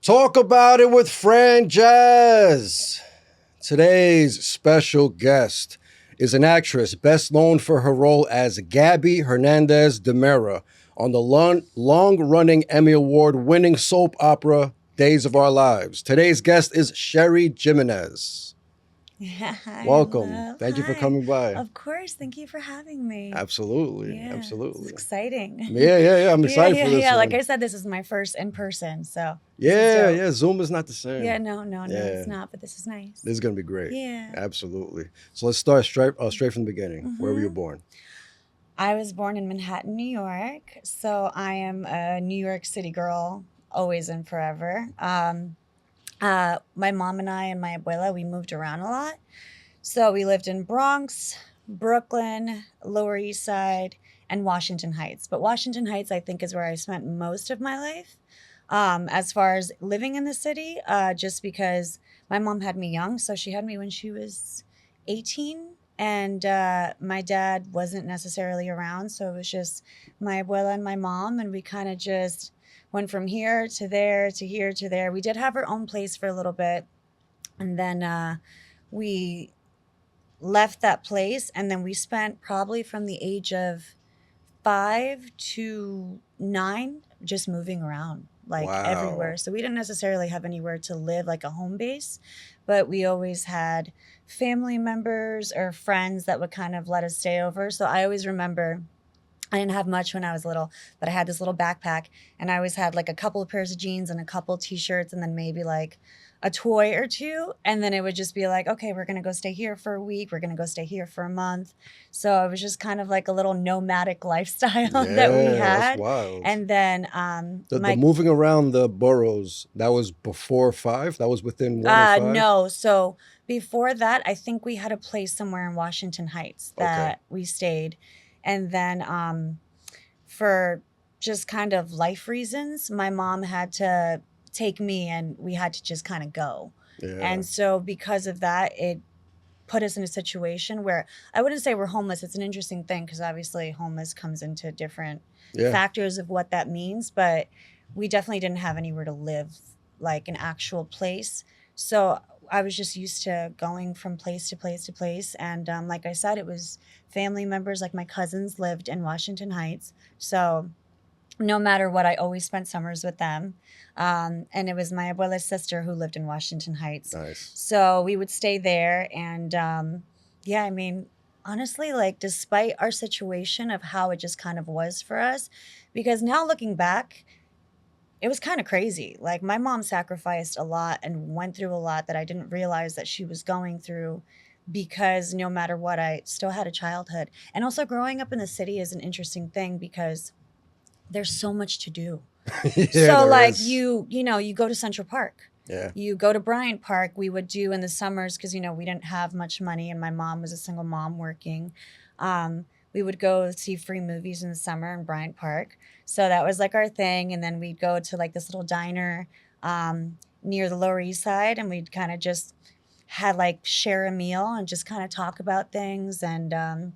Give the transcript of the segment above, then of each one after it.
Talk about it with Franjez. Today's special guest is an actress best known for her role as Gabi Hernandez on the long-running Emmy Award-winning soap opera Days of Our Lives. Today's guest is Cherie Jimenez. Hi, Welcome. love. Thank you for Hi. coming by. Of course. Thank you for having me. Absolutely. Yeah, It's Absolutely. exciting. Yeah. I'm excited for this one. Like I said, this is my first in person, so Yeah. Zoom is not the same. No, it's not. But this is nice. This is gonna be great. Yeah. Absolutely. So let's start straight from the beginning. Where were you Mhm. born? I was born in Manhattan, New York, so I am a New York City girl, always and forever. My mom and I and my abuela, we moved around a lot. So we lived in Bronx, Brooklyn, Lower East Side, and Washington Heights. But Washington Heights, I think, is where I spent most of my life. As far as living in the city, just because my mom had me young. So she had me when she was 18. And my dad wasn't necessarily around. So it was just my abuela and my mom. And we kind of just went from here to there to here to there. We did have our own place for a little bit. And then we left that place, and then we spent probably from the age of 5 to 9 just moving around like everywhere. So we didn't necessarily have anywhere to live, like a home base, but we always had family members or friends that would kind of let us stay over. So I always remember I didn't have much when I was little, but I had this little backpack, and I always had like a couple of pairs of jeans and a couple t-shirts, and then maybe like a toy or two. And then it would just be like, okay, we're going to go stay here for a week. We're going to go stay here for a month. So it was just kind of like a little nomadic lifestyle that we had. That's wild. And then the moving around the boroughs, that was before 5? That was within 1 or 5? No. So before that, I think we had a place somewhere in Washington Heights that we stayed. And then for just kind of life reasons, my mom had to take me, and we had to just kind of go. Yeah. And so because of that, it put us in a situation where I wouldn't say we're homeless. It's an interesting thing because obviously homeless comes into different factors of what that means, but we definitely didn't have anywhere to live, like an actual place. So I was just used to going from place to place to place. And like I said, it was family members, like my cousins lived in Washington Heights. So no matter what, I always spent summers with them. And it was my abuela's sister who lived in Washington Heights. Nice. So we would stay there. And I mean, honestly, like despite our situation of how it just kind of was for us, because now looking back, it was kind of crazy. Like my mom sacrificed a lot and went through a lot that I didn't realize that she was going through, because no matter what, I still had a childhood. And also growing up in the city is an interesting thing because there's so much to do. So like you go to Central Park. Yeah. You go to Bryant Park. We would do in the summers because, we didn't have much money and my mom was a single mom working. We would go see free movies in the summer in Bryant Park. So that was like our thing. And then we'd go to like this little diner near the Lower East Side, and we'd kind of just had like share a meal and just kind of talk about things. And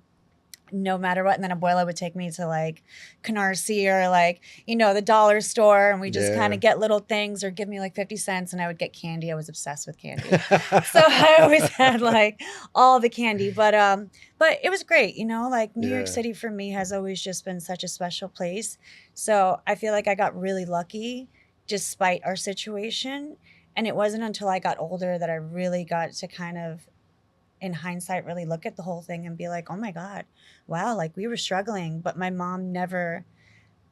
no matter what. And then Abuela would take me to like Canarsie or like, the dollar store, and we just kind of get little things, or give me like 50 cents and I would get candy. I was obsessed with candy. So I always had like all the candy, but it was great. Like New York City for me has always just been such a special place. So I feel like I got really lucky despite our situation. And it wasn't until I got older that I really got to kind of, in hindsight, really look at the whole thing and be like, oh my God, wow, like we were struggling, but my mom never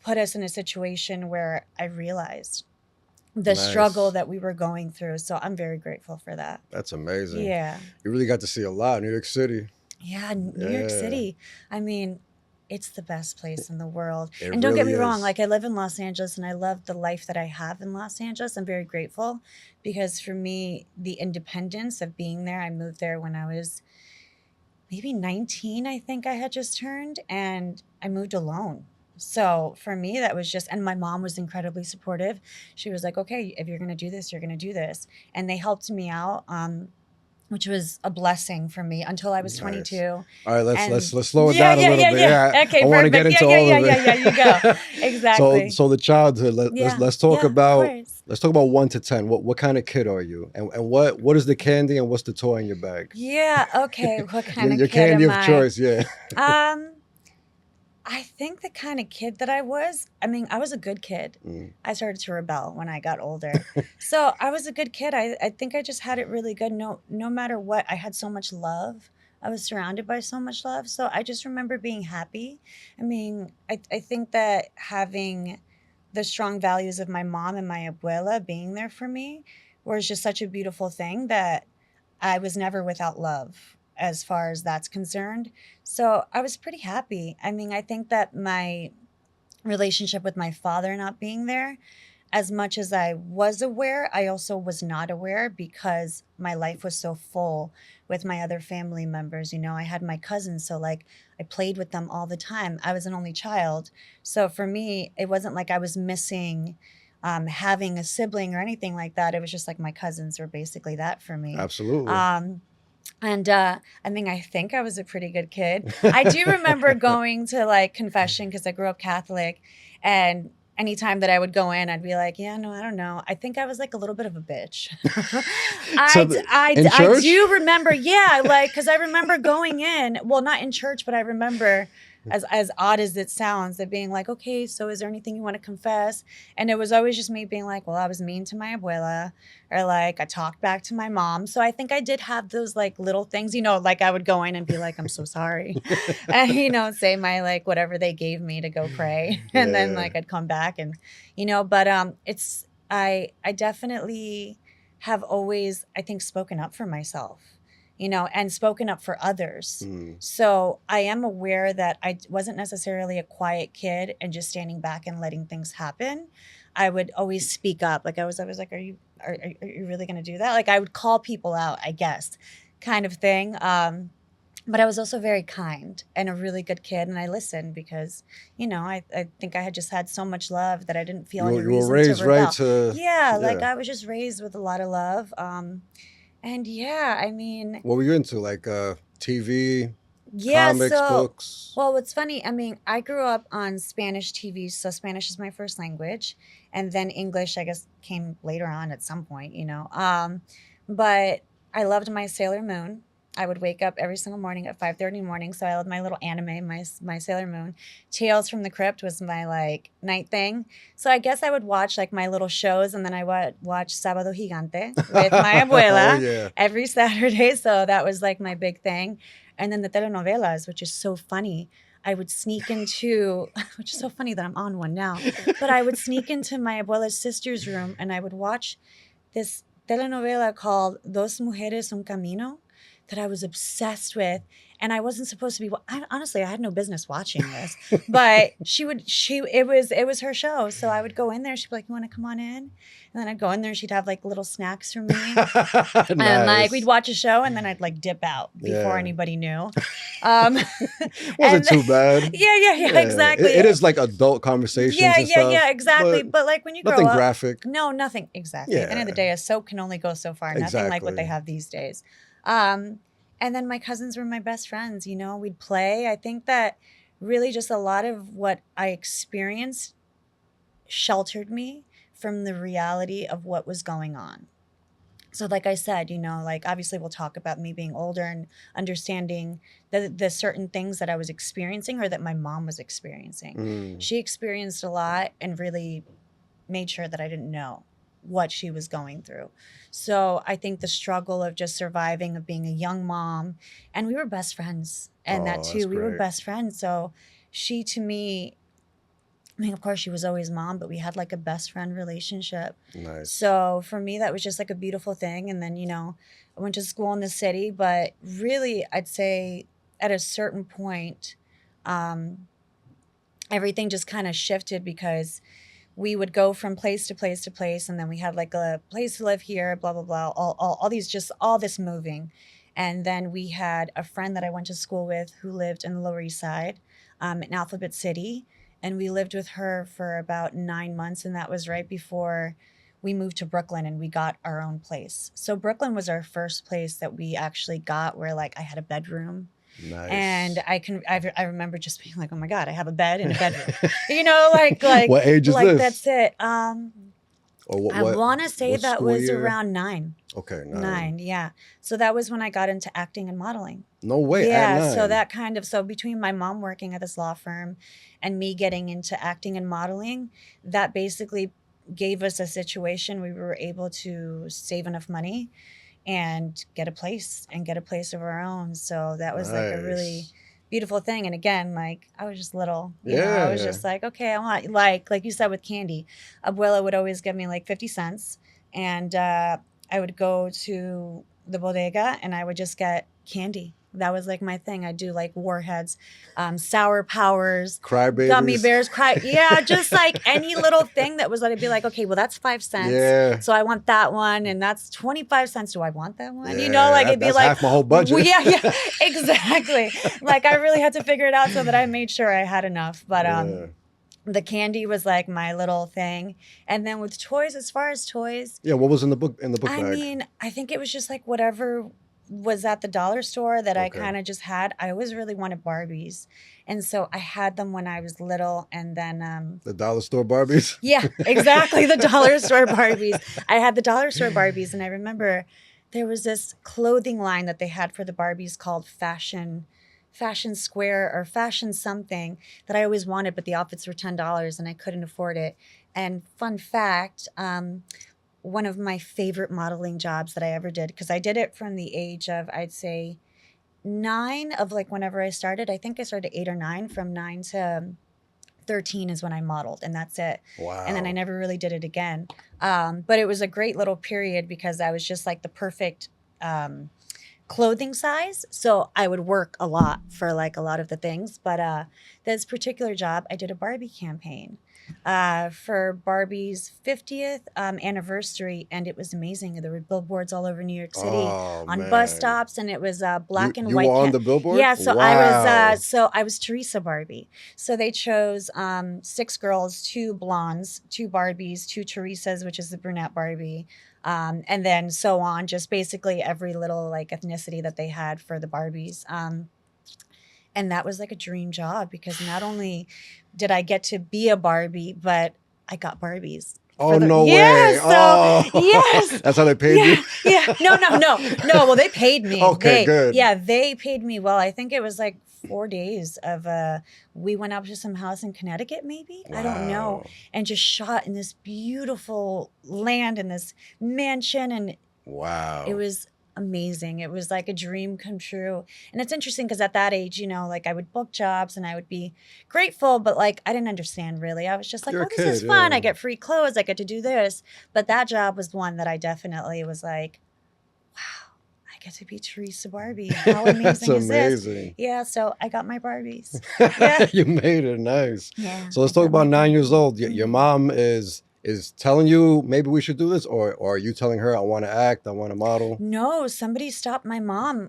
put us in a situation where I realized the struggle that we were going through. So I'm very grateful for that. That's amazing. Yeah. You really got to see a lot. New York City. Yeah, New York City. I mean, it's the best place in the world. It and don't really get me wrong, is. like I live in Los Angeles and I love the life that I have in Los Angeles. I'm very grateful because for me, the independence of being there, I moved there when I was maybe 19, I think I had just turned, and I moved alone. So for me, that was just, and my mom was incredibly supportive. She was like, okay, if you're going to do this, you're going to do this. And they helped me out. which was a blessing for me until I was Nice. 22. All right, let's And slow it yeah, down a yeah, little yeah, bit. yeah. Yeah, Okay, I want to get perfect. Yeah, into yeah, all yeah, of yeah, yeah. You go. it. So Exactly. the childhood. Yeah, Let's talk yeah, of about course. 1 to 10. What kind of kid are you? And what is the candy and what's the toy in your bag? Yeah, okay. What kind of Your kid candy am of I? choice. Yeah. Um, I think the kind of kid that I was, I mean, I was a good kid. Mm. I started to rebel when I got older. So I was a good kid. I think I just had it really good. No matter what, I had so much love. I was surrounded by so much love. So I just remember being happy. I mean, I think that having the strong values of my mom and my abuela being there for me was just such a beautiful thing that I was never without love as far as that's concerned. So I was pretty happy. I mean, I think that my relationship with my father not being there, as much as I was aware, I also was not aware because my life was so full with my other family members. You know, I had my cousins, so like I played with them all the time. I was an only child. So for me, it wasn't like I was missing having a sibling or anything like that. It was just like my cousins were basically that for me. Absolutely. And I mean, I think I was a pretty good kid. I do remember going to like confession because I grew up Catholic, and anytime that I would go in, I'd be like, yeah, no, I don't know. I think I was like a little bit of a bitch. So in I church. do remember, yeah, like, because I remember going in, well, not in church, but I remember, as odd as it sounds, that being like, okay, so is there anything you want to confess? And it was always just me being like, well, I was mean to my abuela, or like I talked back to my mom. So I think I did have those like little things, you know, like I would go in and be like, I'm so sorry. And, you know, say my like whatever they gave me to go pray. And then Yeah. like I'd come back and, you know, but it's I definitely have always, I think, spoken up for myself, you know, and spoken up for others. Mm. So I am aware that I wasn't necessarily a quiet kid and just standing back and letting things happen. I would always speak up. Like I was always like, are you really going to do that? Like I would call people out, I guess, kind of thing. But I was also very kind and a really good kid. And I listened because, you know, I think I had just had so much love that I didn't feel any You were reason to raised right rebel. to. Yeah, like Yeah. I was just raised with a lot of love. And yeah, I mean, What were you into? Like TV, yeah, comics, so, books. well, what's funny, I mean, I grew up on Spanish TV, so Spanish is my first language, and then English, I guess, came later on at some point, you know. But I loved my Sailor Moon. I would wake up every single morning at 5:30 in the morning, so I loved my little anime, my Sailor Moon. Tales from the Crypt was my like night thing. So I guess I would watch like my little shows, and then I would watch Sábado Gigante with my Oh abuela yeah. every Saturday. So that was like my big thing. And then the telenovelas, which is so funny. I would sneak into, which is so funny that I'm on one now, but I would sneak into my abuela's sister's room and I would watch this telenovela called Dos Mujeres Un Camino that I was obsessed with. And I wasn't supposed to be, honestly, I had no business watching this, but it was her show. So I would go in there. She'd be like, you want to come on in? And then I'd go in there. She'd have like little snacks for me. And like we'd Nice. watch a show and then I'd like dip out before Yeah. anybody knew. Um, Wasn't and too bad. yeah, Yeah. exactly. It is like adult conversations and Yeah, stuff, exactly. but But like when you grow nothing up, graphic. no, nothing exactly. At the end of the Yeah. day, a soap can only go so far. Nothing like what they Exactly. have these days. Um, and then my cousins were my best friends. You know, we'd play. I think that really just a lot of what I experienced sheltered me from the reality of what was going on. So like I said, you know, like obviously we'll talk about me being older and understanding the certain things that I was experiencing or that my mom was experiencing. Mm. She experienced a lot and really made sure that I didn't know what she was going through. So I think the struggle of just surviving, of being a young mom, and we were best friends. And that Oh, that's too, we were great. best friends. So she to me, I mean, of course, she was always mom, but we had like a best friend relationship. Nice. So for me, that was just like a beautiful thing. And then, you know, I went to school in the city, but really, I'd say at a certain point, um, everything just kind of shifted because we would go from place to place to place. And then we had like a place to live here, blah, blah, blah, all these, just all this moving. And then we had a friend that I went to school with who lived in the Lower East Side, in Alphabet City, and we lived with her for about 9 months, and that was right before we moved to Brooklyn and we got our own place. So Brooklyn was our first place that we actually got where like I had a bedroom. Nice. And I remember just being like, oh my God, I have a bed in a bedroom. You know, like what age is like this? that's it. Or what, I want to say what that school was year? around 9. Okay, 9, yeah. So that was when I got into acting and modeling. No way, Yeah, at 9. so that kind of, so between my mom working at this law firm and me getting into acting and modeling, that basically gave us a situation we were able to save enough money and get a place of our own. So that was like a really Nice. beautiful thing. And again, like I was just little, you know, Yeah. I was just like, okay, I want like you said with candy, Abuela would always give me like 50 cents. And I would go to the bodega and I would just get candy. That was like my thing. I'd do like warheads, sour powers, Crybabies. gummy bears, yeah, just like any little thing that was like, I'd be like, okay, well, that's 5 cents. Yeah. So I want that one. And that's 25 cents. Do I want that one? Yeah, You know, like it'd be that's like half my whole budget. Well, yeah, exactly. Like I really had to figure it out so that I made sure I had enough. But Yeah. the candy was like my little thing. And then with toys, as far as toys, Yeah, what was in the book I bag? mean, I think it was just like whatever was at the dollar store that I Okay. kind of just had. I always really wanted Barbies. And so I had them when I was little. And then The dollar store Barbies? yeah, exactly. The dollar store Barbies. I had the dollar store Barbies. And I remember there was this clothing line that they had for the Barbies called Fashion Square or Fashion something that I always wanted, but the outfits were $10 and I couldn't afford it. And fun fact, one of my favorite modeling jobs that I ever did, because I did it from the age of, I'd say 9 of like whenever I started. I think I started at 8 or 9. From 9 to 13 is when I modeled, and that's it. Wow. And then I never really did it again. But it was a great little period because I was just like the perfect clothing size. So I would work a lot for like a lot of the things. But this particular job, I did a Barbie campaign for Barbie's 50th anniversary. And it was amazing. There were billboards all over New York City on bus stops. And it was black and you white. You were on the billboard? Yeah. So wow. I was Teresa Barbie. So they chose 6 girls, 2 blondes, 2 Barbies, 2 Teresas, which is the brunette Barbie. And then so on, just basically every little like ethnicity that they had for the Barbies. And that was like a dream job because not only did I get to be a Barbie, but I got Barbies. Oh, no way. Yes, so, oh. yes. That's how they paid you? Yeah. No. Well, they paid me. Okay, good. Yeah, they paid me well. I think it was like 4 days of we went up to some house in Connecticut, maybe. Wow. I don't know. And just shot in this beautiful land in this mansion. And wow. It was amazing. It was like a dream come true. And it's interesting because at that age, you know, like I would book jobs and I would be grateful, but like I didn't understand really. I was just like, You're oh, this is fun. I get free clothes. I get to do this. But that job was one that I definitely was like, wow, I get to be Teresa Barbie. How amazing is this? Yeah, so I got my Barbies. Yeah. You made it. Nice. Yeah. So let's talk about 9 years old. Your mom is telling you maybe we should do this, or are you telling her I want to act, I want to model? No, somebody stopped my mom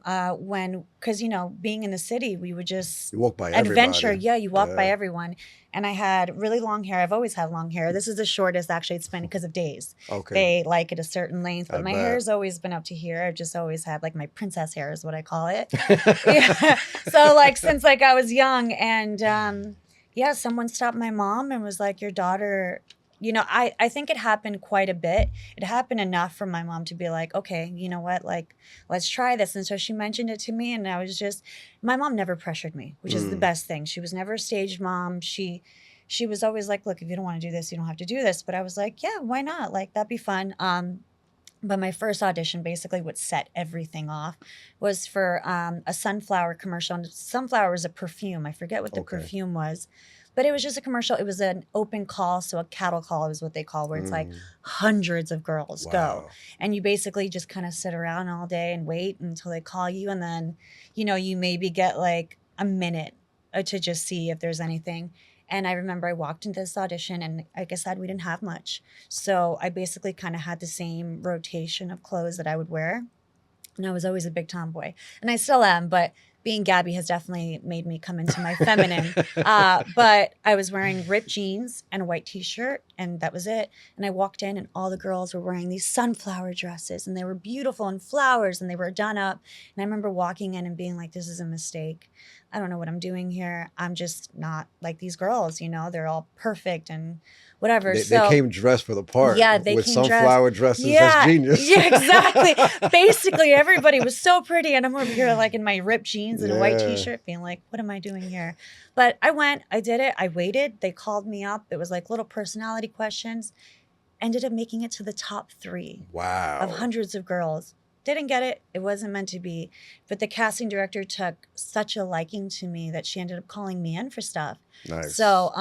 because you know, being in the city, we would just you walk by adventure. Everybody. Yeah, you walk by everyone. And I had really long hair. I've always had long hair. This is the shortest actually it's been because of days. Okay. They like it a certain length, but my bet. hair's always been up to here. I've just always had like my princess hair is what I call it. Yeah. So like since like I was young, and yeah, someone stopped my mom and was like, your daughter. You know, I think it happened quite a bit. It happened enough for my mom to be like, okay, you know what, like, let's try this. And so she mentioned it to me, and I was just, my mom never pressured me, which is the best thing. She was never a staged mom. She was always like, look, if you don't want to do this, you don't have to do this. But I was like, yeah, why not? Like, that'd be fun. But my first audition, basically what set everything off, was for a sunflower commercial. And sunflower was a perfume. I forget what the perfume was. But it was just a commercial. It was an open call, so a cattle call is what they call, where it's like hundreds of girls go. And you basically just kind of sit around all day and wait until they call you. And then, you know, you maybe get like a minute to just see if there's anything. And I remember I walked into this audition, and like I said, we didn't have much. So I basically kind of had the same rotation of clothes that I would wear. And I was always a big tomboy. And I still am, but being Gabi has definitely made me come into my feminine. But I was wearing ripped jeans and a white t-shirt, and that was it. And I walked in, and all the girls were wearing these sunflower dresses, and they were beautiful and flowers, and they were done up. And I remember walking in and being like, this is a mistake. I don't know what I'm doing here. I'm just not like these girls, you know, they're all perfect and whatever. They came dressed for the part. Yeah, they with came sunflower dressed. dresses. Yeah, that's genius. yeah, exactly. Basically, everybody was so pretty, and I'm over here like in my ripped jeans and a white t-shirt, being like, "What am I doing here?" But I went, I did it, I waited. They called me up. It was like little personality questions. Ended up making it to the top 3 Wow. of hundreds of girls. Didn't get it. It wasn't meant to be. But the casting director took such a liking to me that she ended up calling me in for stuff. Nice. So,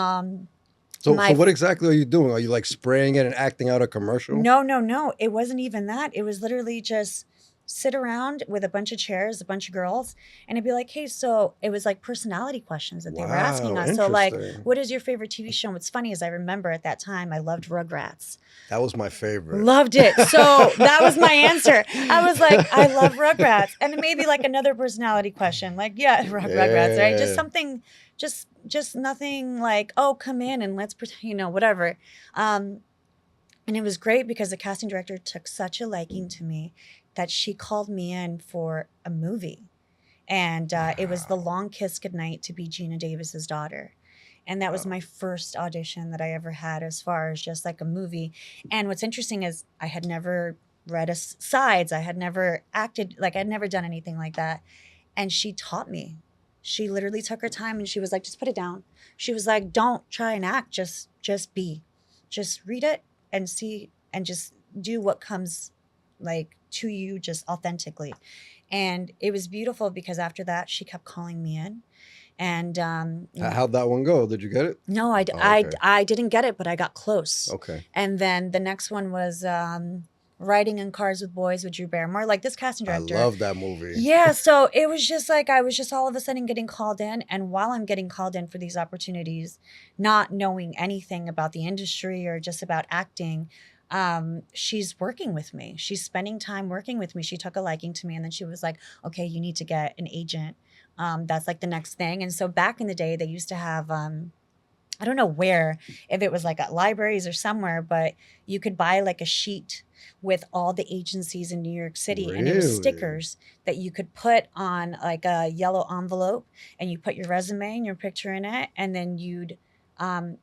So what exactly are you doing? Are you like spraying it and acting out a commercial? No. It wasn't even that. It was literally just sit around with a bunch of chairs, a bunch of girls, and it'd be like, hey, so it was like personality questions that they were asking us. So like, what is your favorite TV show? And what's funny is I remember at that time I loved Rugrats. That was my favorite. Loved it. So that was my answer. I was like, I love Rugrats. And maybe like another personality question, like, yeah, Rugrats, right? Just something, just nothing like, oh, come in and let's pretend, you know, whatever. And it was great because the casting director took such a liking to me that she called me in for a movie. And it was The Long Kiss Goodnight to be Gina Davis's daughter. And that was my first audition that I ever had as far as just like a movie. And what's interesting is I had never read sides. I had never acted, like I'd never done anything like that. And she taught me. She literally took her time and she was like, just put it down. She was like, don't try and act, just be. Just read it and see and just do what comes like to you just authentically. And it was beautiful because after that, she kept calling me in. And how'd that one go? Did you get it? No, I didn't get it, but I got close. Okay. And then the next one was Riding in Cars with Boys with Drew Barrymore. Like this casting director. I love that movie. Yeah. So it was just like, I was just all of a sudden getting called in. And while I'm getting called in for these opportunities, not knowing anything about the industry or just about acting, she's working with me. She's spending time working with me. She took a liking to me. And then she was like, okay, you need to get an agent. That's like the next thing. And so back in the day, they used to have, I don't know where, if it was like at libraries or somewhere, but you could buy like a sheet with all the agencies in New York City. Really? And it was stickers that you could put on like a yellow envelope, and you put your resume and your picture in it, and then you'd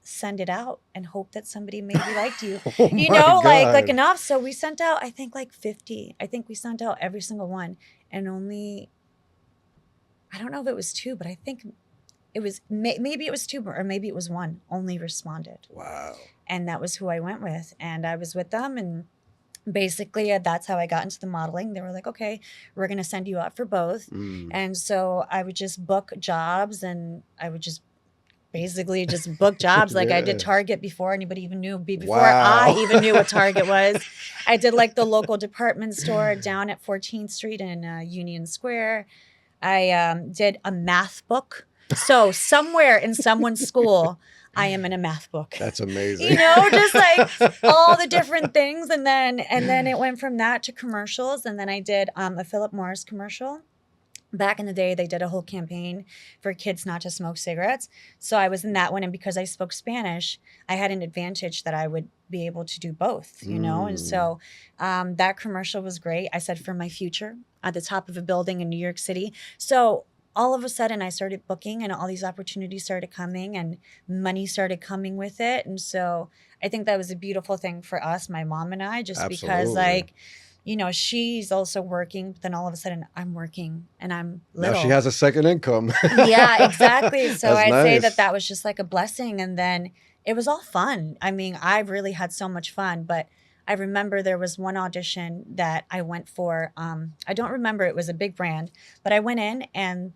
send it out and hope that somebody maybe liked you. Oh you my know, God. like enough. So we sent out, I think like 50. I think we sent out every single one, and only, I don't know if it was 2, but I think it was, maybe it was 2 or maybe it was 1 only responded. Wow. And that was who I went with. And I was with them, and basically that's how I got into the modeling. They were like, okay, we're going to send you out for both. And so I would just book jobs, and I would just basically just book jobs. Like I did Target before anybody even knew, before I even knew what Target was. I did like the local department store down at 14th Street in Union Square. I did a math book. So somewhere in someone's school, I am in a math book. That's amazing. You know, just like all the different things. And then it went from that to commercials. And then I did a Philip Morris commercial. Back in the day, they did a whole campaign for kids not to smoke cigarettes. So I was in that one. And because I spoke Spanish, I had an advantage that I would be able to do both, you know? And so that commercial was great. I said, for my future at the top of a building in New York City. So all of a sudden I started booking, and all these opportunities started coming, and money started coming with it. And so I think that was a beautiful thing for us, my mom and I, just because like, you know, she's also working, but then all of a sudden I'm working and I'm little. Now she has a second income. Yeah, exactly. So I'd say nice. that was just like a blessing. And then it was all fun. I mean, I really had so much fun, but I remember there was one audition that I went for. I don't remember, it was a big brand, but I went in, and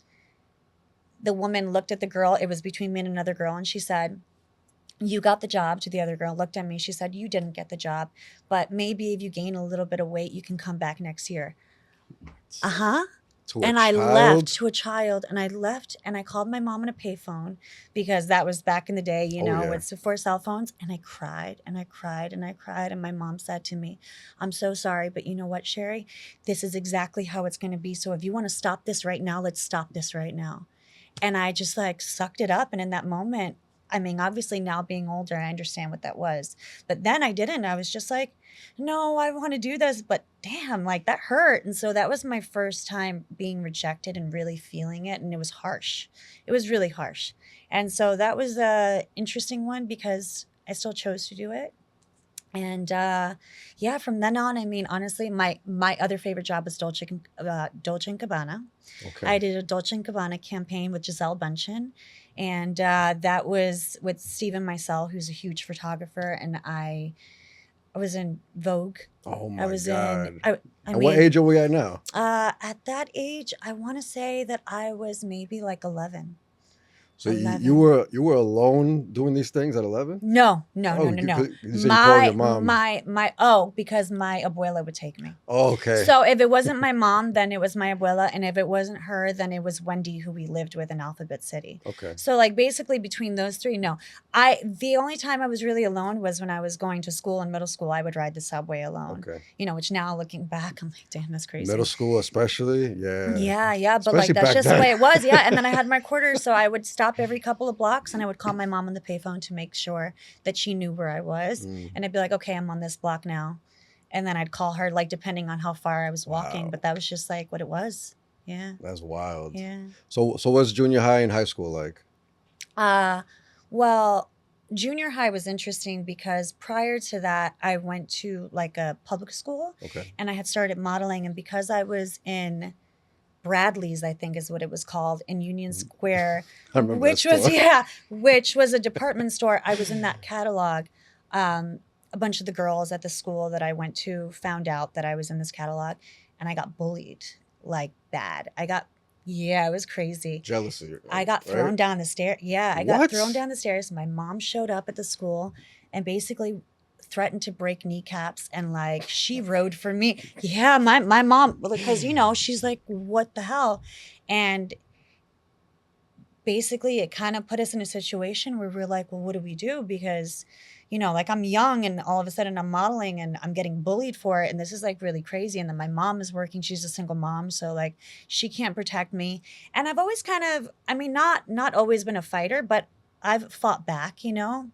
the woman looked at the girl. It was between me and another girl. And she said, you got the job. To the other girl, looked at me. She said, you didn't get the job, but maybe if you gain a little bit of weight, you can come back next year. To a And I child? left to a child, and I left, and I called my mom on a payphone because that was back in the day, Oh yeah. it's before cell phones. And I cried and I cried and I cried. And my mom said to me, I'm so sorry, but you know what, Cherie? This is exactly how it's going to be. So if you want to stop this right now, let's stop this right now. And I just like sucked it up. And in that moment, I mean, obviously now being older, I understand what that was. But then I didn't. I was just like, no, I want to do this. But damn, like that hurt. And so that was my first time being rejected and really feeling it. And it was harsh. It was really harsh. And so that was a interesting one because I still chose to do it. And yeah, from then on, I mean, honestly, my other favorite job was Dolce and Gabbana. Okay. I did a Dolce and Gabbana campaign with Giselle Bundchen, and that was with Stephen Meisel, who's a huge photographer, and I was in Vogue. Oh I my was God. in. I And what age are we at now? at that age, I want to say that I was maybe like 11. So you 11. you were alone doing these things at 11? No. Oh, No. you said you called your mom. Because my abuela would take me. Oh, okay. So if it wasn't my mom, then it was my abuela, and if it wasn't her, then it was Wendy, who we lived with in Alphabet City. Okay. So like basically between those three, no. The only time I was really alone was when I was going to school in middle school. I would ride the subway alone. Okay. Which now looking back, I'm like, damn, that's crazy. Middle school especially? Yeah. Yeah, but Especially like that's back just then. the way it was. Yeah, and then I had my quarters, so I would stop every couple of blocks, and I would call my mom on the payphone to make sure that she knew where I was, and I'd be like, okay, I'm on this block now, and then I'd call her, like depending on how far I was walking. Wow. But that was just like what it was. Yeah. That's wild. Yeah. So what's junior high and high school like? Well, junior high was interesting because prior to that, I went to like a public school, Okay. and I had started modeling, and because I was in Bradley's, I think is what it was called, in Union Square, I remember which that was store. which was a department store. I was in that catalog. A bunch of the girls at the school that I went to found out that I was in this catalog, and I got bullied like bad. It was crazy. Jealousy. I got right? thrown down the stairs. Yeah, I got What? thrown down the stairs. My mom showed up at the school and basically threatened to break kneecaps, and like she rode for me. Yeah, my mom, because she's like, what the hell? And basically it kind of put us in a situation where we're like, well, what do we do? Because like I'm young, and all of a sudden I'm modeling and I'm getting bullied for it, and this is like really crazy. And then my mom is working, she's a single mom, so like she can't protect me. And I've always kind of, I mean, not always been a fighter, but I've fought back, and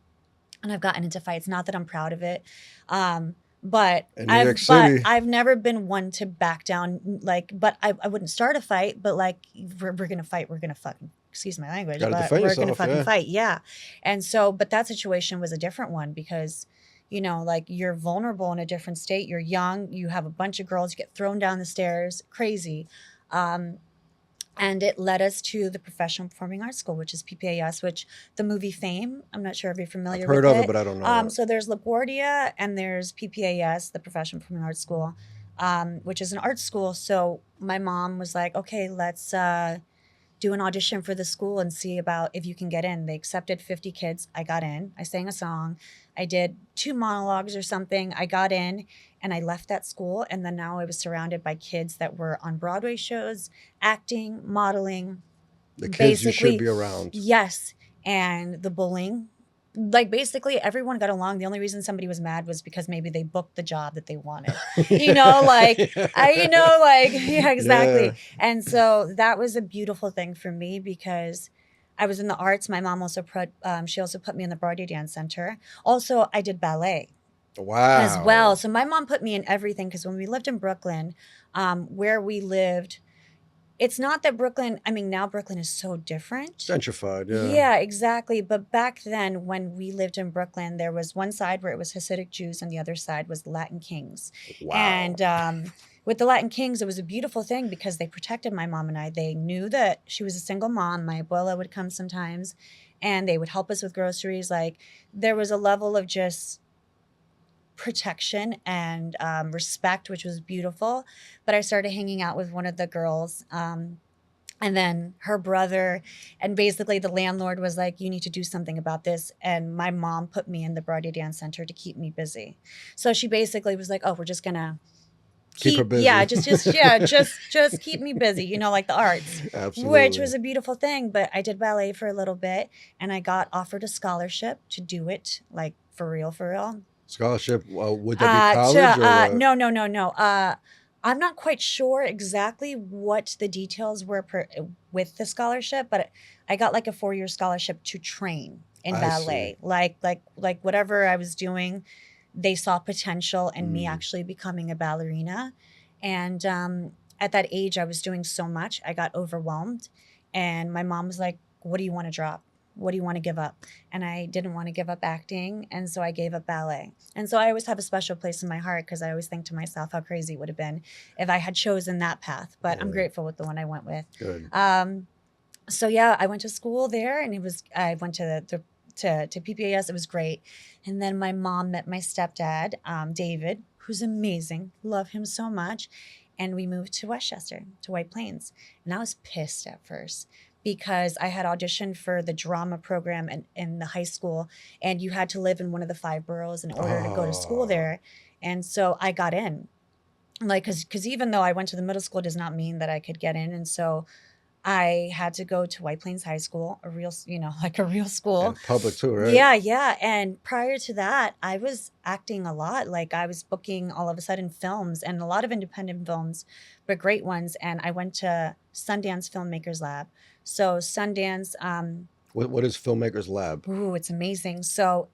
I've gotten into fights. Not that I'm proud of it. But In New York City. I've never been one to back down. But I wouldn't start a fight, but like, we're going to fight. We're going to fucking, excuse my language, Gotta but defend we're going to yourself, fucking yeah. fight. Yeah. And so, but that situation was a different one because, like you're vulnerable in a different state. You're young. You have a bunch of girls. You get thrown down the stairs. Crazy. And it led us to the Professional Performing Arts School, which is PPAS, which the movie Fame, I'm not sure if you're familiar I've with heard of it. it, but I don't know. So there's LaGuardia and there's PPAS, the Professional Performing Arts School, which is an art school. So my mom was like, okay, let's do an audition for the school and see about if you can get in. They accepted 50 kids. I got in. I sang a song. I did 2 monologues or something. I got in and I left that school. And then now I was surrounded by kids that were on Broadway shows, acting, modeling. The kids you should be around. Yes. And the bullying. Like basically everyone got along. The only reason somebody was mad was because maybe they booked the job that they wanted. Yeah, exactly. Yeah. And so that was a beautiful thing for me because I was in the arts. My mom also she also put me in the Broadway Dance Center. Also, I did ballet Wow. as well. So my mom put me in everything because when we lived in Brooklyn, where we lived, it's not that now Brooklyn is so different. Gentrified, yeah. Yeah, exactly. But back then, when we lived in Brooklyn, there was one side where it was Hasidic Jews and the other side was Latin Kings. Wow. And with the Latin Kings, it was a beautiful thing because they protected my mom and I. They knew that she was a single mom. My abuela would come sometimes, and they would help us with groceries. Like, there was a level of just protection and respect, which was beautiful. But I started hanging out with one of the girls, and then her brother, and basically the landlord was like, you need to do something about this. And my mom put me in the Broadway Dance Center to keep me busy. So she basically was like, oh, we're just gonna Keep her busy. Yeah, just keep me busy, you know, like the arts. Absolutely. Which was a beautiful thing. But I did ballet for a little bit, and I got offered a scholarship to do it, like for real, for real. Scholarship, would that be college or what? No. I'm not quite sure exactly what the details were with the scholarship, but I got like a 4-year scholarship to train in I see. ballet. Like whatever I was doing, they saw potential in me Mm. actually becoming a ballerina. And at that age, I was doing so much, I got overwhelmed. And my mom was like, "What do you want to drop? What do you want to give up?" And I didn't want to give up acting. And so I gave up ballet. And so I always have a special place in my heart because I always think to myself how crazy it would have been if I had chosen that path. But I'm Yeah. grateful with the one I went with. Good. So yeah, I went to school there, and I went to to PPAS. It was great. And then my mom met my stepdad, David, who's amazing. Love him so much. And we moved to Westchester, to White Plains. And I was pissed at first because I had auditioned for the drama program in the high school, and you had to live in one of the 5 boroughs in order to go to school Oh. there. And so I got in, like, because even though I went to the middle school does not mean that I could get in. And so I had to go to White Plains High School, a real, you know, like a real school. And public too, right? Yeah. And prior to that, I was acting a lot. Like I was booking all of a sudden films, and a lot of independent films, but great ones. And I went to Sundance Filmmakers Lab. So Sundance, What is Filmmakers Lab? ooh, it's amazing. So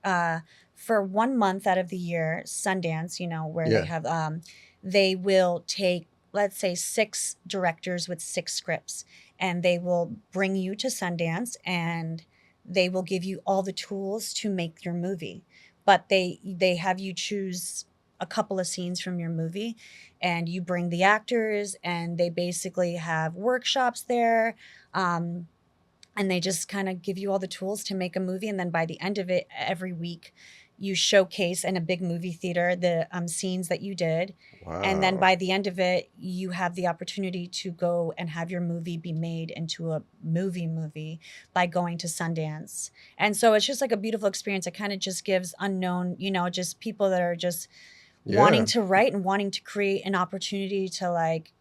for 1 month out of the year, Sundance, you know, where Yeah. they have, they will take, let's say, 6 directors with 6 scripts, and they will bring you to Sundance, and they will give you all the tools to make your movie. But they have you choose a couple of scenes from your movie, and you bring the actors, and they basically have workshops there. And they just kind of give you all the tools to make a movie. And then by the end of it, every week, you showcase in a big movie theater the scenes that you did. And then Wow. by the end of it, you have the opportunity to go and have your movie be made into a movie by going to Sundance. And so it's just like a beautiful experience. It kind of just gives unknown, you know, just people that are just wanting Yeah. to write and wanting to create an opportunity to like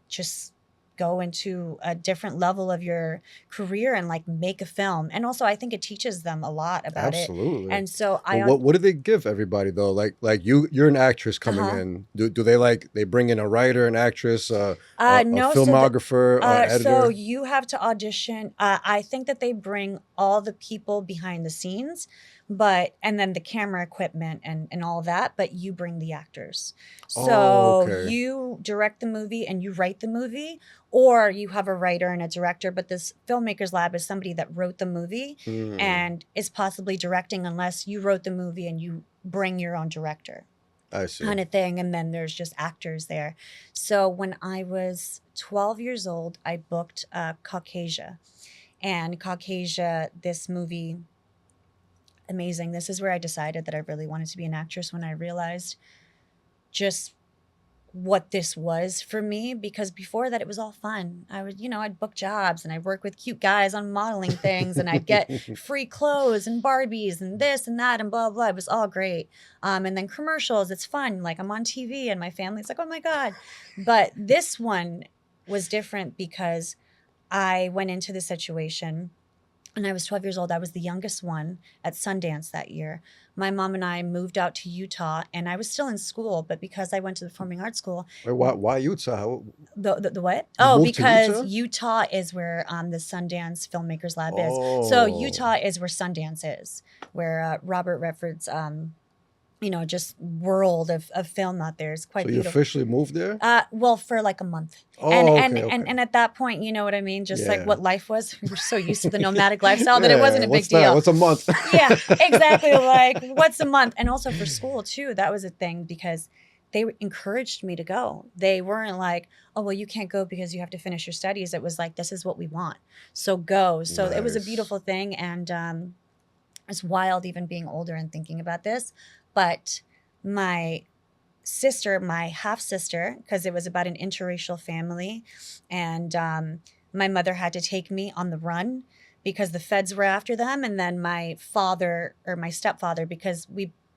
just go into a different level of your career and like make a film. And also I think it teaches them a lot about it. Absolutely. And so But what do they give everybody though? Like you're an actress coming Uh-huh. in. Do they bring in a writer, an actress, a No, so filmographer, editor? so you have to audition. I think that they bring all the people behind the scenes, and then the camera equipment and all that, but you bring the actors. Oh, So okay. you direct the movie and you write the movie, or you have a writer and a director, but this Filmmakers Lab is somebody that wrote the movie Mm, and is possibly directing unless you wrote the movie and you bring your own director I see. kind of thing. And then there's just actors there. So when I was 12 years old, I booked Caucasia. And Caucasia, this movie, amazing. This is where I decided that I really wanted to be an actress, when I realized just what this was for me, because before that it was all fun. I would, you know, I'd book jobs and I'd work with cute guys on modeling things, and I'd get free clothes and Barbies and this and that and blah blah. It was all great. And then commercials, it's fun. Like I'm on TV and my family's like, "Oh my God." But this one was different because I went into the situation and I was 12 years old. I was the youngest one at Sundance that year. My mom and I moved out to Utah, and I was still in school, but because I went to the performing arts school. Wait, why Utah? The what? You Oh, moved to because Utah? Utah is where the Sundance Filmmakers Lab is. So Oh. Utah is where Sundance is, where Robert Redford's you know, just world of film out there is quite So you beautiful. officially moved there? Well, for like a month. Oh, and okay. and at that point, you know what I mean? Just like Yeah. what life was. We were so used to the nomadic lifestyle that it wasn't a big What's that? deal. What's a month? Yeah, exactly. Like, what's a month? And also for school too, that was a thing because they encouraged me to go. They weren't like, "Oh, well, you can't go because you have to finish your studies." It was like, "This is what we want, so go." So it was a Nice. beautiful thing, and it's wild even being older and thinking about this. But my sister, my half sister, because it was about an interracial family, and my mother had to take me on the run because the feds were after them, and then my father or my stepfather, because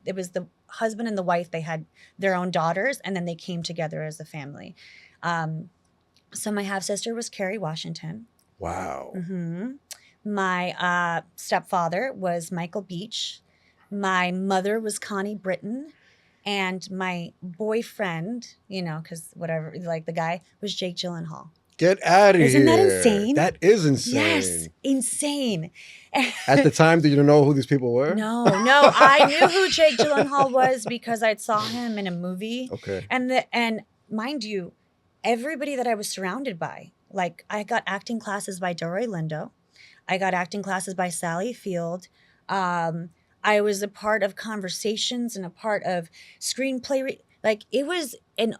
it was the husband and the wife, they had their own daughters, and then they came together as a family. So my half sister was Kerry Washington. Wow. Mm-hmm. My stepfather was Michael Beach. My mother was Connie Britton. And my boyfriend, you know, because whatever, like the guy, was Jake Gyllenhaal. Get out of here. Isn't that insane? That is insane. Yes, insane. At the time, did you know who these people were? No, I knew who Jake Gyllenhaal was because I saw him in a movie. Okay. And mind you, everybody that I was surrounded by, like I got acting classes by Delroy Lindo. I got acting classes by Sally Field. I was a part of conversations and a part of screenplay. Like it was an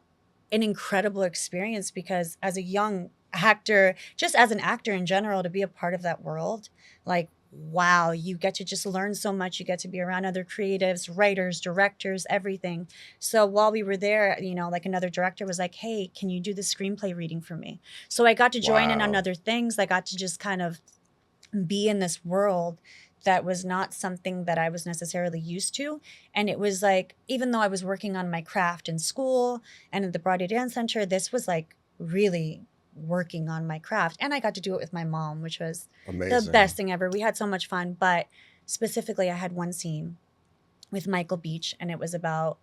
incredible experience because as a young actor, just as an actor in general, to be a part of that world, like, wow, you get to just learn so much. You get to be around other creatives, writers, directors, everything. So while we were there, you know, like another director was like, hey, can you do the screenplay reading for me? So I got to join in on other things. I got to just kind of be in this world that was not something that I was necessarily used to. And it was like, even though I was working on my craft in school and at the Broadway Dance Center, this was like really working on my craft. And I got to do it with my mom, which was amazing. The best thing ever. We had so much fun. But specifically, I had one scene with Michael Beach, and it was about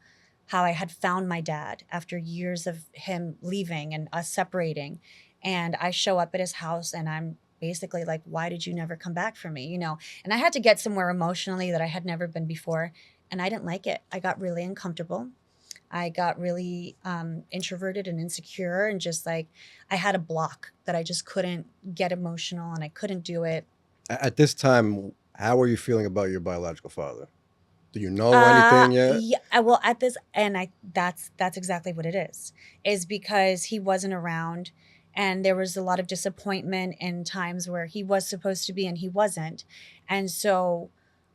how I had found my dad after years of him leaving and us separating. And I show up at his house, and I'm basically like, why did you never come back for me? You know, and I had to get somewhere emotionally that I had never been before. And I didn't like it. I got really uncomfortable. I got really introverted and insecure, and just like I had a block that I just couldn't get emotional, and I couldn't do it. At this time, how were you feeling about your biological father? Do you know anything yet? Yeah, well, at this, and that's exactly what it is because he wasn't around. And there was a lot of disappointment in times where he was supposed to be and he wasn't. And so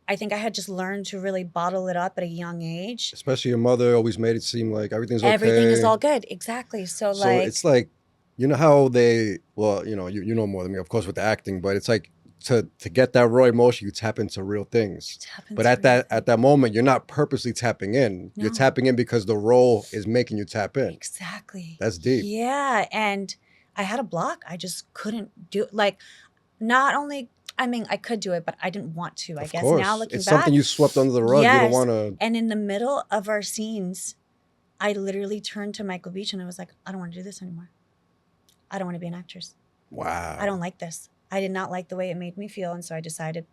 I think I had just learned to really bottle it up at a young age. Especially your mother always made it seem like everything's okay. Everything is all good. Exactly. So like, it's like, you know how they, well, you know, you know more than me, of course, with the acting, but it's like to get that raw emotion, you tap into real things. But at that moment, you're not purposely tapping in. No. You're tapping in because the role is making you tap in. Exactly. That's deep. Yeah. And I had a block. I just couldn't do it. Like, not only, I mean, I could do it, but I didn't want to. I guess now looking back. It's something you swept under the rug. Yes. You don't want to. And in the middle of our scenes, I literally turned to Michael Beach and I was like, I don't want to do this anymore. I don't want to be an actress. Wow. I don't like this. I did not like the way it made me feel. And so I decided,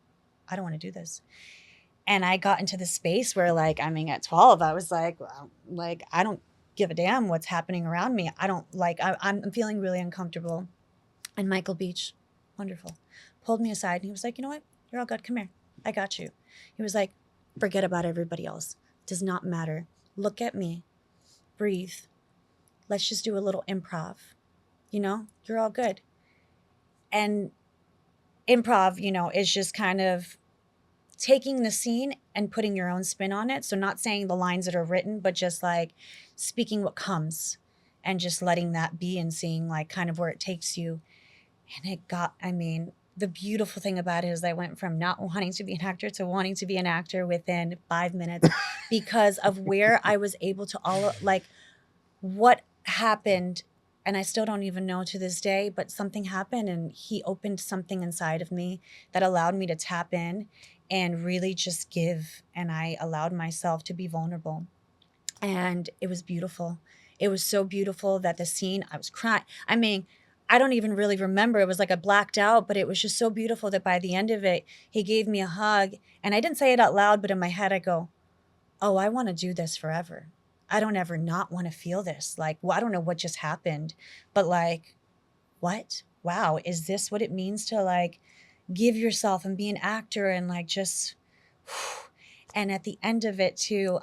I don't want to do this. And I got into the space where, like, I mean, at 12, I was like, well, like, I don't give a damn what's happening around me. I don't like, I'm feeling really uncomfortable. And Michael Beach, wonderful, pulled me aside and he was like, you know what? You're all good. Come here. I got you. He was like, forget about everybody else. Does not matter. Look at me. Breathe. Let's just do a little improv. You know, you're all good. And improv, you know, is just kind of taking the scene and putting your own spin on it. So not saying the lines that are written, but just like speaking what comes and just letting that be and seeing like kind of where it takes you. And it got, I mean, the beautiful thing about it is I went from not wanting to be an actor to wanting to be an actor within 5 minutes because of where I was able to all, like, what happened. And I still don't even know to this day, but something happened and he opened something inside of me that allowed me to tap in and really just give. And I allowed myself to be vulnerable. And it was beautiful. It was so beautiful that the scene, I was crying. I mean, I don't even really remember. It was like I blacked out, but it was just so beautiful that by the end of it, he gave me a hug. And I didn't say it out loud, but in my head, I go, oh, I want to do this forever. I don't ever not want to feel this. Like, well, I don't know what just happened, but like, what? Wow. Is this what it means to like give yourself and be an actor and like just, and at the end of it too,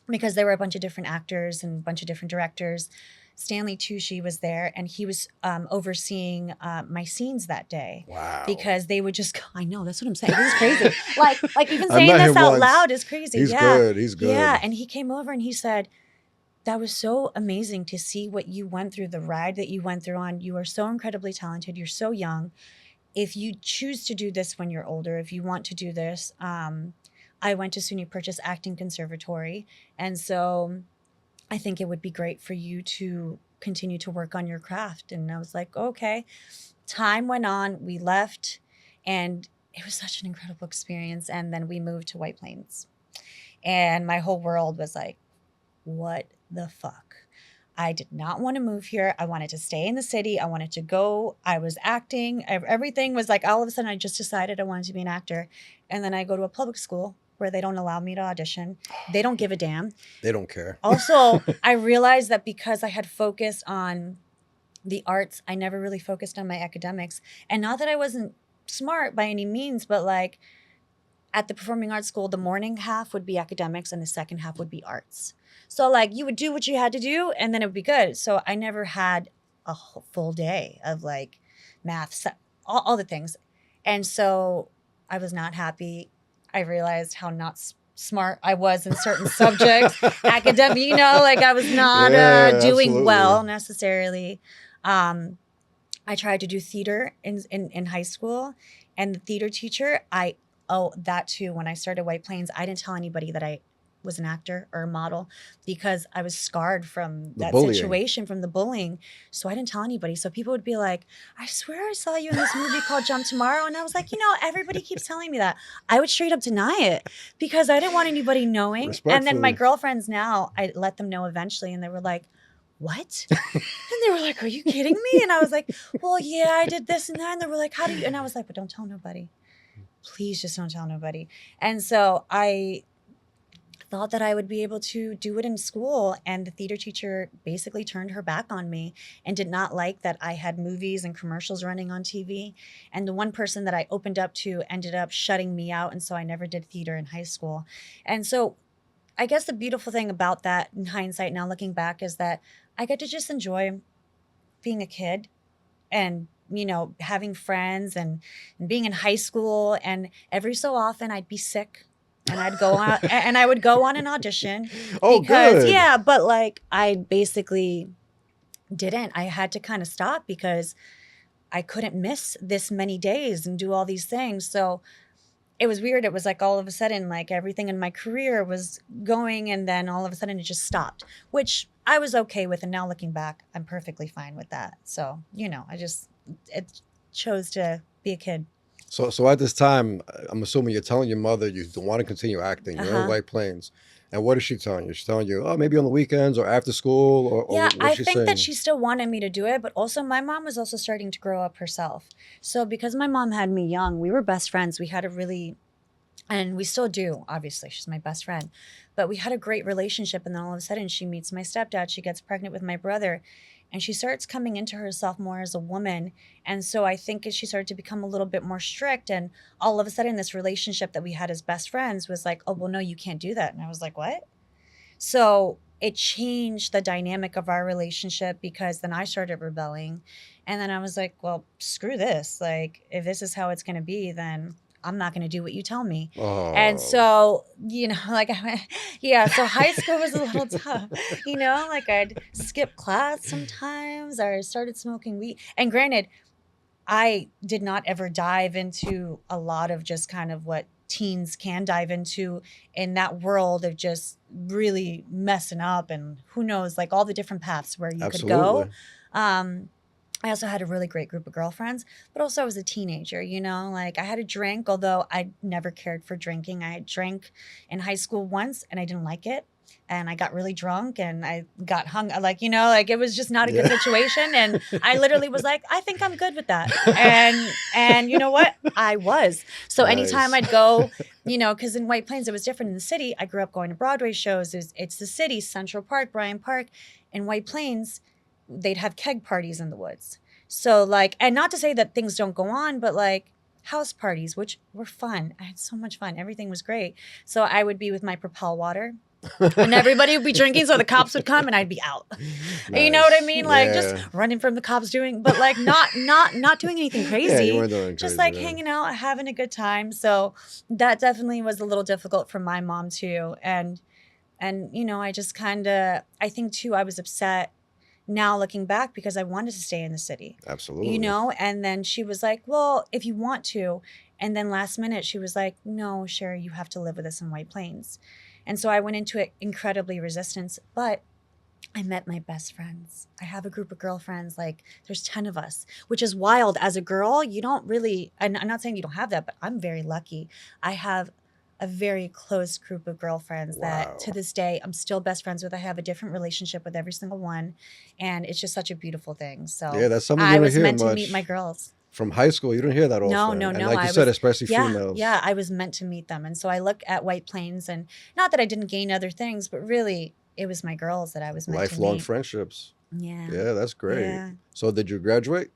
because there were a bunch of different actors and a bunch of different directors, Stanley Tucci was there and he was overseeing my scenes that day. Wow. Because they would just, I know, that's what I'm saying. It was crazy. like even saying this out loud is crazy. He's good. He's good. Yeah. And he came over and he said, that was so amazing to see what you went through, the ride that you went through on. You are so incredibly talented. You're so young. If you choose to do this when you're older, if you want to do this, I went to SUNY Purchase Acting Conservatory. And so I think it would be great for you to continue to work on your craft. And I was like, okay. Time went on, we left, and it was such an incredible experience. And then we moved to White Plains. And my whole world was like, what the fuck? I did not want to move here. I wanted to stay in the city. I wanted to go. I was acting. Everything was like, all of a sudden, I just decided I wanted to be an actor. And then I go to a public school where they don't allow me to audition. They don't give a damn. They don't care. Also, I realized that because I had focused on the arts, I never really focused on my academics. And not that I wasn't smart by any means, but like at the performing arts school, the morning half would be academics and the second half would be arts. So like you would do what you had to do and then it would be good. So I never had a full day of like math, all the things. And so I was not happy. I realized how not smart I was in certain subjects, academic, you know, like I was not doing absolutely. well necessarily. I tried to do theater in high school, and the theater teacher, that too, when I started White Plains, I didn't tell anybody that I was an actor or a model because I was scarred from that situation, from the bullying. So I didn't tell anybody. So people would be like, I swear I saw you in this movie called Jump Tomorrow. And I was like, you know, everybody keeps telling me that. I would straight up deny it because I didn't want anybody knowing. And then my girlfriends now, I let them know eventually. And they were like, what? And they were like, are you kidding me? And I was like, well, yeah, I did this and that. And they were like, how do you? And I was like, but don't tell nobody. Please just don't tell nobody. And so I thought that I would be able to do it in school. And the theater teacher basically turned her back on me and did not like that I had movies and commercials running on TV. And the one person that I opened up to ended up shutting me out. And so I never did theater in high school. And so I guess the beautiful thing about that in hindsight, now looking back, is that I get to just enjoy being a kid and, you know, having friends and being in high school. And every so often I'd be sick and I'd go out and I would go on an audition. Oh, because, good. yeah, but like I basically didn't. I had to kind of stop because I couldn't miss this many days and do all these things. So it was weird. It was like all of a sudden, like everything in my career was going and then all of a sudden it just stopped, which I was okay with. And now looking back, I'm perfectly fine with that. So, you know, it chose to be a kid. So at this time, I'm assuming you're telling your mother you don't want to continue acting. You're in White Plains. And what is she telling you? She's telling you, oh, maybe on the weekends or after school? Or yeah, what's she I think saying? that she still wanted me to do it, but also my mom was also starting to grow up herself. So because my mom had me young, we were best friends. We had a really, and we still do, obviously, she's my best friend, but we had a great relationship. And then all of a sudden she meets my stepdad, she gets pregnant with my brother, and she starts coming into herself more as a woman. And so I think as she started to become a little bit more strict, and all of a sudden this relationship that we had as best friends was like, oh, well, no, you can't do that. And I was like, what? So it changed the dynamic of our relationship because then I started rebelling. And then I was like, well, screw this. Like, if this is how it's going to be, then I'm not going to do what you tell me. Oh. And so, you know, like, yeah, so high school was a little tough, you know, like I'd skip class sometimes. I started smoking weed. And granted, I did not ever dive into a lot of just kind of what teens can dive into in that world of just really messing up and who knows, like all the different paths where you could go. I also had a really great group of girlfriends, but also I was a teenager, you know, like I had a drink, although I never cared for drinking. I drank in high school once and I didn't like it. And I got really drunk and I got hung, like, you know, like it was just not a good situation. And I literally was like, I think I'm good with that. And you know what? I was. So anytime I'd go, you know, because in White Plains, it was different in the city. I grew up going to Broadway shows. It's the city, Central Park, Bryant Park. In White Plains, they'd have keg parties in the woods. So like, and not to say that things don't go on, but like house parties, which were fun. I had so much fun. Everything was great. So I would be with my Propel water and everybody would be drinking. So the cops would come and I'd be out. Nice. You know what I mean? Like just running from the cops but like not doing anything crazy. Yeah, you weren't doing just crazy, like hanging out, having a good time. So that definitely was a little difficult for my mom too. And, you know, I just kind of, I think too, I was upset now looking back, because I wanted to stay in the city. Absolutely. You know, and then she was like, well, if you want to. And then last minute, she was like, no, Cherie, you have to live with us in White Plains. And so I went into it incredibly resistance, but I met my best friends. I have a group of girlfriends, like there's 10 of us, which is wild. As a girl, you don't really, and I'm not saying you don't have that, but I'm very lucky. I have a very close group of girlfriends that to this day I'm still best friends with. I have a different relationship with every single one, and it's just such a beautiful thing. So Yeah, that's something you I don't was hear meant to much meet my girls. from high school. You don't hear that often. No. And like you I said, was, especially yeah, females. yeah, I was meant to meet them. And so I look at White Plains, and not that I didn't gain other things, but really it was my girls that I was meant to Lifelong meet. friendships. Yeah. Yeah, that's great. Yeah. So did you graduate?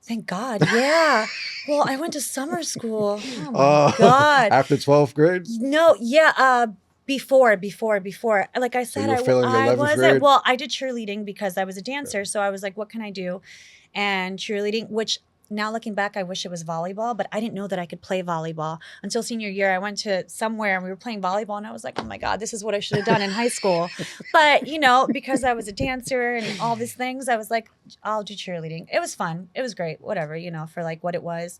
Thank God. Yeah. Well, I went to summer school. Oh my God. After 12th grade? No, yeah. Before. Like I So said, you were failing the I 11th wasn't. grade? Well, I did cheerleading because I was a dancer. So I was like, what can I do? And cheerleading, which now looking back, I wish it was volleyball, but I didn't know that I could play volleyball until senior year. I went to somewhere and we were playing volleyball, and I was like, oh my God, this is what I should have done in high school. But, you know, because I was a dancer and all these things, I was like, I'll do cheerleading. It was fun. It was great. Whatever, you know, for like what it was.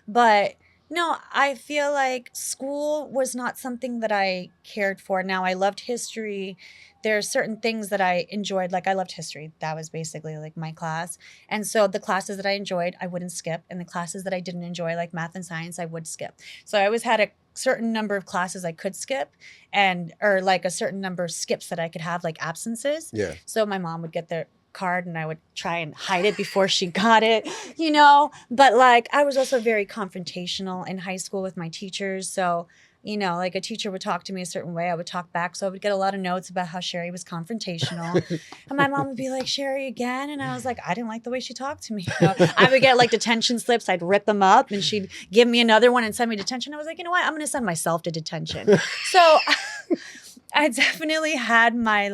But no, I feel like school was not something that I cared for. Now, I loved history. There are certain things that I enjoyed. Like I loved history. That was basically like my class. And so the classes that I enjoyed, I wouldn't skip. And the classes that I didn't enjoy, like math and science, I would skip. So I always had a certain number of classes I could skip, and or like a certain number of skips that I could have, like absences. Yeah. So my mom would get their card and I would try and hide it before she got it, you know. But like I was also very confrontational in high school with my teachers. So, you know, like a teacher would talk to me a certain way, I would talk back. So I would get a lot of notes about how Cherie was confrontational. And my mom would be like, Cherie again? And I was like, I didn't like the way she talked to me. You know, I would get like detention slips, I'd rip them up, and she'd give me another one and send me detention. I was like, you know what? I'm going to send myself to detention. So I definitely had my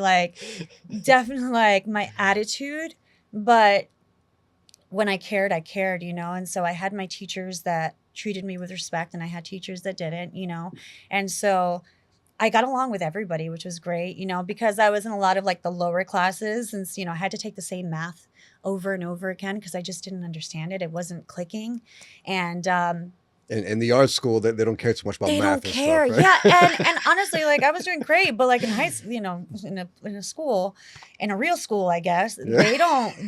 my attitude, but when I cared, you know? And so I had my teachers that treated me with respect, and I had teachers that didn't, you know? And so I got along with everybody, which was great, you know, because I was in a lot of like the lower classes, and, you know, I had to take the same math over and over again because I just didn't understand it. It wasn't clicking. And, in the art school, they don't care too much about they math don't care. and stuff, right? Yeah. And honestly, like I was doing great, but like in high school, you know, in a school, in a real school, I guess, Yeah.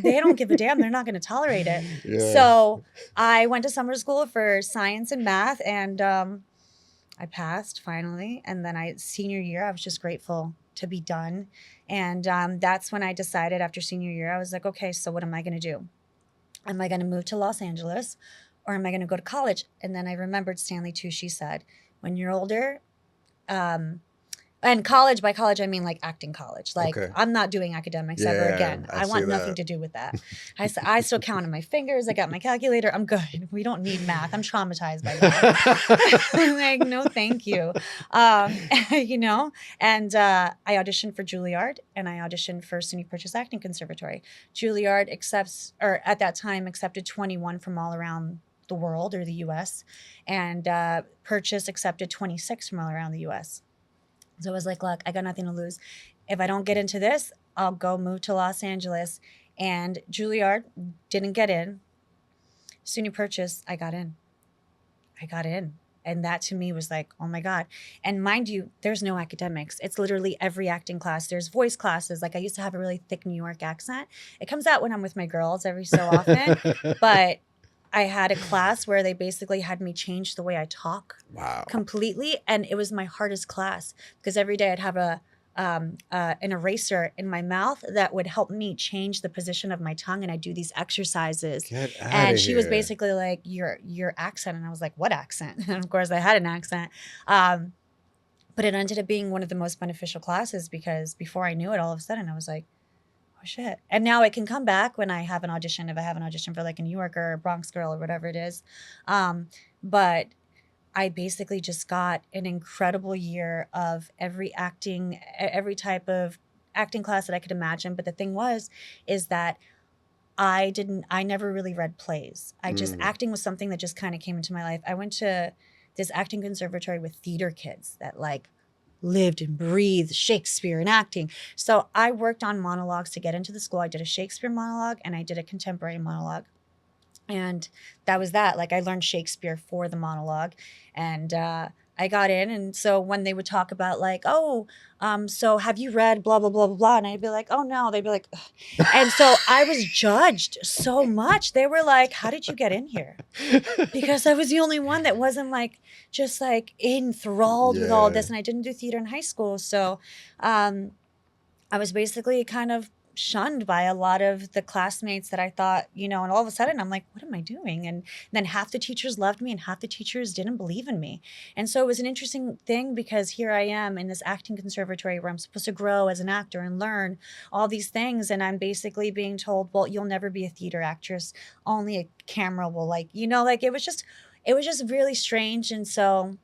they don't give a damn. They're not going to tolerate it. Yeah. So I went to summer school for science and math, and I passed finally. And then senior year, I was just grateful to be done. And that's when I decided after senior year, I was like, okay, so what am I going to do? Am I going to move to Los Angeles, or am I going to go to college? And then I remembered Stanley Tucci said, when you're older, and college, by college, I mean like acting college. Like Okay. I'm not doing academics Yeah, ever again. I I want see nothing that. to do with that. I still count on my fingers. I got my calculator. I'm good. We don't need math. I'm traumatized by math. Like, no, thank you. You know, and I auditioned for Juilliard, and I auditioned for SUNY Purchase Acting Conservatory. Juilliard at that time accepted 21 from all around the world, or the US, and Purchase accepted 26 from all around the US. So I was like, look, I got nothing to lose. If I don't get into this, I'll go move to Los Angeles. And Juilliard didn't get in. SUNY Purchase, I got in. And that to me was like, oh my God. And mind you, there's no academics. It's literally every acting class. There's voice classes. Like I used to have a really thick New York accent. It comes out when I'm with my girls every so often. But I had a class where they basically had me change the way I talk. Wow. Completely. And it was my hardest class because every day I'd have an eraser in my mouth that would help me change the position of my tongue. And I do these exercises. Get out And of she was here. basically like, your accent. And I was like, what accent? And of course I had an accent. But it ended up being one of the most beneficial classes because before I knew it, all of a sudden I was like, oh shit. And now it can come back when I have an audition, if I have an audition for like a New Yorker or a Bronx girl or whatever it is. But I basically just got an incredible year of every type of acting class that I could imagine. But the thing is that I never really read plays. Acting was something that just kind of came into my life. I went to this acting conservatory with theater kids that like lived and breathed Shakespeare and acting. So I worked on monologues to get into the school. I did a Shakespeare monologue and I did a contemporary monologue. And that was that. Like, I learned Shakespeare for the monologue, and I got in. And so when they would talk about like, oh, so have you read blah, blah, blah, blah, blah. And I'd be like, oh no, they'd be like, ugh. And so I was judged so much. They were like, how did you get in here? Because I was the only one that wasn't like, just like enthralled with all this. And I didn't do theater in high school. So I was basically kind of shunned by a lot of the classmates that I thought, you know, and all of a sudden I'm like, what am I doing? And then half the teachers loved me and half the teachers didn't believe in me. And so it was an interesting thing, because here I am in this acting conservatory where I'm supposed to grow as an actor and learn all these things. And I'm basically being told, well, you'll never be a theater actress. Only a camera will, like, you know, like it was just really strange. And so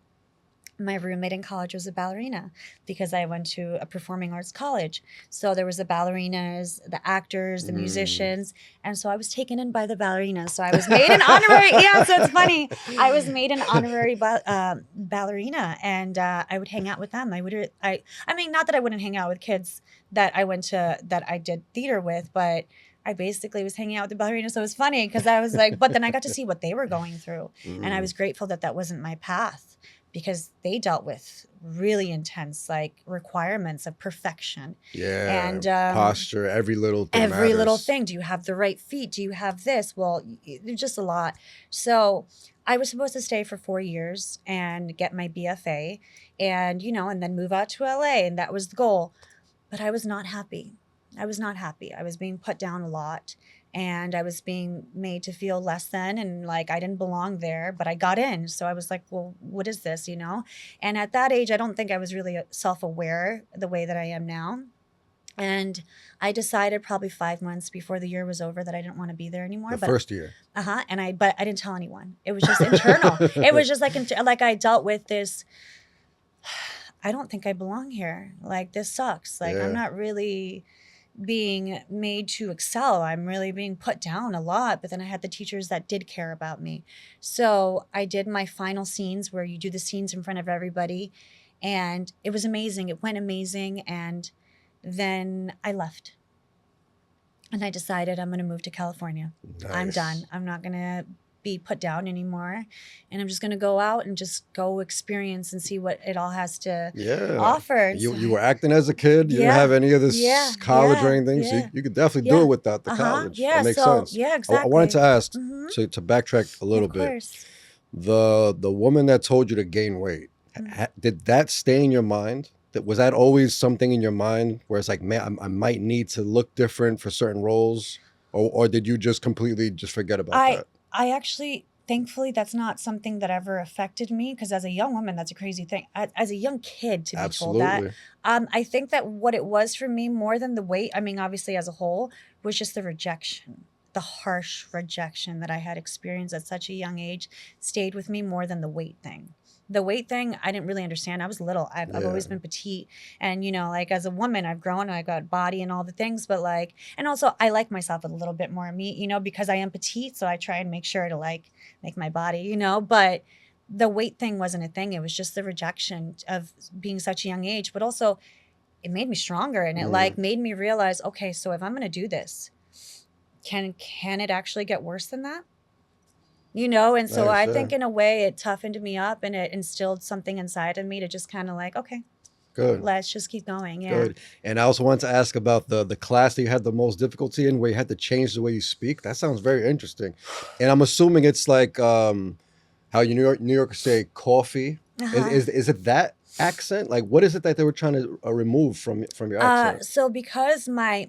my roommate in college was a ballerina, because I went to a performing arts college. So there was the ballerinas, the actors, the musicians. And so I was taken in by the ballerinas. So I was made an honorary, yeah, so it's funny. I was made an honorary ballerina, and I would hang out with them. I mean, not that I wouldn't hang out with kids that I did theater with, but I basically was hanging out with the ballerinas. So it was funny, because I was like, but then I got to see what they were going through. And I was grateful that that wasn't my path, because they dealt with really intense, like, requirements of perfection. Yeah. And posture, every little thing every little matters. thing. Do you have the right feet? Do you have this? Well, there's just a lot. So I was supposed to stay for 4 years and get my BFA, and, you know, and then move out to LA. And that was the goal. But I was not happy. I was being put down a lot, and I was being made to feel less than, and like I didn't belong there, but I got in. So I was like, well, what is this, you know? And at that age, I don't think I was really self-aware the way that I am now. And I decided probably 5 months before the year was over that I didn't want to be there anymore. The first year. But I didn't tell anyone. It was just internal. It was just like I dealt with this. I don't think I belong here. Like, this sucks. Like, I'm not really being made to excel. I'm really being put down a lot. But then I had the teachers that did care about me. So I did my final scenes, where you do the scenes in front of everybody. And it was amazing. It went amazing. And then I left. And I decided I'm going to move to California. Nice. I'm done. I'm not going to be put down anymore, and I'm just going to go out and just go experience and see what it all has to offer. You were acting as a kid. You didn't have any of this college or anything, so you could definitely do it without the college. That makes sense. Yeah, exactly. I wanted to ask, to backtrack a little bit. The woman that told you to gain weight, did that stay in your mind? Was that always something in your mind where it's like, man, I might need to look different for certain roles, or did you just completely just forget about that? I actually, thankfully, that's not something that ever affected me, because as a young woman, that's a crazy thing. As a young kid, to be told that, I think that what it was for me, more than the weight, I mean, obviously as a whole, was just the rejection. The harsh rejection that I had experienced at such a young age stayed with me more than the weight thing. The weight thing, I didn't really understand. I was little. I've always been petite. And, you know, like, as a woman, I've grown. I got body and all the things. But, like, and also I like myself a little bit more meat, you know, because I am petite. So I try and make sure to, like, make my body, you know. But the weight thing wasn't a thing. It was just the rejection of being such a young age. But also, it made me stronger. And it, like, made me realize, okay, so if I'm going to do this, can it actually get worse than that? You know, and so I think in a way it toughened me up, and it instilled something inside of me to just kind of like, okay, good, let's just keep going. Yeah. Good. And I also wanted to ask about the class that you had the most difficulty in, where you had to change the way you speak. That sounds very interesting. And I'm assuming it's like how New Yorkers say coffee. Is it that accent? Like, what is it that they were trying to remove from your accent? So because my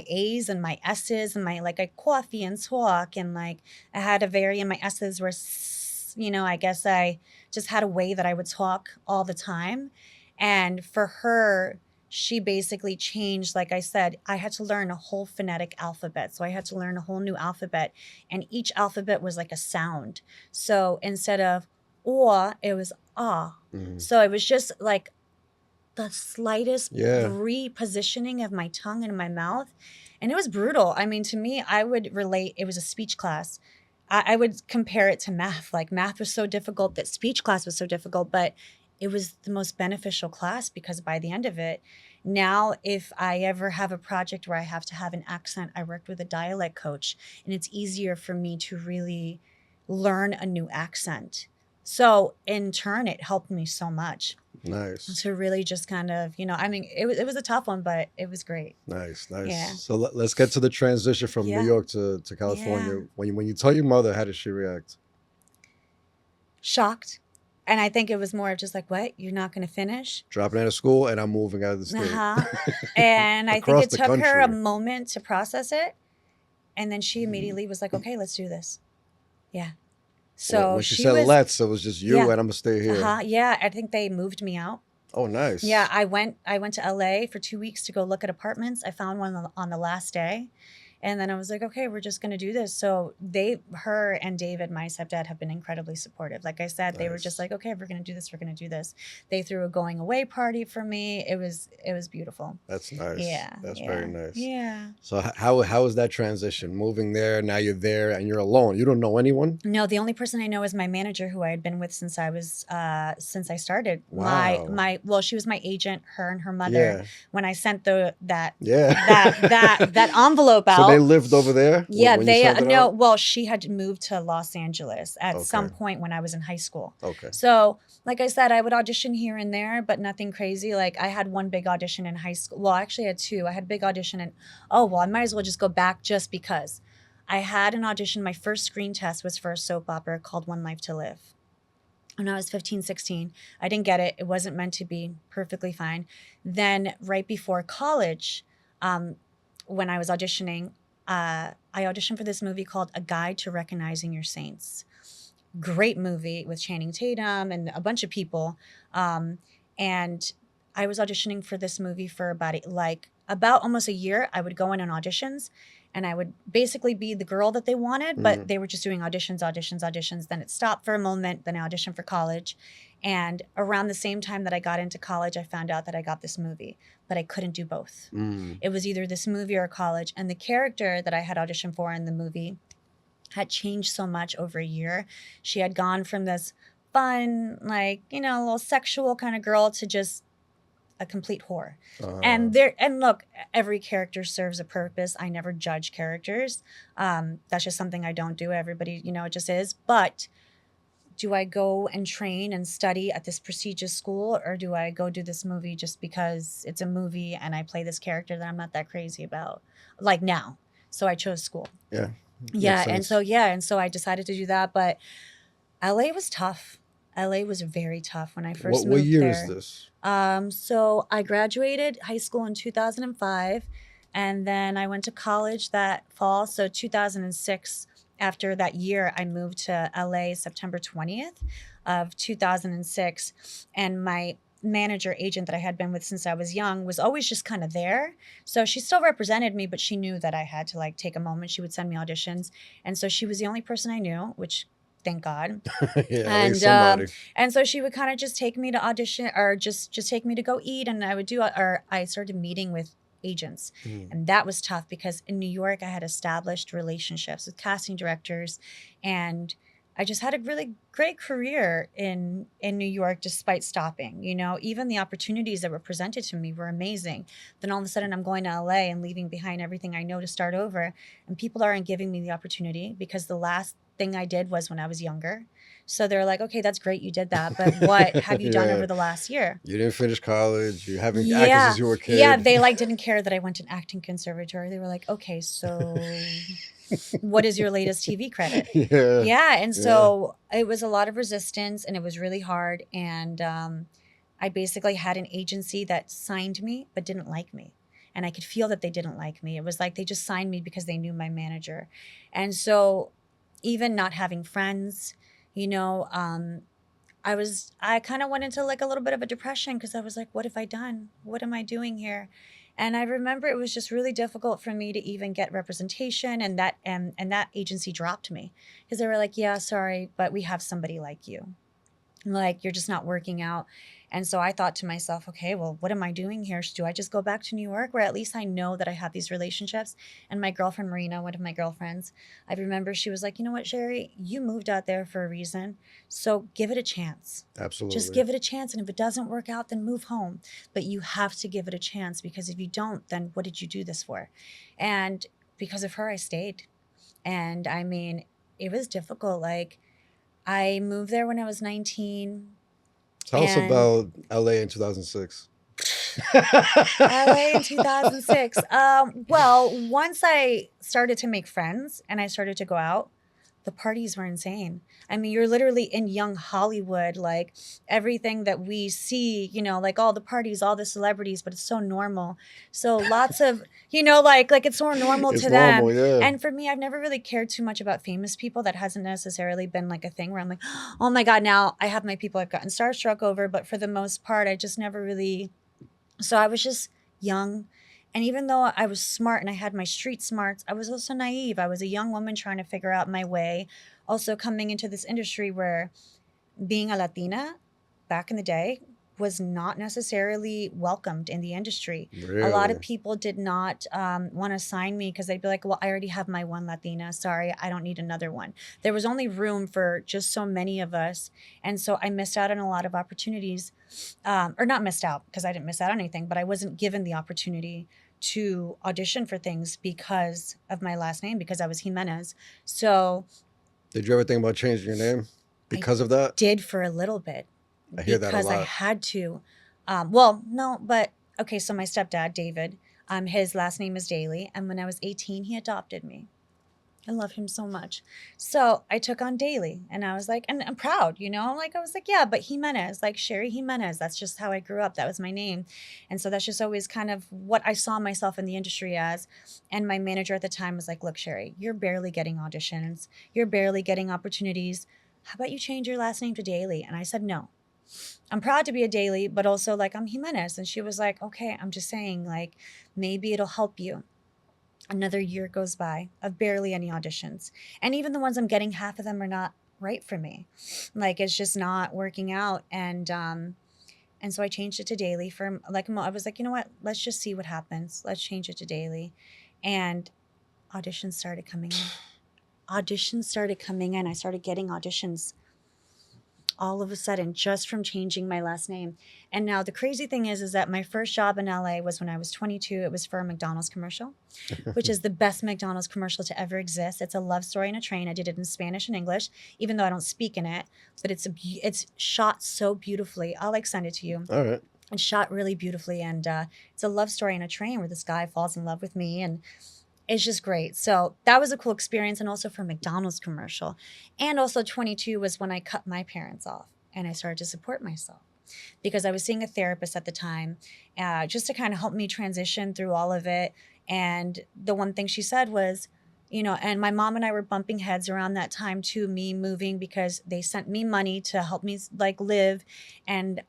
A's and my S's and my, like, I coffee and talk, and like I had and my S's were, you know, I guess I just had a way that I would talk all the time. And for her, she basically changed, like I said, I had to learn a whole phonetic alphabet. So I had to learn a whole new alphabet, and each alphabet was like a sound. So instead of or, it was ah. So it was just like the slightest repositioning of my tongue and my mouth. And it was brutal. I mean, to me, I would relate, it was a speech class. I would compare it to math. Like, math was so difficult that speech class was so difficult. But it was the most beneficial class because by the end of it, now if I ever have a project where I have to have an accent, I worked with a dialect coach, and it's easier for me to really learn a new accent. So in turn, it helped me so much Nice. to really just kind of, I mean, it was a tough one, but it was great. Nice, nice. Yeah. So let's get to the transition from New Yeah. York to California. Yeah. When you tell your mother, how did she react? Shocked. And I think it was more of just like, what? You're not going to finish? Dropping out of school and I'm moving out of the state. Uh-huh. And I think Across it the took her a country. moment to process it. And then she immediately was like, okay, let's do this. Yeah. So when she she said was, let's, it was just you yeah. and I'm gonna stay here. Uh-huh. Yeah. I think they moved me out. Oh, nice. Yeah. I went to LA for 2 weeks to go look at apartments. I found one on the last day. And then I was like, okay, we're just going to do this. So her and David, my stepdad, have been incredibly supportive. Like I said, they were just like, okay, we're going to do this. We're going to do this. They threw a going away party for me. It was beautiful. That's nice. Yeah. That's yeah, very nice. Yeah. So how is that transition? Moving there, now you're there and you're alone. You don't know anyone? No, the only person I know is my manager, who I had been with since I started. Wow. Well, she was my agent, her and her mother. When I sent that envelope out. So they lived over there? Yeah, no. Well, she had moved to Los Angeles at some point when I was in high school. Okay. So, like I said, I would audition here and there, but nothing crazy. Like I had one big audition in high school. Well, actually I had two. I had a big audition and I might as well just go back just because. I had an audition. My first screen test was for a soap opera called One Life to Live. When I was 15, 16, I didn't get it. It wasn't meant to be. Perfectly fine. Then right before college, when I was auditioning, I auditioned for this movie called A Guide to Recognizing Your Saints. Great movie with Channing Tatum and a bunch of people. And I was auditioning for this movie for about almost a year. I would go in on auditions and I would basically be the girl that they wanted, but they were just doing auditions. Then it stopped for a moment. Then I auditioned for college. And around the same time that I got into college, I found out that I got this movie, but I couldn't do both. It was either this movie or college. And the character that I had auditioned for in the movie had changed so much over a year. She had gone from this fun, a little sexual kind of girl to just a complete whore. And look, every character serves a purpose. I never judge characters. That's just something I don't do. Everybody, it just is. But do I go and train and study at this prestigious school, or do I go do this movie just because it's a movie and I play this character that I'm not that crazy about, like now? So I chose school. Yeah. Yeah. And so I decided to do that. But LA was tough. LA was very tough when I first moved there. What year is this? So I graduated high school in 2005, and then I went to college that fall. So 2006, after that year, I moved to LA September 20th of 2006. And my manager agent that I had been with since I was young was always just kind of there. So she still represented me, but she knew that I had to take a moment. She would send me auditions. And so she was the only person I knew, which thank God. And so she would kind of just take me to audition or just take me to go eat. And I started meeting with agents. And that was tough because in New York, I had established relationships with casting directors, and I just had a really great career in New York despite stopping. Even the opportunities that were presented to me were amazing. Then all of a sudden I'm going to LA and leaving behind everything I know to start over, and people aren't giving me the opportunity because the last thing I did was when I was younger. So they're like, okay, that's great, you did that, but what have you done over the last year? You didn't finish college. You haven't acted since you were a kid. Yeah, they didn't care that I went to an acting conservatory. They were like, okay, so what is your latest TV credit? Yeah. And so it was a lot of resistance, and it was really hard. And I basically had an agency that signed me but didn't like me. And I could feel that they didn't like me. It was like they just signed me because they knew my manager. And so even not having friends, I kind of went into a little bit of a depression because I was like, what have I done? What am I doing here? And I remember it was just really difficult for me to even get representation, and that agency dropped me because they were like, yeah, sorry, but we have somebody like you. like you're just not working out. And so I thought to myself, okay, well, what am I doing here? Do I just go back to New York, where at least I know that I have these relationships? And my girlfriend Marina, one of my girlfriends, I remember she was like, you know what, Cherie, you moved out there for a reason, so give it a chance. Absolutely. Just give it a chance, and if it doesn't work out, then move home. But you have to give it a chance, because if you don't, then what did you do this for? And because of her, I stayed. And I mean, it was difficult. Like, I moved there when I was 19. Tell us And about LA in 2006. LA in 2006. Well, once I started to make friends and I started to go out, the parties were insane. I mean, you're literally in young Hollywood, like everything that we see, you know, like all the parties, all the celebrities, but it's so normal. So lots of, you know, like it's so normal It's to them. normal, yeah. And for me, I've never really cared too much about famous people. That hasn't necessarily been like a thing where I'm like, oh my God, now I have my people I've gotten starstruck over. But for the most part, I just never really. So I was just young. And even though I was smart and I had my street smarts, I was also naive. I was a young woman trying to figure out my way. Also coming into this industry where being a Latina back in the day was not necessarily welcomed in the industry. Really? A lot of people did not want to sign me because they'd be like, well, I already have my one Latina. Sorry, I don't need another one. There was only room for just so many of us. And so I missed out on a lot of opportunities, or not missed out because I didn't miss out on anything, but I wasn't given the opportunity to audition for things because of my last name, because I was Jimenez. So did you ever think about changing your name because of that? Did for a little bit. I hear that a Because I lot. had to. Well, no, but okay, so my stepdad, David, his last name is Daly. And when I was 18, he adopted me. I love him so much. So I took on Daly, and I was like, and I'm proud, you know, like I was like, yeah, but Jimenez, like Cherie Jimenez, that's just how I grew up. That was my name. And so that's just always kind of what I saw myself in the industry as. And my manager at the time was like, look, Cherie, you're barely getting auditions. You're barely getting opportunities. How about you change your last name to Daly? And I said, no. I'm proud to be a Daly, but also like I'm Jimenez. And she was like, okay, I'm just saying, like, maybe it'll help you. Another year goes by of barely any auditions. And even the ones I'm getting, half of them are not right for me. Like, it's just not working out. And so I changed it to Daly for like, I was like, you know what? Let's just see what happens. Let's change it to Daly. And auditions started coming in. Auditions started coming in. I started getting auditions all of a sudden just from changing my last name. And now the crazy thing is that my first job in LA was when I was 22. It was for a McDonald's commercial, which is the best McDonald's commercial to ever exist. It's a love story in a train. I did it in Spanish and English, even though I don't speak in it, but it's shot so beautifully. I'll like send it to you. All right. It's shot really beautifully. And it's a love story in a train where this guy falls in love with me, and it's just great. So that was a cool experience. And also for a McDonald's commercial. And also 22 was when I cut my parents off and I started to support myself, because I was seeing a therapist at the time, just to kind of help me transition through all of it. And the one thing she said was, you know, and my mom and I were bumping heads around that time too, me moving, because they sent me money to help me like live. And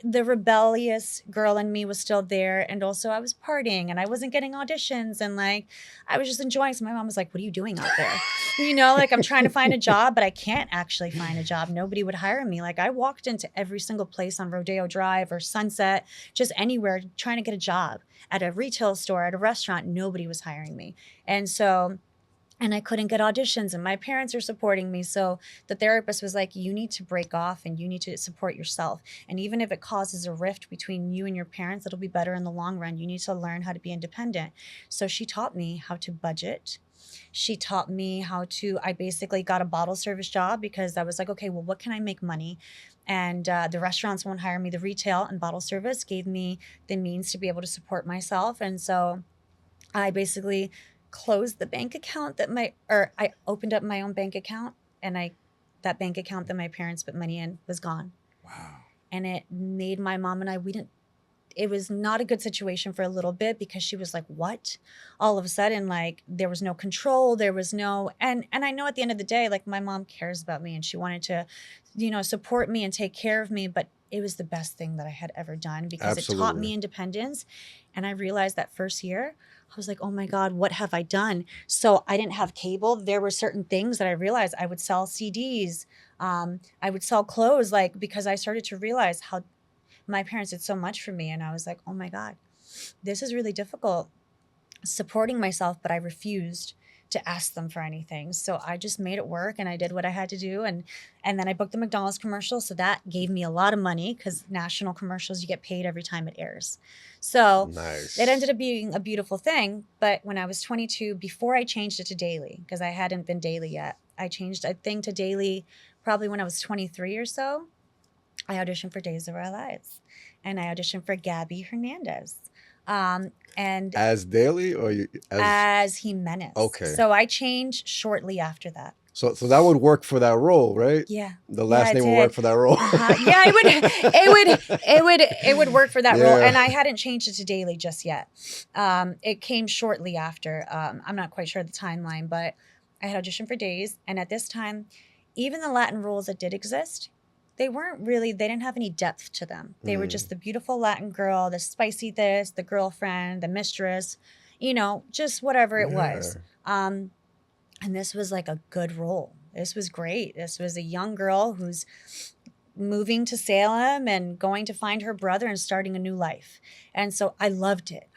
the rebellious girl in me was still there. And also I was partying and I wasn't getting auditions, and like I was just enjoying. So my mom was like, what are you doing out there? You know, like I'm trying to find a job, but I can't actually find a job. Nobody would hire me. Like I walked into every single place on Rodeo Drive or Sunset, just anywhere, trying to get a job at a retail store, at a restaurant. Nobody was hiring me. And I couldn't get auditions, and my parents are supporting me. So the therapist was like, you need to break off and you need to support yourself. And even if it causes a rift between you and your parents, it'll be better in the long run. You need to learn how to be independent. So she taught me how to budget. She taught me how to, I basically got a bottle service job, because I was like, okay, well, what can I make money? And the restaurants won't hire me. The retail and bottle service gave me the means to be able to support myself. And so I basically closed the bank account I opened up my own bank account, and that bank account that my parents put money in was gone. Wow. And it made my mom and I, it was not a good situation for a little bit, because she was like, what? All of a sudden, like there was no control, there was no, and I know at the end of the day, like my mom cares about me and she wanted to, you know, support me and take care of me, but it was the best thing that I had ever done, because It taught me independence. And I realized that first year, I was like, oh my God, what have I done? So I didn't have cable. There were certain things that I realized I would sell CDs. I would sell clothes, like, because I started to realize how my parents did so much for me. And I was like, oh my God, this is really difficult supporting myself, but I refused to ask them for anything. So I just made it work and I did what I had to do. And then I booked the McDonald's commercial. So that gave me a lot of money because national commercials, you get paid every time it airs. So Nice. it ended up being a beautiful thing. But when I was 22, before I changed it to daily, because I hadn't been daily yet, I changed, I think, to daily probably when I was 23 or so. I auditioned for Days of Our Lives and I auditioned for Gabi Hernandez. And As daily or as Jimenez. Okay. So I changed shortly after that. So that would work for that role, right? Yeah. The last Yeah, name would work for that role. Yeah, it would work for that role. And I hadn't changed it to daily just yet. It came shortly after. I'm not quite sure the timeline, but I had auditioned for Days. And at this time, even the Latin roles that did exist, they didn't have any depth to them. They were just the beautiful Latin girl, the spicy this, the girlfriend, the mistress, just whatever it was. And this was like a good role. This was great. This was a young girl who's moving to Salem and going to find her brother and starting a new life. And so I loved it.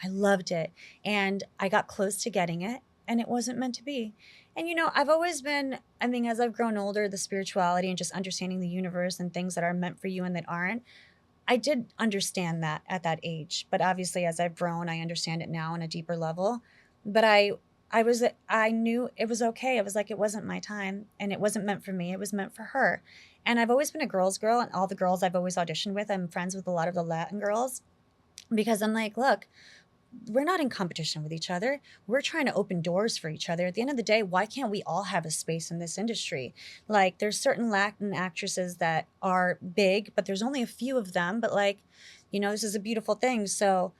And I got close to getting it, and it wasn't meant to be. And, I've always been, as I've grown older, the spirituality and just understanding the universe and things that are meant for you and that aren't, I did understand that at that age. But obviously, as I've grown, I understand it now on a deeper level. But I knew it was okay. It was like, it wasn't my time and it wasn't meant for me. It was meant for her. And I've always been a girl's girl, and all the girls I've always auditioned with, I'm friends with a lot of the Latin girls because I'm like, look, we're not in competition with each other. We're trying to open doors for each other. At the end of the day, why can't we all have a space in this industry? Like, there's certain Latin actresses that are big, but there's only a few of them. But this is a beautiful thing. So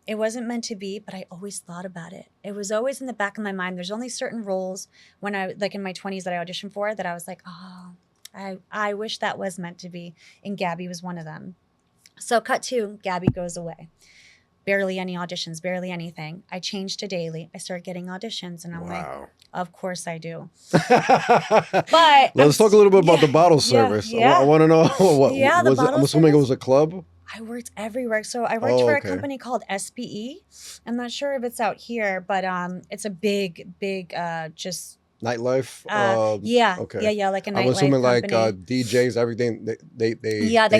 it wasn't meant to be, but I always thought about it. It was always in the back of my mind. There's only certain roles when I, like in my 20s that I auditioned for, that I was like, oh, I wish that was meant to be. And Gabi was one of them. So cut to, Gabi goes away. Barely any auditions, barely anything. I changed to daily. I started getting auditions, and I'm like, of course I do. But let's talk a little bit about the bottle service. I want to know what was it. I'm assuming it was a club. I worked everywhere. So I worked for a company called SPE. I'm not sure if it's out here, but it's a big, just nightlife. Yeah, like a nightlife. I'm assuming company. Like DJs, everything. They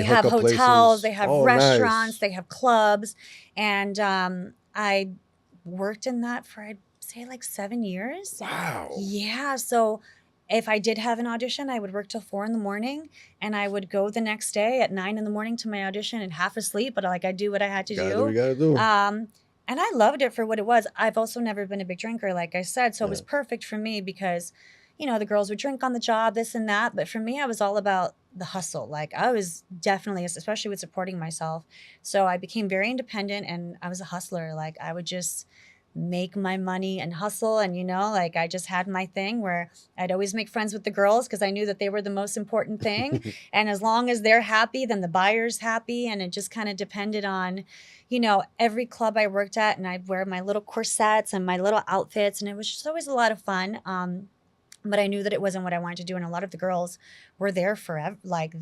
have hotels, they have restaurants, nice. They have clubs, and I worked in that for, I'd say, like 7 years. Wow. Yeah. So if I did have an audition, I would work till 4 a.m, and I would go the next day at 9 a.m. to my audition and half asleep, but I do what I had to do. What you gotta do. And I loved it for what it was. I've also never been a big drinker, like I said. So it was perfect for me because, the girls would drink on the job, this and that. But for me, I was all about the hustle. Like, I was definitely, especially with supporting myself. So I became very independent, and I was a hustler. Like, I would just make my money and hustle. And, I just had my thing where I'd always make friends with the girls because I knew that they were the most important thing. And as long as they're happy, then the buyer's happy. And it just kind of depended on, every club I worked at, and I'd wear my little corsets and my little outfits. And it was just always a lot of fun. But I knew that it wasn't what I wanted to do. And a lot of the girls were there forever. Like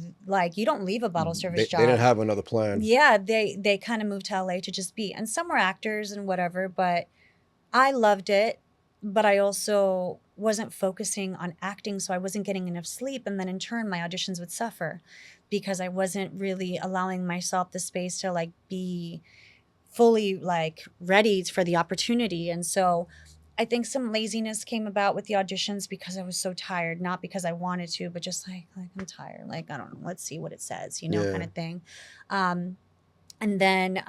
you don't leave a bottle service job. They didn't have another plan. Yeah, they kind of moved to LA to just be. And some were actors and whatever, but I loved it. But I also wasn't focusing on acting, so I wasn't getting enough sleep. And then in turn, my auditions would suffer because I wasn't really allowing myself the space to be fully ready for the opportunity. And so I think some laziness came about with the auditions because I was so tired, not because I wanted to, but just like I'm tired. I don't know, let's see what it says, kind of thing. And then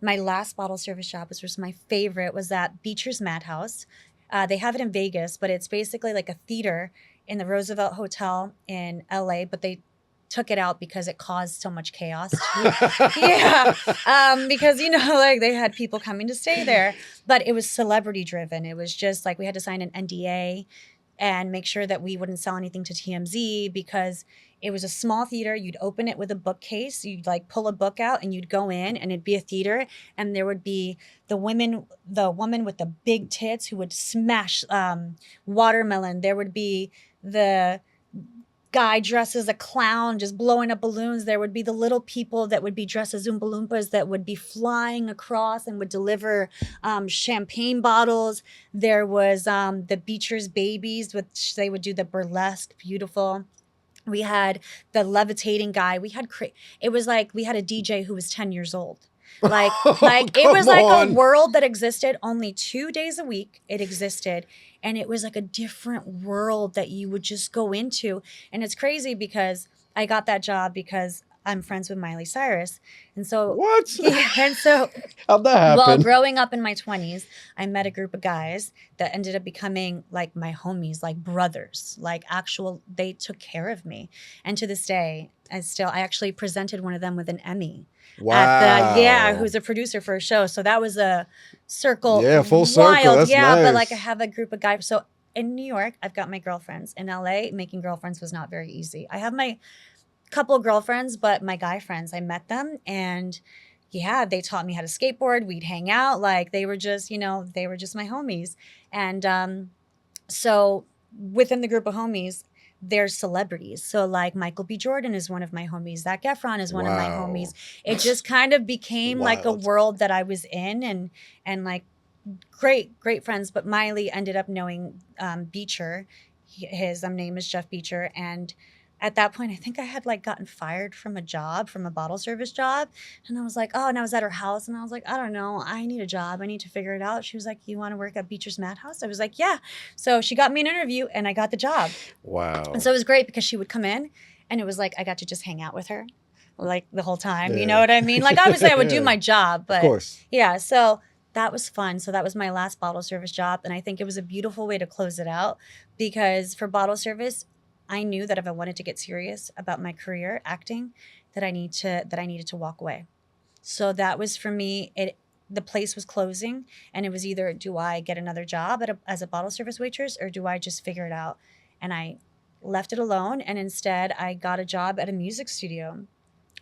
my last bottle service job, which was my favorite, was at Beecher's Madhouse. They have it in Vegas, but it's basically like a theater in the Roosevelt Hotel in LA, but they took it out because it caused so much chaos. Yeah. Because, they had people coming to stay there, but it was celebrity driven. It was just we had to sign an NDA and make sure that we wouldn't sell anything to TMZ because it was a small theater. You'd open it with a bookcase. You'd like pull a book out and you'd go in and it'd be a theater. And there would be the woman with the big tits who would smash watermelon. There would be the guy dressed as a clown just blowing up balloons. There would be the little people that would be dressed as Oompa Loompas that would be flying across and would deliver champagne bottles. There was the Beecher's babies, which they would do the burlesque, beautiful. We had the levitating guy. It was like we had a DJ who was 10 years old. Like it was like a world that existed only 2 days a week. It existed. And it was like a different world that you would just go into. And it's crazy because I got that job because I'm friends with Miley Cyrus. And so what? Yeah, and so how'd that happen? Well, growing up in my 20s, I met a group of guys that ended up becoming like my homies, like brothers, like they took care of me. And to this day, I actually presented one of them with an Emmy. Wow. Who's a producer for a show. So that was a circle. Yeah, full circle. That's nice. But like I have a group of guys. So in New York, I've got my girlfriends. In LA, making girlfriends was not very easy. I have my couple of girlfriends, but my guy friends, I met them and yeah, they taught me how to skateboard. We'd hang out. Like they were just my homies. And so within the group of homies, there's celebrities. So like Michael B. Jordan is one of my homies. Zac Efron is one of my homies. It just kind of became like a world that I was in and like great friends. But Miley ended up knowing Beecher. His name is Jeff Beecher. And at that point, I think I had like gotten fired from a bottle service job. And I was like, and I was at her house and I was like, I don't know. I need a job. I need to figure it out. She was like, you want to work at Beecher's Madhouse? I was like, yeah. So she got me an interview and I got the job. Wow. And so it was great because she would come in and it was like, I got to just hang out with her like the whole time. You know what I mean? Like obviously I would do my job, but of course. Yeah. So that was fun. So that was my last bottle service job. And I think it was a beautiful way to close it out because for bottle service, I knew that if I wanted to get serious about my career acting, that I needed to walk away. So that was for me. The place was closing, and it was either do I get another job as a bottle service waitress or do I just figure it out? And I left it alone, and instead I got a job at a music studio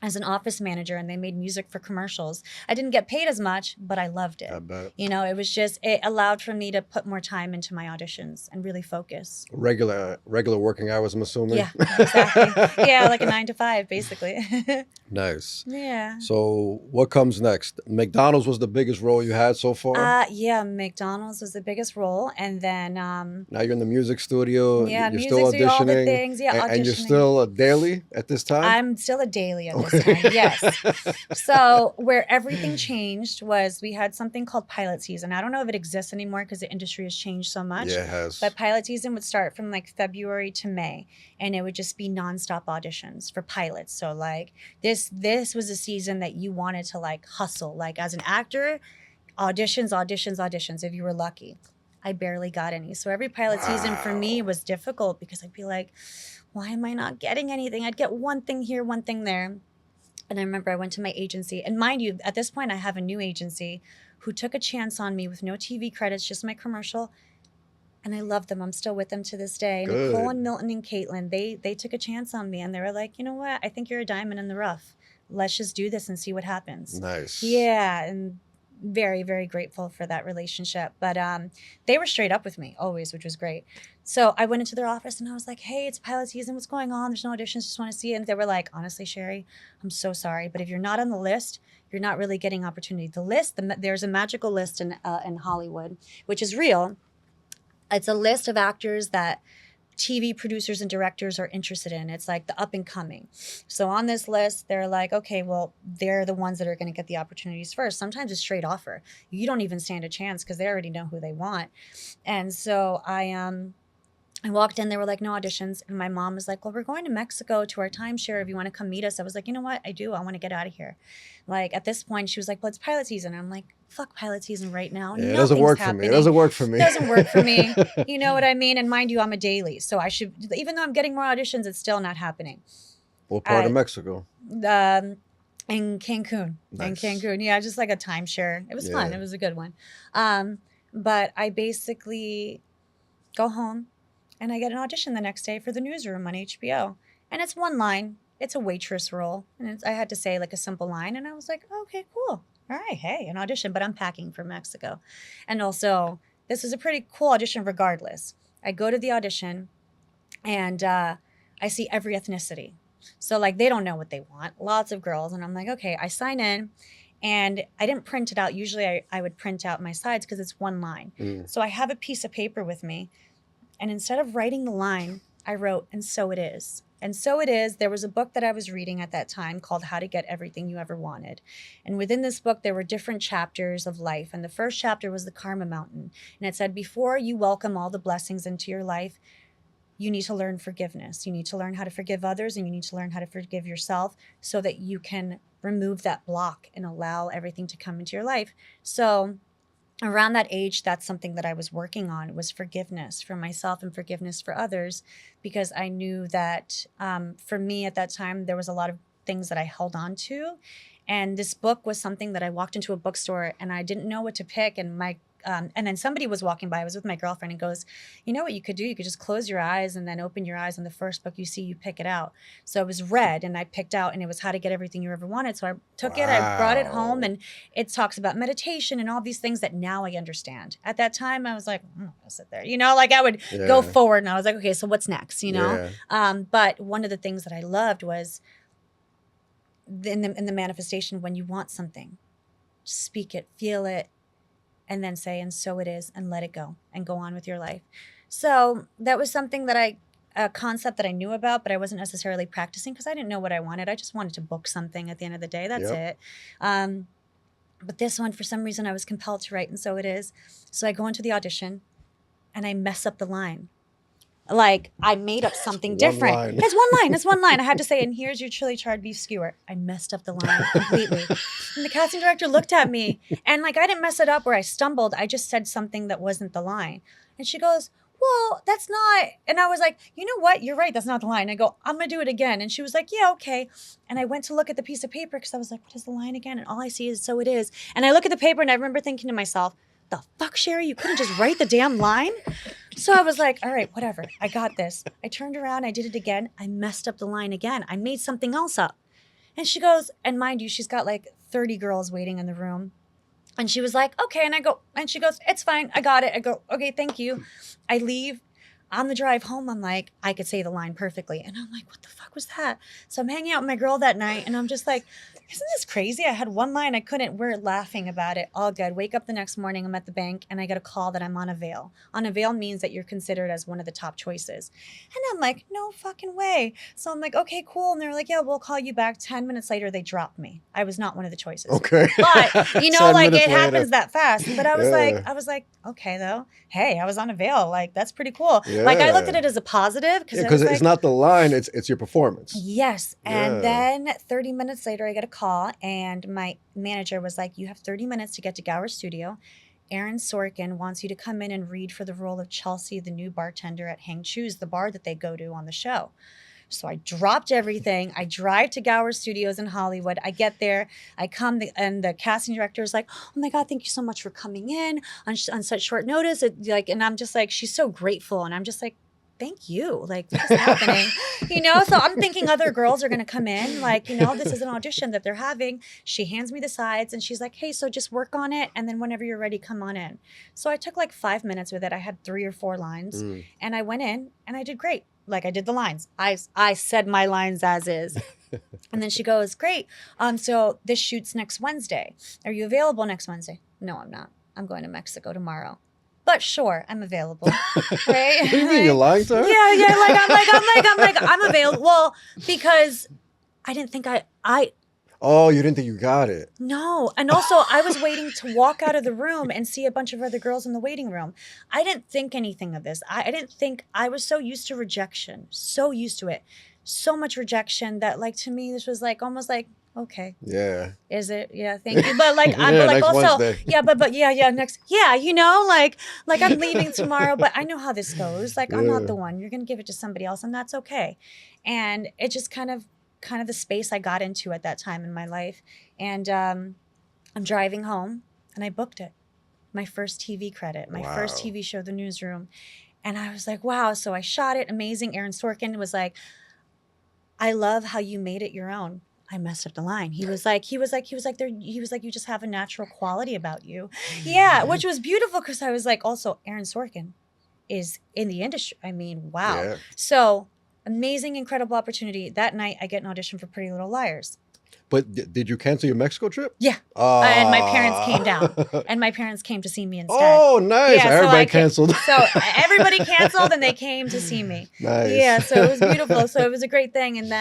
as an office manager, and they made music for commercials. I didn't get paid as much, but I loved it. I bet. It was just, it allowed for me to put more time into my auditions and really focus. Regular working hours, I'm assuming? Yeah, exactly. Yeah, like a 9 to 5, basically. Nice. Yeah. So what comes next? McDonald's was the biggest role you had so far? Yeah, McDonald's was the biggest role. And then... now you're in the music studio. Yeah, you're music still studio, auditioning. all the things. Yeah, auditioning. And you're still a daily at this time? I'm still a daily at this time, yes. So where everything changed was we had something called pilot season. I don't know if it exists anymore because the industry has changed so much. Yeah, it has. But pilot season would start from like February to May, and it would just be nonstop auditions for pilots. So like this was a season that you wanted to like hustle. Like as an actor, auditions if you were lucky. I barely got any. So every pilot season for me was difficult because I'd be like, why am I not getting anything? I'd get one thing here, one thing there. And I remember I went to my agency. And mind you, at this point, I have a new agency who took a chance on me with no TV credits, just my commercial. And I love them. I'm still with them to this day. Good. Nicole and Milton and Caitlin, they took a chance on me. And they were like, you know what? I think you're a diamond in the rough. Let's just do this and see what happens. Nice. Yeah. And very, very grateful for that relationship. But they were straight up with me always, which was great. So I went into their office and I was like, hey, it's pilot season. What's going on? There's no auditions. Just want to see it. And they were like, honestly, Cherie, I'm so sorry. But if you're not on the list, you're not really getting opportunity. The list, there's a magical list in Hollywood, which is real. It's a list of actors that TV producers and directors are interested in. It's like the up and coming. So on this list, they're like, okay, well, they're the ones that are going to get the opportunities first. Sometimes it's straight offer. You don't even stand a chance because they already know who they want. And so I walked in, they were like, no auditions. And my mom was like, well, we're going to Mexico to our timeshare if you want to come meet us. I was like, you know what? I do. I want to get out of here. Like at this point, she was like, well, it's pilot season. And I'm like, fuck pilot season right now. Yeah, it doesn't work for me. It doesn't work for me. It doesn't work for me. You know what I mean? And mind you, I'm a daily. So I should, even though I'm getting more auditions, it's still not happening. What part of Mexico? In Cancun. Nice. In Cancun. Yeah, just like a timeshare. It was fun. It was a good one. But I basically go home. And I get an audition the next day for the newsroom on HBO. And it's one line. It's a waitress role. And I had to say like a simple line. And I was like, okay, cool. All right, hey, an audition. But I'm packing for Mexico. And also, this is a pretty cool audition regardless. I go to the audition and I see every ethnicity. So like they don't know what they want. Lots of girls. And I'm like, okay, I sign in. And I didn't print it out. Usually I would print out my sides because it's one line. So I have a piece of paper with me. And instead of writing the line, I wrote, and so it is. And so it is. There was a book that I was reading at that time called How to Get Everything You Ever Wanted. And within this book, there were different chapters of life. And the first chapter was the Karma Mountain. And it said, before you welcome all the blessings into your life, you need to learn forgiveness. You need to learn how to forgive others, and you need to learn how to forgive yourself so that you can remove that block and allow everything to come into your life. So around that age, that's something that I was working on, was forgiveness for myself and forgiveness for others, because I knew that for me at that time, there was a lot of things that I held on to. And this book was something that I walked into a bookstore and I didn't know what to pick. And then somebody was walking by. I was with my girlfriend and goes, you know what you could do? You could just close your eyes and then open your eyes, and the first book you see, you pick it out. So it was red, and I picked out, and it was How to Get Everything You Ever Wanted. So I took it, I brought it home, and it talks about meditation and all these things that now I understand. At that time, I was like, I'm not gonna sit there. Like I would go forward, and I was like, okay, so what's next? But one of the things that I loved was in the manifestation, when you want something, speak it, feel it, and then say, and so it is, and let it go and go on with your life. So that was something that a concept that I knew about, but I wasn't necessarily practicing because I didn't know what I wanted. I just wanted to book something at the end of the day. That's it. But this one, for some reason, I was compelled to write, and so it is. So I go into the audition and I mess up the line. Like I made up something different. Line. It's one line. It's one line. I had to say, and here's your chili charred beef skewer. I messed up the line completely. And the casting director looked at me, and like I didn't mess it up where I stumbled. I just said something that wasn't the line. And she goes, well, that's not. And I was like, you know what? You're right. That's not the line. I go, I'm going to do it again. And she was like, yeah, okay. And I went to look at the piece of paper because I was like, what is the line again? And all I see is so it is. And I look at the paper and I remember thinking to myself, the fuck, Cherie? You couldn't just write the damn line? So I was like, all right, whatever. I got this. I turned around. I did it again. I messed up the line again. I made something else up. And she goes, and mind you, she's got like 30 girls waiting in the room. And she was like, okay. And I go, and she goes, it's fine. I got it. I go, okay, thank you. I leave. On the drive home, I'm like, I could say the line perfectly. And I'm like, what the fuck was that? So I'm hanging out with my girl that night, and I'm just like, isn't this crazy? I had one line, I couldn't. We're laughing about it. All good. Wake up the next morning, I'm at the bank, and I get a call that I'm on a veil. On a veil means that you're considered as one of the top choices. And I'm like, no fucking way. So I'm like, okay, cool. And they're like, yeah, we'll call you back. 10 minutes later, they dropped me. I was not one of the choices. Okay. But, like it happens later. that fast. But I was like, okay, though. Hey, I was on a veil. Like, that's pretty cool. Yeah. Like I looked at it as a positive because it's not the line, it's your performance. Yes. And then 30 minutes later, I get a call, and my manager was like, you have 30 minutes to get to Gower Studio. Aaron Sorkin wants you to come in and read for the role of Chelsea, the new bartender at Hang Choose, the bar that they go to on the show. So I dropped everything. I drive to Gower Studios in Hollywood. I get there. I come, and the casting director is like, oh my God, thank you so much for coming in on such short notice. And I'm just like, she's so grateful. And I'm just like, thank you. Like, what's happening? So I'm thinking other girls are going to come in. Like, this is an audition that they're having. She hands me the sides and she's like, hey, so just work on it. And then whenever you're ready, come on in. So I took like 5 minutes with it. I had 3 or 4 lines and I went in and I did great. Like I did the lines. I said my lines as is. And then she goes, great. So this shoots next Wednesday. Are you available next Wednesday? No, I'm not. I'm going to Mexico tomorrow. But sure, I'm available. Right? What do you mean? You're lying to her? Yeah. I'm available. Well, because I didn't think I Oh, you didn't think you got it? No. And also, I was waiting to walk out of the room and see a bunch of other girls in the waiting room. I didn't think anything of this. I didn't think, I was so used to rejection, so used to it. So much rejection that, like, to me, this was like almost like, okay. Yeah. Is it? Yeah, thank you. But like, yeah, but like also, Wednesday. yeah, but yeah, next, yeah, like I'm leaving tomorrow, but I know how this goes. Like, I'm not the one. You're going to give it to somebody else, and that's okay. And it just kind of the space I got into at that time in my life. And I'm driving home, and I booked it. My first TV credit, my first TV show, The Newsroom. And I was like, wow. So I shot it. Amazing. Aaron Sorkin was like, I love how you made it your own. I messed up the line. He was like, you just have a natural quality about you. Yeah, which was beautiful because I was like, also Aaron Sorkin is in the industry. I mean, wow. Yeah. So amazing, incredible opportunity. That night I get an audition for Pretty Little Liars. But did you cancel your Mexico trip? Yeah. And my parents came down. And my parents came to see me instead. Oh, nice. Yeah, Everybody canceled. So everybody canceled and they came to see me. Nice. Yeah, so it was beautiful. So it was a great thing. And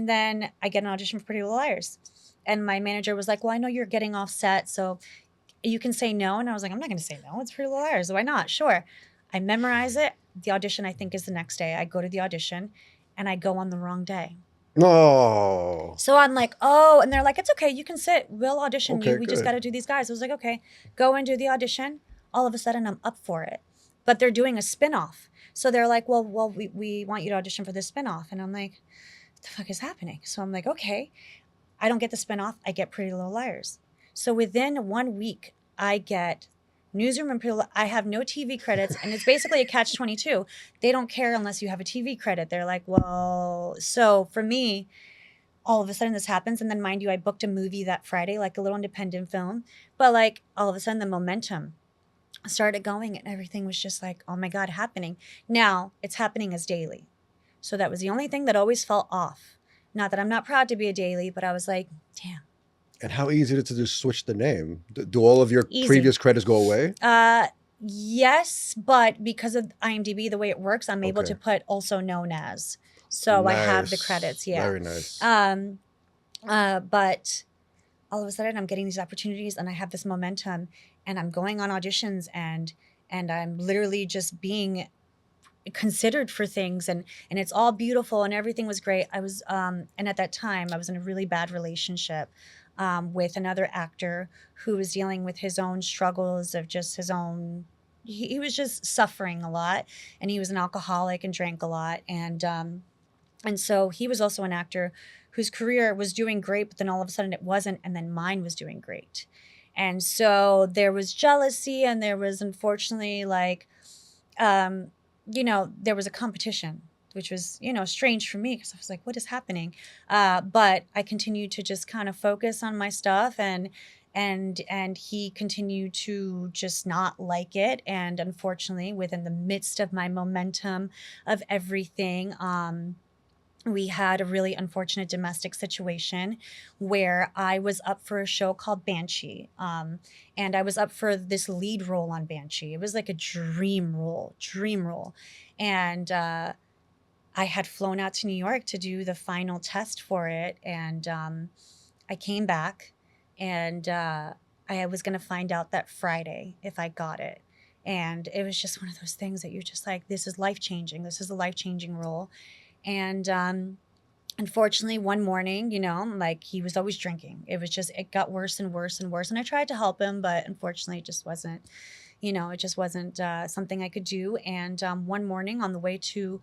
then I get an audition for Pretty Little Liars. And my manager was like, well, I know you're getting off set, so you can say no. And I was like, I'm not going to say no. It's Pretty Little Liars. Why not? Sure. I memorize it. The audition, I think, is the next day. I go to the audition and I go on the wrong day. No. So I'm like, oh, and they're like, it's okay. You can sit. We'll audition Okay, you. We just good. got to do these guys. I was like, okay, go and do the audition. All of a sudden, I'm up for it. But they're doing a spinoff. So they're like, well, we want you to audition for this spinoff. And I'm like, what the fuck is happening? So I'm like, okay. I don't get the spinoff. I get Pretty Little Liars. So within 1 week, I get Newsroom and Pretty Little. I have no TV credits, and it's basically a catch-22. They don't care unless you have a TV credit. They're like, well, so for me, all of a sudden this happens. And then mind you, I booked a movie that Friday, like a little independent film. But like all of a sudden the momentum started going and everything was just like, oh my God, happening. Now it's happening as daily. So that was the only thing that always felt off. Not that I'm not proud to be a daily, but I was like, damn. And how easy is it to just switch the name? Do all of your Easy. previous credits go away? Yes, but because of IMDb, the way it works, I'm able Okay. to put also known as. So I have the credits. Yeah. Very nice. But all of a sudden I'm getting these opportunities and I have this momentum and I'm going on auditions and I'm literally just being considered for things and it's all beautiful and everything was great. I was and at that time I was in a really bad relationship with another actor who was dealing with his own struggles of just his own. He was just suffering a lot, and he was an alcoholic and drank a lot, and so he was also an actor whose career was doing great, but then all of a sudden it wasn't, and then mine was doing great. And so there was jealousy, and there was unfortunately like, there was a competition, which was, strange for me because I was like, what is happening? But I continued to just kind of focus on my stuff and he continued to just not like it. And unfortunately, within the midst of my momentum of everything, we had a really unfortunate domestic situation where I was up for a show called Banshee. And I was up for this lead role on Banshee. It was like a dream role. And I had flown out to New York to do the final test for it. And I came back and I was going to find out that Friday if I got it. And it was just one of those things that you're just like, this is life-changing. This is a life-changing role. And unfortunately, one morning, like he was always drinking. It got worse and worse and worse. And I tried to help him, but unfortunately, it just wasn't, something I could do. And one morning on the way to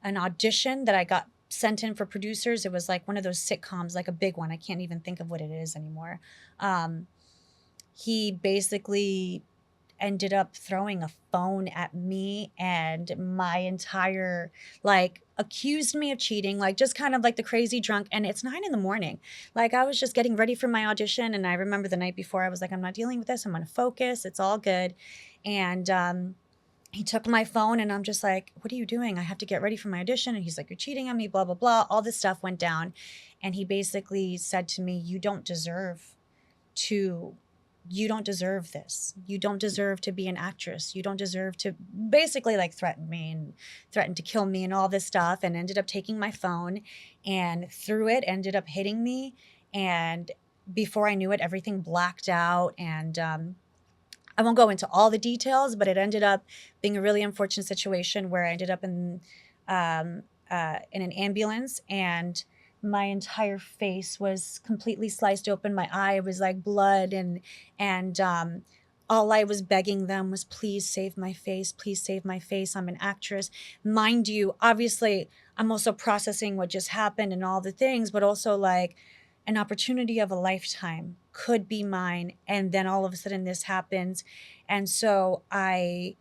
an audition that I got sent in for producers, it was like one of those sitcoms, like a big one. I can't even think of what it is anymore. He basically ended up throwing a phone at me and my entire, accused me of cheating, just kind of like the crazy drunk. And it's 9 a.m. I was just getting ready for my audition. And I remember the night before I was like, I'm not dealing with this. I'm going to focus. It's all good. And, he took my phone and I'm just like, what are you doing? I have to get ready for my audition. And he's like, you're cheating on me, blah, blah, blah. All this stuff went down. And he basically said to me, you don't deserve this. You don't deserve to be an actress. You don't deserve to basically threaten me and threaten to kill me and all this stuff, and ended up taking my phone and threw it, ended up hitting me. And before I knew it, everything blacked out. And I won't go into all the details, but it ended up being a really unfortunate situation where I ended up in an ambulance and my entire face was completely sliced open. My eye was like blood and all I was begging them was, please save my face. Please save my face. I'm an actress. Mind you, obviously, I'm also processing what just happened and all the things, but also an opportunity of a lifetime could be mine. And then all of a sudden this happens. And so I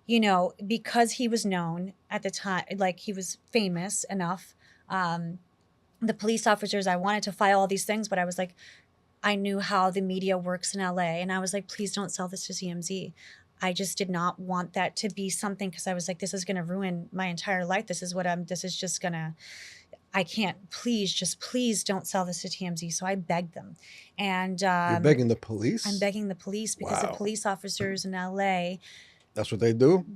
you know, because he was known at the time, like he was famous enough, the police officers, I wanted to file all these things, but I was like, I knew how the media works in LA. And I was like, please don't sell this to TMZ. I just did not want that to be something, because I was like, this is going to ruin my entire life. This is just going to, I can't, please don't sell this to TMZ. So I begged them. And You're begging the I'm police? begging the police because the Wow. police officers in LA, That's what they do?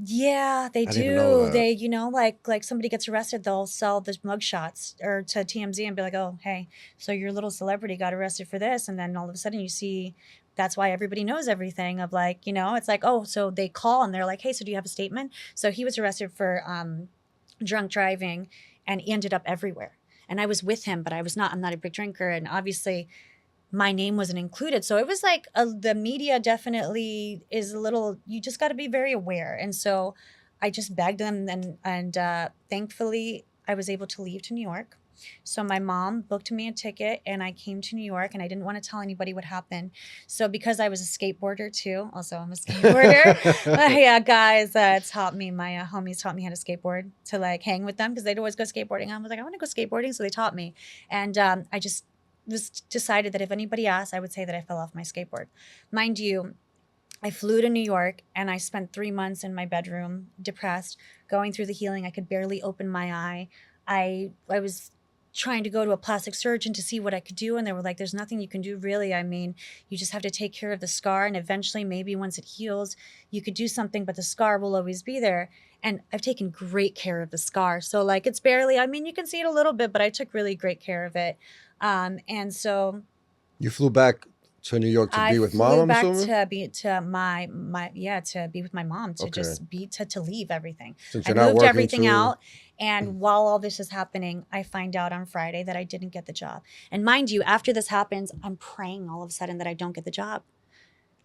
yeah, they I didn't even know do. that. They, you know, like somebody gets arrested, they'll sell the mugshots or to TMZ and be like, "Oh, hey, so your little celebrity got arrested for this," and then all of a sudden you see that's why everybody knows everything of like, you know, it's like, oh, so they call and they're like, "Hey, so do you have a statement?" So he was arrested for drunk driving, and he ended up everywhere. And I was with him, but I'm not a big drinker, and obviously my name wasn't included. So it was like the media definitely is a little, you just got to be very aware. And so I just begged them, and thankfully I was able to leave to New York. So my mom booked me a ticket and I came to New York, and I didn't want to tell anybody what happened. So because I was a skateboarder too, also I'm a skateboarder. Yeah, guys taught me, my homies taught me how to skateboard, to like hang with them because they'd always go skateboarding. I was like, I want to go skateboarding. So they taught me. And I just was decided that if anybody asked, I would say that I fell off my skateboard. Mind you, I flew to New York and I spent 3 months in my bedroom, depressed, going through the healing. I could barely open my eye. I was trying to go to a plastic surgeon to see what I could do, and they were like, there's nothing you can do really. I mean, you just have to take care of the scar, and eventually maybe once it heals, you could do something, but the scar will always be there. And I've taken great care of the scar. So like it's barely, I mean, you can see it a little bit, but I took really great care of it. And so You flew back to New York to I be with mom, flew I'm back assuming? to be to my yeah, to be with my mom, to Okay. just be to leave everything. Since I you're not moved working everything too. out, and while all this is happening, I find out on Friday that I didn't get the job. And mind you, after this happens, I'm praying all of a sudden that I don't get the job.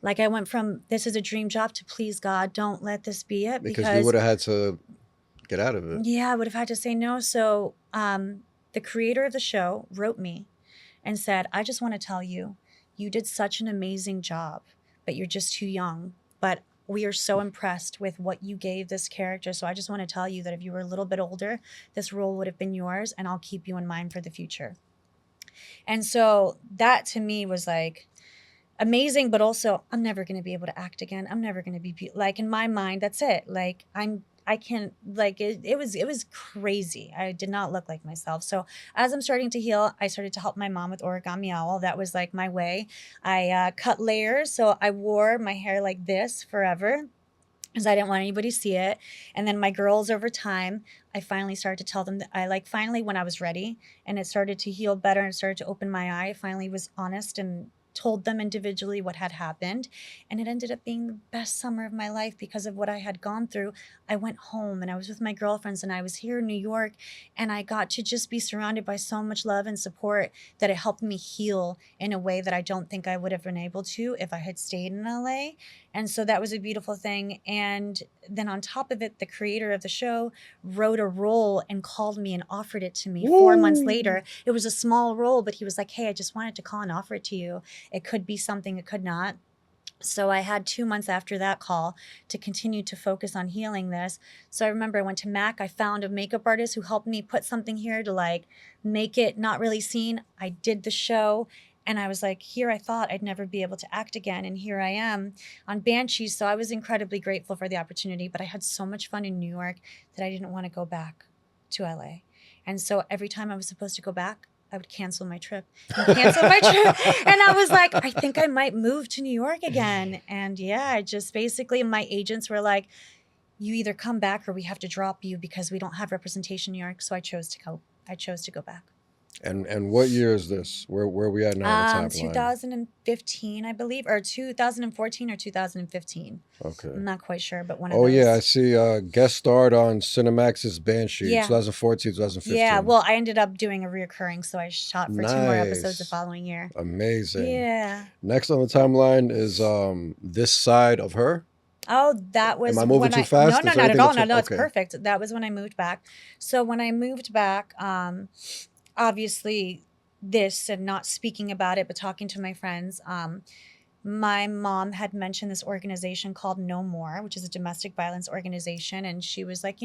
Like I went from this is a dream job to please God, don't let this be it, Because you because would have had to get out of it. yeah, I would have had to say no. So the creator of the show wrote me and said, I just want to tell you, you did such an amazing job, but you're just too young. But we are so impressed with what you gave this character. So I just want to tell you that if you were a little bit older, this role would have been yours, and I'll keep you in mind for the future. And so that to me was like amazing, but also I'm never going to be able to act again. I'm never going to be like, in my mind, that's it. Like I can't, like it was crazy. I did not look like myself. So as I'm starting to heal, I started to help my mom with origami owl. That was like my way. I cut layers. So I wore my hair like this forever, because I didn't want anybody to see it. And then my girls, over time, I finally started to tell them that I like, finally, when I was ready and it started to heal better and started to open my eye, I finally was honest and told them individually what had happened. And it ended up being the best summer of my life because of what I had gone through. I went home and I was with my girlfriends, and I was here in New York, and I got to just be surrounded by so much love and support that it helped me heal in a way that I don't think I would have been able to if I had stayed in LA. And so that was a beautiful thing. And then on top of it, the creator of the show wrote a role and called me and offered it to me 4 months later. It was a small role, but he was like, hey, I just wanted to call and offer it to you. It could be something, it could not. So I had 2 months after that call to continue to focus on healing this. So I remember I went to Mac. I found a makeup artist who helped me put something here to like make it not really seen. I did the show. And I was like, here, I thought I'd never be able to act again. And here I am on Banshees. So I was incredibly grateful for the opportunity. But I had so much fun in New York that I didn't want to go back to LA. And so every time I was supposed to go back, I would cancel my trip and cancel my trip. And I was like, I think I might move to New York again. And yeah, I just basically, my agents were like, you either come back or we have to drop you because we don't have representation in New York. So I chose to go. I chose to go back. And what year is this? Where are we at now on the timeline? 2015, I believe, or 2014 or 2015. Okay. I'm not quite sure, but one of Oh those. yeah, I see. Guest starred on Cinemax's Banshee, Yeah. 2014, 2015. Yeah, well, I ended up doing a reoccurring, so I shot for 2 more episodes the Nice. following year. Amazing. Yeah. Next on the timeline is This Side of Her. Oh, that was Am I moving when too I fast? no, Is no, there not at anything all. that's- No, it's okay. perfect. That was when I moved back. So when I moved back, obviously this, and not speaking about it, but talking to my friends, my mom had mentioned this organization called No More, which is a domestic violence organization. And she was like,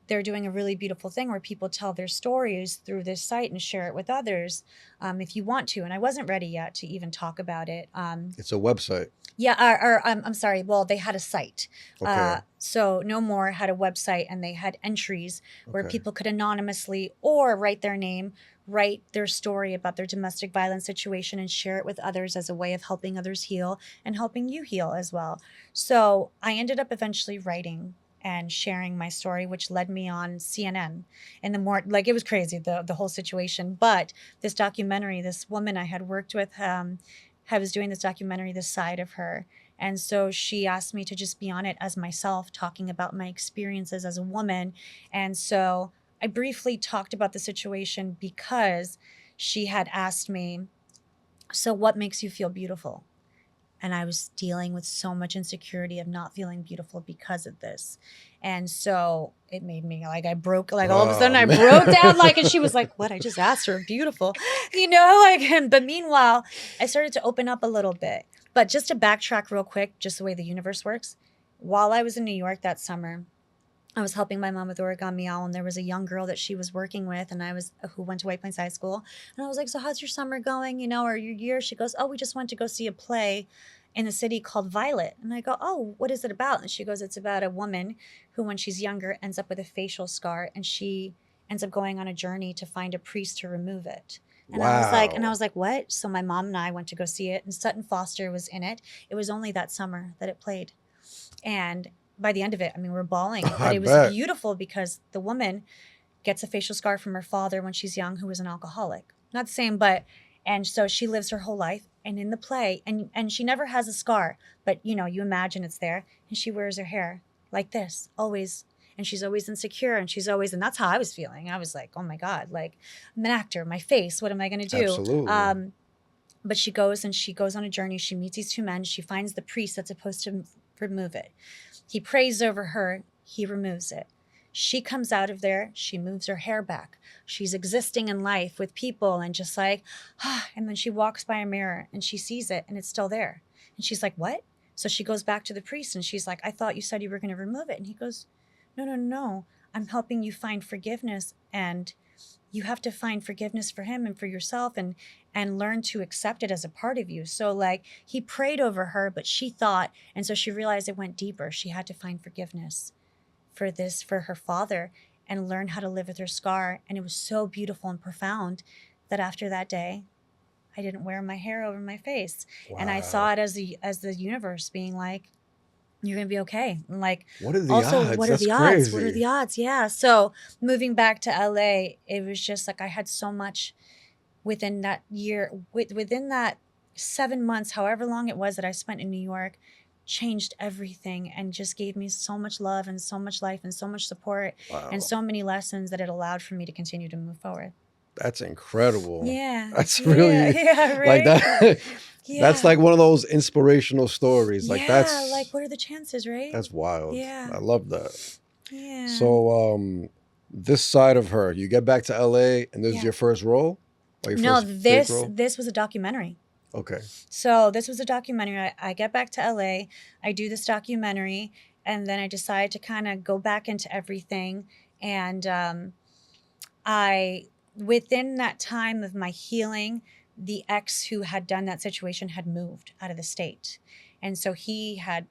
they're doing a really beautiful thing where people tell their stories through this site and share it with others, if you want to. And I wasn't ready yet to even talk about it. It's a website. Yeah, I'm sorry. Well, they had a site. Okay. So No More had a website, and they had entries where Okay. people could anonymously or write their name, write their story about their domestic violence situation, and share it with others as a way of helping others heal and helping you heal as well. So I ended up eventually writing and sharing my story, which led me on CNN. And the more, like, it was crazy, the whole situation. But this documentary, this woman I had worked with, I was doing this documentary, this side of her. And so she asked me to just be on it as myself, talking about my experiences as a woman. And so I briefly talked about the situation because she had asked me, so what makes you feel beautiful? And I was dealing with so much insecurity of not feeling beautiful because of this. And so it made me like, I broke, like all of a sudden I broke down, like, and she was like, what? I just asked her, beautiful, but meanwhile, I started to open up a little bit. But just to backtrack real quick, just the way the universe works, while I was in New York that summer, I was helping my mom with Origami Owl, and there was a young girl that she was working with, and who went to White Plains High School. And I was like, so how's your summer going, or your year? She goes, oh, we just went to go see a play in the city called Violet. And I go, oh, what is it about? And she goes, it's about a woman who, when she's younger, ends up with a facial scar, and she ends up going on a journey to find a priest to remove it. And Wow. I was like, what? So my mom and I went to go see it, and Sutton Foster was in it. It was only that summer that it played. And by the end of it, I mean, we're bawling, but it was beautiful because the woman gets a facial scar from her father when she's young, who was an alcoholic. Not the same, and so she lives her whole life. And in the play, and she never has a scar, but you imagine it's there, and she wears her hair like this always. And she's always insecure, and that's how I was feeling. I was like, oh my God, like, I'm an actor, my face, what am I going to do? Absolutely. But she goes on a journey. She meets these two men. She finds the priest that's supposed to remove it. He prays over her. He removes it. She comes out of there. She moves her hair back. She's existing in life with people and just like, and then she walks by a mirror and she sees it and it's still there. And she's like, what? So she goes back to the priest and she's like, I thought you said you were going to remove it. And he goes, no. I'm helping you find forgiveness, and you have to find forgiveness for him and for yourself, and learn to accept it as a part of you. So like, he prayed over her, but she thought, and so she realized it went deeper. She had to find forgiveness for her father, and learn how to live with her scar. And it was so beautiful and profound that after that day, I didn't wear my hair over my face. Wow. And I saw it as the universe being like, you're going to be okay. And like, what are the odds? What are the odds? What are the odds? Yeah. So moving back to LA, it was just like, I had so much within that year, within that 7 months, however long it was that I spent in New York, changed everything and just gave me so much love and so much life and so much support. Wow. And so many lessons that it allowed for me to continue to move forward. That's incredible. Yeah. That's really right? Like that. Yeah. That's like one of those inspirational stories. Like that's like, what are the chances, right? That's wild. Yeah. I love that. Yeah. So this side of her, you get back to LA and this is your first role? This was a documentary. Okay. So this was a documentary. I get back to LA, I do this documentary, and then I decide to kind of go back into everything. And within that time of my healing, the ex who had done that situation had moved out of the state. And so he had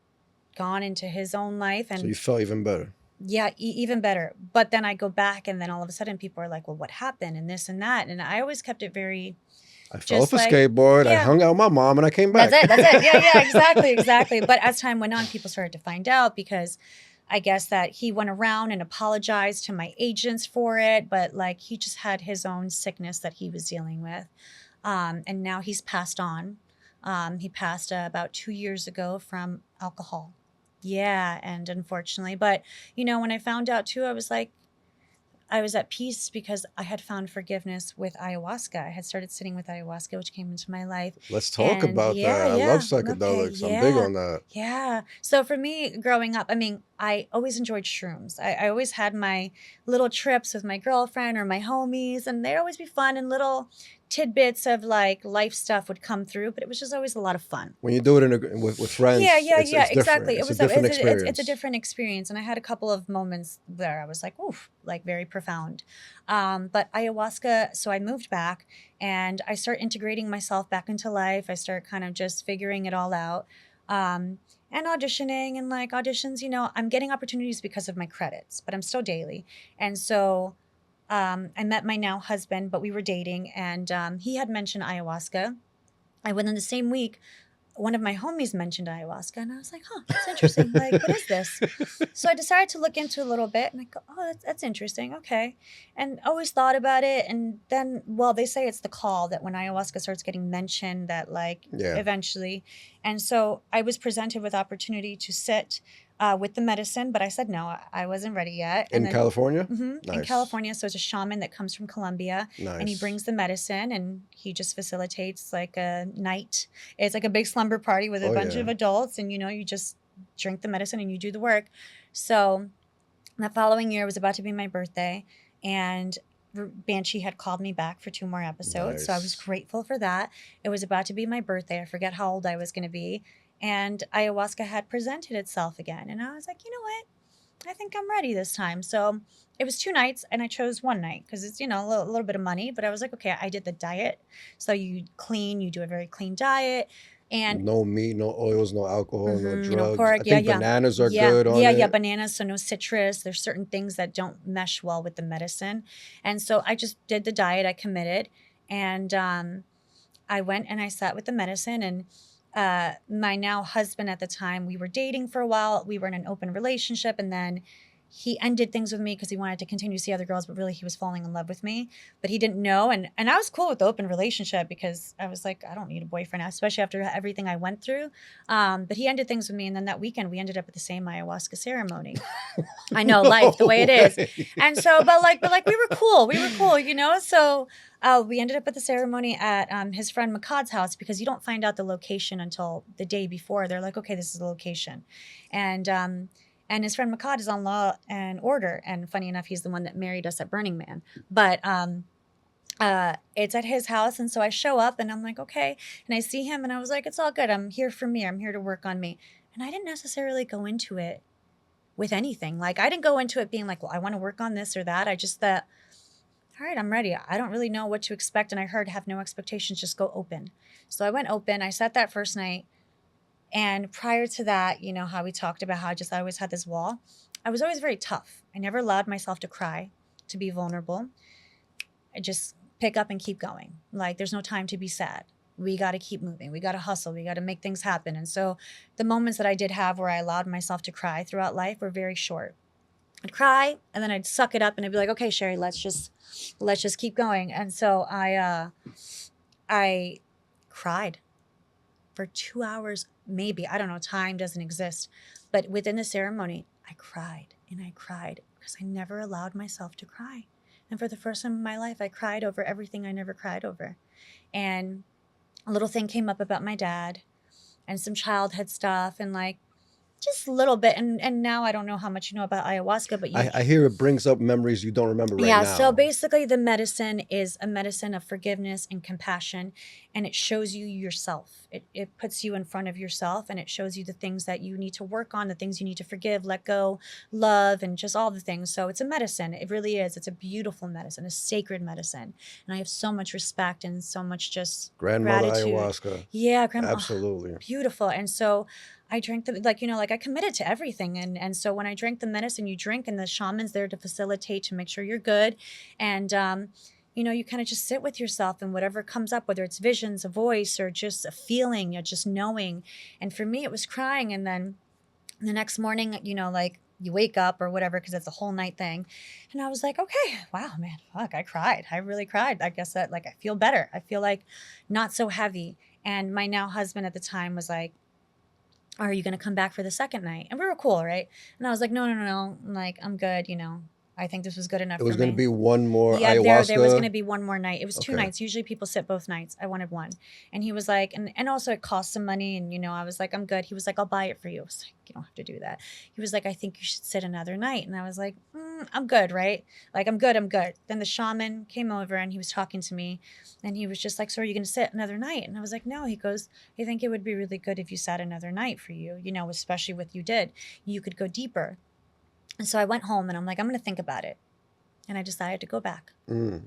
gone into his own life. And so you felt even better. Yeah, even better. But then I go back and then all of a sudden people are like, well, what happened? And this and that. And I always kept it very... I fell off a skateboard. I hung out with my mom and I came back. That's it. Yeah, exactly. But as time went on, people started to find out because I guess that he went around and apologized to my agents for it. But like, he just had his own sickness that he was dealing with. And now he's passed on. He passed about 2 years ago from alcohol. Yeah, and unfortunately. But, when I found out too, I was like, I was at peace because I had found forgiveness with ayahuasca. I had started sitting with ayahuasca, which came into my life. Let's talk about that. I love psychedelics. Okay, I'm big on that. Yeah. So for me, growing up, I mean, I always enjoyed shrooms. I always had my little trips with my girlfriend or my homies, and they'd always be fun and little tidbits of like life stuff would come through, but it was just always a lot of fun. When you do it with friends, Yeah, it's exactly. different. It's a It's different experience. it's a different experience, and I had a couple of moments where I was like, oof, like very profound. But ayahuasca, so I moved back, and I start integrating myself back into life. I start kind of just figuring it all out, and auditioning, and like auditions. I'm getting opportunities because of my credits, but I'm still daily, and so. I met my now husband, but we were dating, and he had mentioned ayahuasca. I went in the same week. One of my homies mentioned ayahuasca, and I was like, huh, that's interesting. Like, what is this? So I decided to look into it a little bit, and I go, oh, that's interesting. Okay. And always thought about it. And then, well, they say it's the call that when ayahuasca starts getting mentioned, that like Yeah. eventually. And so I was presented with opportunity to sit with the medicine, but I said no, I wasn't ready yet. In California? In Nice. California. So it's a shaman that comes from Colombia, and he Nice. brings the medicine, and he just facilitates like a night. It's like a big slumber party with a bunch of adults, and you just drink the medicine and you do the work. So the following year was about to be my birthday, and Banshee had called me back for 2 more episodes. So I was grateful for that. It was about to be my birthday. I forget how old I was going to be. And ayahuasca had presented itself again. And I was like, you know what? I think I'm ready this time. So it was 2 nights, and I chose one night because it's, a little bit of money. But I was like, okay, I did the diet. So you do a very clean diet. And no meat, no oils, no alcohol, no drugs. No pork. I think bananas are good on it. Yeah, bananas. So no citrus. There's certain things that don't mesh well with the medicine. And so I just did the diet. I committed. And I went and I sat with the medicine. And my now husband at the time, we were dating for a while. We were in an open relationship. And then he ended things with me because he wanted to continue to see other girls, but really he was falling in love with me. But he didn't know. And I was cool with the open relationship because I was like, I don't need a boyfriend, especially after everything I went through. But he ended things with me. And then that weekend we ended up at the same ayahuasca ceremony. I know, life, the way it is. And so, but like we were cool. So we ended up at the ceremony at his friend Makad's house, because you don't find out the location until the day before. They're like, okay, this is the location. And his friend Makad is on Law and Order. And funny enough, he's the one that married us at Burning Man. But it's at his house. And so I show up and I'm like, okay. And I see him and I was like, it's all good. I'm here for me. I'm here to work on me. And I didn't necessarily go into it with anything. Like, I didn't go into it being like, well, I want to work on this or that. I just thought, all right, I'm ready. I don't really know what to expect. And I heard have no expectations, just go open. So I went open. I sat that first night. And prior to that, how we talked about how I always had this wall. I was always very tough. I never allowed myself to cry, to be vulnerable. I just pick up and keep going. Like, there's no time to be sad. We got to keep moving. We got to hustle. We got to make things happen. And so the moments that I did have where I allowed myself to cry throughout life were very short. I'd cry and then I'd suck it up and I'd be like, okay, Cherie, let's just keep going. And so I cried for 2 hours, maybe. I don't know. Time doesn't exist. But within the ceremony, I cried and I cried because I never allowed myself to cry. And for the first time in my life, I cried over everything I never cried over. And a little thing came up about my dad and some childhood stuff and like just a little bit. And now I don't know how much you know about ayahuasca, but I hear it brings up memories you don't remember right now. Yeah, so basically the medicine is a medicine of forgiveness and compassion, and it shows you yourself. It puts you in front of yourself, and it shows you the things that you need to work on, the things you need to forgive, let go, love, and just all the things. So it's a medicine. It really is. It's a beautiful medicine, a sacred medicine. And I have so much respect and so much just Grandmother gratitude. Ayahuasca. Yeah, grandma. Absolutely. Beautiful. And so I drank I committed to everything. And so when I drank the medicine, you drink, and the shaman's there to facilitate, to make sure you're good. And, you kind of just sit with yourself and whatever comes up, whether it's visions, a voice, or just a feeling, just knowing. And for me, it was crying. And then the next morning, you wake up or whatever, because it's a whole night thing. And I was like, okay, wow, man, fuck, I cried. I really cried. I guess that I feel better. I feel like not so heavy. And my now husband at the time was like, are you going to come back for the second night? And we were cool, right? And I was like, no. Like, I'm good, I think this was good enough for me. It was going to be one more ayahuasca. Yeah, there was going to be one more night. It was 2 nights. Usually people sit both nights. I wanted one. And he was like, and also it cost some money. And, I was like, I'm good. He was like, I'll buy it for you. I was like, you don't have to do that. He was like, I think you should sit another night. And I was like, I'm good, right? Like, I'm good, I'm good. Then the shaman came over and he was talking to me and he was just like, so are you going to sit another night? And I was like, no. He goes, I think it would be really good if you sat another night for you, you know, especially with you did. You could go deeper. And so I went home and I'm like, I'm going to think about it. And I decided to go back. Mm.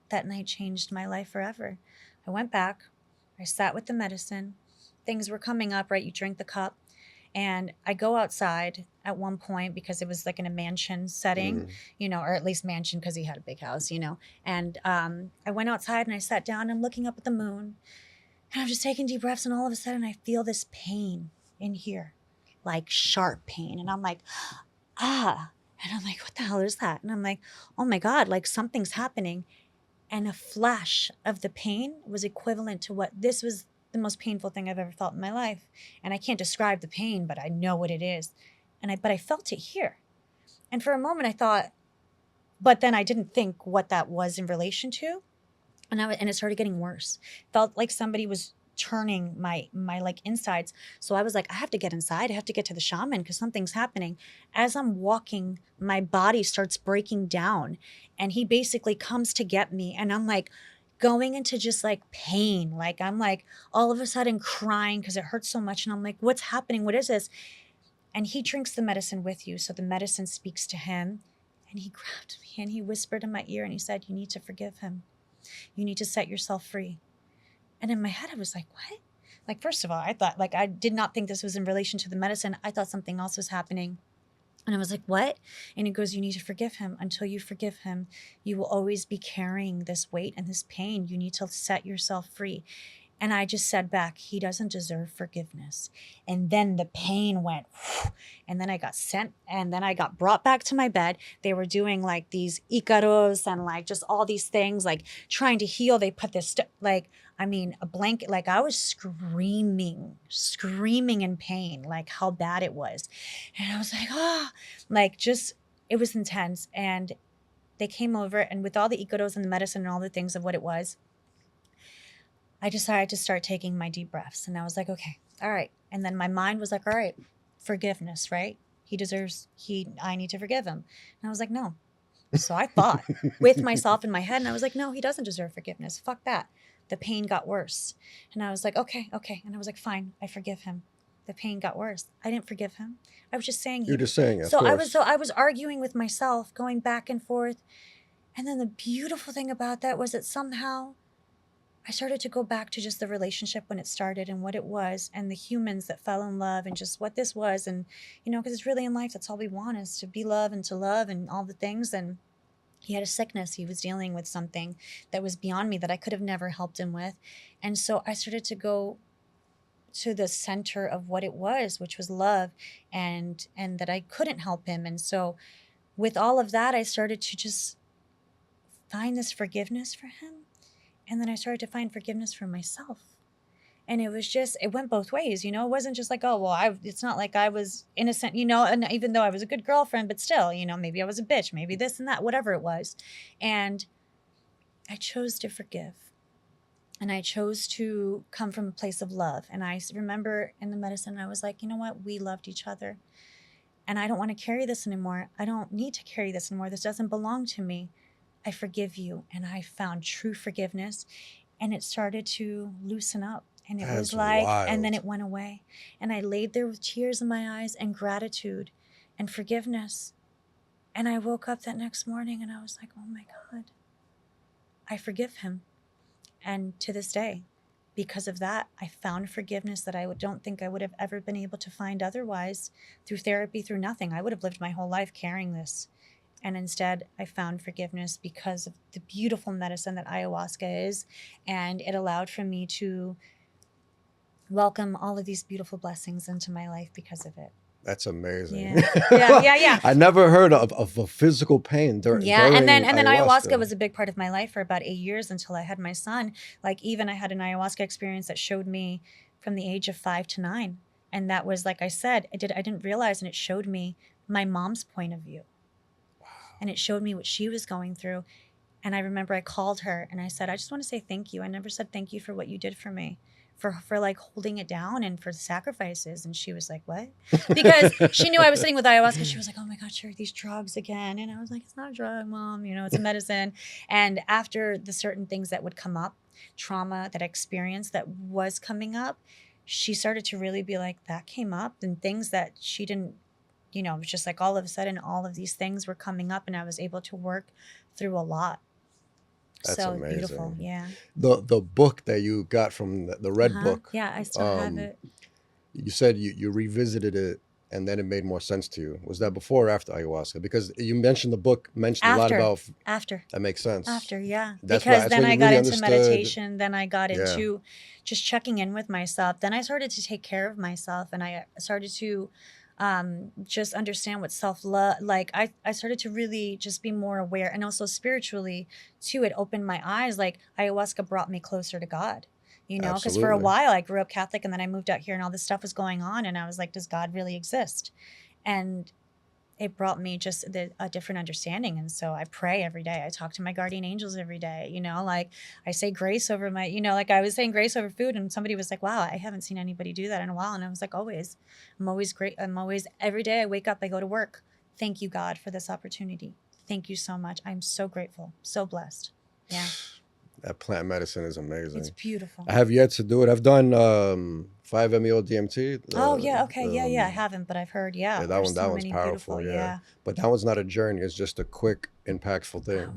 That night changed my life forever. I went back. I sat with the medicine. Things were coming up, right? You drink the cup. And I go outside at one point because it was like in a mansion setting, you know, or at least mansion because he had a big house, you know. And I went outside and I sat down and I'm looking up at the moon. And I'm just taking deep breaths. And all of a sudden I feel this pain in here, like sharp pain. And I'm like, ah. And I'm like, what the hell is that? And I'm like, oh my God, like something's happening. And a flash of the pain was equivalent to what this was the most painful thing I've ever felt in my life. And I can't describe the pain, but I know what it is. But I felt it here. And for a moment I thought, but then I didn't think what that was in relation to. And it started getting worse. Felt like somebody was turning my like insides. So I was like, I have to get inside. I have to get to the shaman because something's happening. As I'm walking, my body starts breaking down and he basically comes to get me. And I'm like going into just like pain. Like I'm like all of a sudden crying because it hurts so much. And I'm like, what's happening? What is this? And he drinks the medicine with you. So the medicine speaks to him. And he grabbed me and he whispered in my ear and he said, you need to forgive him. You need to set yourself free. And in my head, I was like, what? Like, first of all, I thought, like, I did not think this was in relation to the medicine. I thought something else was happening. And I was like, what? And he goes, you need to forgive him. Until you forgive him, you will always be carrying this weight and this pain. You need to set yourself free. And I just said back, he doesn't deserve forgiveness. And then the pain went, whew, and then I got sent, and then I got brought back to my bed. They were doing like these icaros and like just all these things, like trying to heal. They put this, a blanket, like I was screaming in pain, like how bad it was. And I was like, it was intense. And they came over, and with all the icaros and the medicine and all the things of what it was, I decided to start taking my deep breaths. And I was like, okay, all right. And then my mind was like, all right, forgiveness, right? I need to forgive him. And I was like, no. So I fought with myself in my head. And I was like, no, he doesn't deserve forgiveness. Fuck that. The pain got worse. And I was like, okay. And I was like, fine, I forgive him. The pain got worse. I didn't forgive him. I was just saying. You're just saying it. I was arguing with myself, going back and forth. And then the beautiful thing about that was that somehow I started to go back to just the relationship when it started and what it was and the humans that fell in love and just what this was. And, you know, because it's really in life, that's all we want is to be loved and to love and all the things. And he had a sickness. He was dealing with something that was beyond me that I could have never helped him with. And so I started to go to the center of what it was, which was love, and that I couldn't help him. And so with all of that, I started to just find this forgiveness for him. And then I started to find forgiveness for myself. And it was just, it went both ways, you know? It wasn't just like, oh, well, it's not like I was innocent, you know? And even though I was a good girlfriend, but still, you know, maybe I was a bitch, maybe this and that, whatever it was. And I chose to forgive. And I chose to come from a place of love. And I remember in the medicine, I was like, you know what? We loved each other. And I don't want to carry this anymore. I don't need to carry this anymore. This doesn't belong to me. I forgive you. And I found true forgiveness, and it started to loosen up. And it was like, wild. And then it went away. And I laid there with tears in my eyes and gratitude and forgiveness. And I woke up that next morning and I was like, oh my God, I forgive him. And to this day, because of that, I found forgiveness that I don't think I would have ever been able to find otherwise, through therapy, through nothing. I would have lived my whole life carrying this. And instead, I found forgiveness because of the beautiful medicine that ayahuasca is. And it allowed for me to welcome all of these beautiful blessings into my life because of it. That's amazing. Yeah. I never heard of a physical pain during and then ayahuasca was a big part of my life for about 8 years until I had my son. Like, even I had an ayahuasca experience that showed me from the age of 5 to 9. And that was, like I said, I didn't realize, and it showed me my mom's point of view. And it showed me what she was going through. And I remember I called her and I said, I just want to say thank you. I never said thank you for what you did for me, for like holding it down and for sacrifices. And she was like, what? Because she knew I was sitting with ayahuasca. She was like, oh my God, Cherie, these drugs again. And I was like, it's not a drug, Mom, you know, it's a medicine. And after the certain things that would come up, trauma that I experienced that was coming up, she started to really be like, that came up, and things that she didn't, you know, it was just like all of a sudden, all of these things were coming up and I was able to work through a lot. That's so amazing. Beautiful. Yeah. The book that you got from the Red Book. Yeah, I still have it. You said you revisited it and then it made more sense to you. Was that before or after ayahuasca? Because you mentioned the book mentioned a lot about after. That makes sense. After, yeah. That's because then I got really into meditation. Then I got Yeah. into just checking in with myself. Then I started to take care of myself, and I started to just understand what self-love, like I started to really just be more aware, and also spiritually too. It opened my eyes. Like ayahuasca brought me closer to God, you know, because for a Absolutely. while I grew up Catholic, and then I moved out here and all this stuff was going on, and I was like, does God really exist? And it brought me just a different understanding. And so I pray every day. I talk to my guardian angels every day, you know, like I say grace over my, you know, like I was saying grace over food, and somebody was like, wow, I haven't seen anybody do that in a while. And I was like, always, I'm always great. I'm always, every day I wake up, I go to work. Thank you, God, for this opportunity. Thank you so much. I'm so grateful, so blessed. Yeah. That plant medicine is amazing. It's beautiful. I have yet to do it. I've done 5-MeO DMT. Oh yeah, okay, yeah. I haven't, but I've heard. Yeah, that one's powerful. Yeah, but that one's not a journey. It's just a quick, impactful thing. Oh,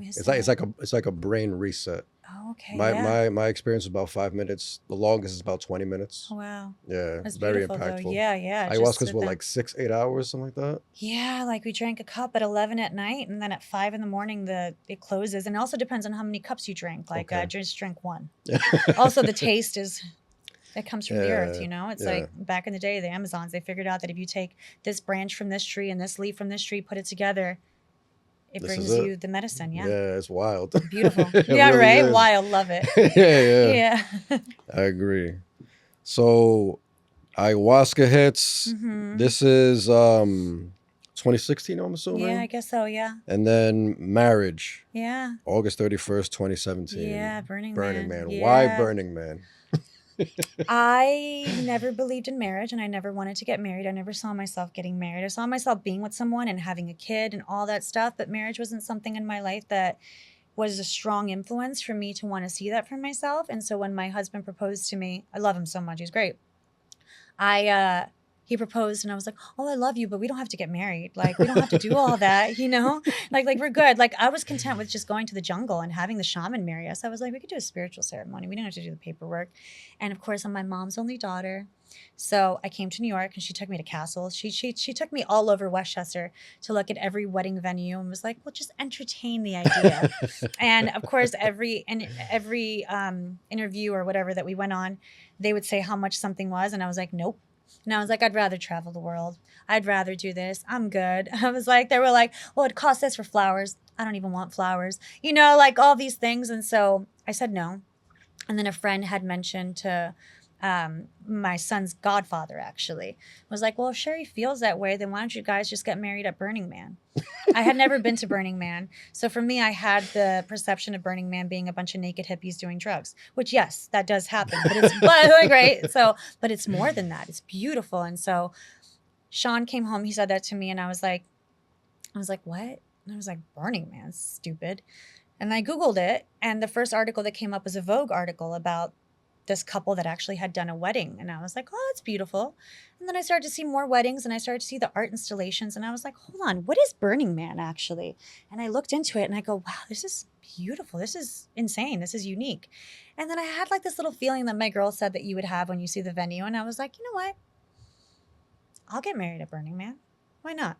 it's like a brain reset. Oh, okay. My experience is about 5 minutes. The longest is about 20 minutes. Oh, wow. Yeah, That's very beautiful, impactful. though. Yeah. Ayahuasca's what, like 6-8 hours, something like that. Yeah, like we drank a cup at 11 at night, and then at 5 in the morning it closes. And it also depends on how many cups you drink. Like I just drank one. Also, the taste it comes from the earth, you know? It's like back in the day, the Amazons, they figured out that if you take this branch from this tree and this leaf from this tree, put it together, it brings you the medicine. Yeah. Yeah, it's wild. Beautiful. Yeah, really right? Is. Wild. Love it. Yeah. I agree. So ayahuasca hits. Mm-hmm. This is 2016, I'm assuming. Yeah, I guess so, yeah. And then marriage. Yeah. August 31st, 2017. Yeah, Burning Man. Yeah. Why Burning Man? I never believed in marriage, and I never wanted to get married. I never saw myself getting married. I saw myself being with someone and having a kid and all that stuff, but marriage wasn't something in my life that was a strong influence for me to want to see that for myself. And so when my husband proposed to me, I love him so much. He's great. He proposed, and I was like, oh, I love you, but we don't have to get married. Like, we don't have to do all that, you know? Like we're good. Like, I was content with just going to the jungle and having the shaman marry us. I was like, we could do a spiritual ceremony. We didn't have to do the paperwork. And of course, I'm my mom's only daughter. So I came to New York, and she took me to castles. She took me all over Westchester to look at every wedding venue, and was like, well, just entertain the idea. And of course, every interview or whatever that we went on, they would say how much something was. And I was like, nope. And I was like, I'd rather travel the world. I'd rather do this. I'm good. I was like, they were like, well, it costs this for flowers. I don't even want flowers. You know, like all these things. And so I said no. And then a friend had mentioned to my son's godfather, actually, was like, well, if Cherie feels that way, then why don't you guys just get married at Burning Man? I had never been to Burning Man. So for me, I had the perception of Burning Man being a bunch of naked hippies doing drugs, which, yes, that does happen. But it's more than that. It's beautiful. And so Sean came home. He said that to me. And I was like, what? And I was like, Burning Man, stupid. And I Googled it. And the first article that came up was a Vogue article about this couple that actually had done a wedding. And I was like, oh, that's beautiful. And then I started to see more weddings, and I started to see the art installations. And I was like, hold on, what is Burning Man actually? And I looked into it, and I go, wow, this is beautiful. This is insane. This is unique. And then I had like this little feeling that my girl said that you would have when you see the venue. And I was like, you know what? I'll get married at Burning Man. Why not?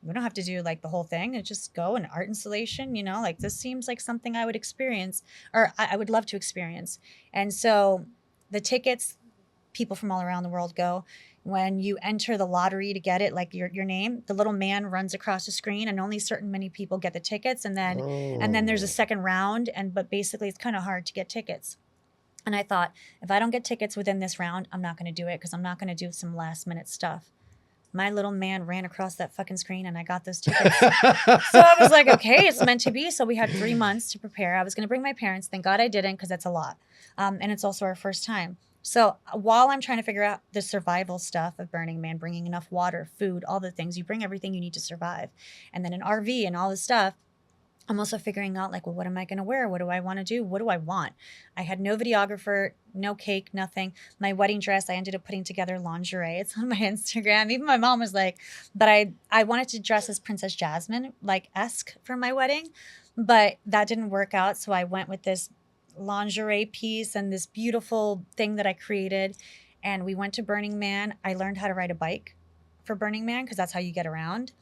We don't have to do like the whole thing and just go an art installation, you know, like this seems like something I would experience, or I would love to experience. And so the tickets, people from all around the world go. When you enter the lottery to get it, like your name, the little man runs across the screen, and only certain many people get the tickets. And then there's a second round. But basically it's kind of hard to get tickets. And I thought, if I don't get tickets within this round, I'm not going to do it, because I'm not going to do some last minute stuff. My little man ran across that fucking screen, and I got those tickets. So I was like, okay, it's meant to be. So we had 3 months to prepare. I was going to bring my parents. Thank God I didn't, because that's a lot. And it's also our first time. So while I'm trying to figure out the survival stuff of Burning Man, bringing enough water, food, all the things, you bring everything you need to survive. And then an RV and all this stuff, I'm also figuring out, like, well, what am I going to wear? What do I want to do? What do I want? I had no videographer, no cake, nothing. My wedding dress, I ended up putting together lingerie. It's on my Instagram. Even my mom was like, but I wanted to dress as Princess Jasmine, like esque for my wedding, but that didn't work out. So I went with this lingerie piece and this beautiful thing that I created. And we went to Burning Man. I learned how to ride a bike for Burning Man because that's how you get around.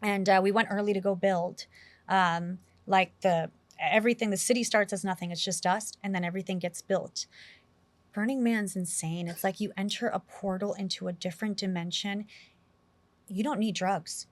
And we went early to go build. Like everything, the city starts as nothing, it's just dust, and then everything gets built. Burning Man's insane. It's like you enter a portal into a different dimension. You don't need drugs.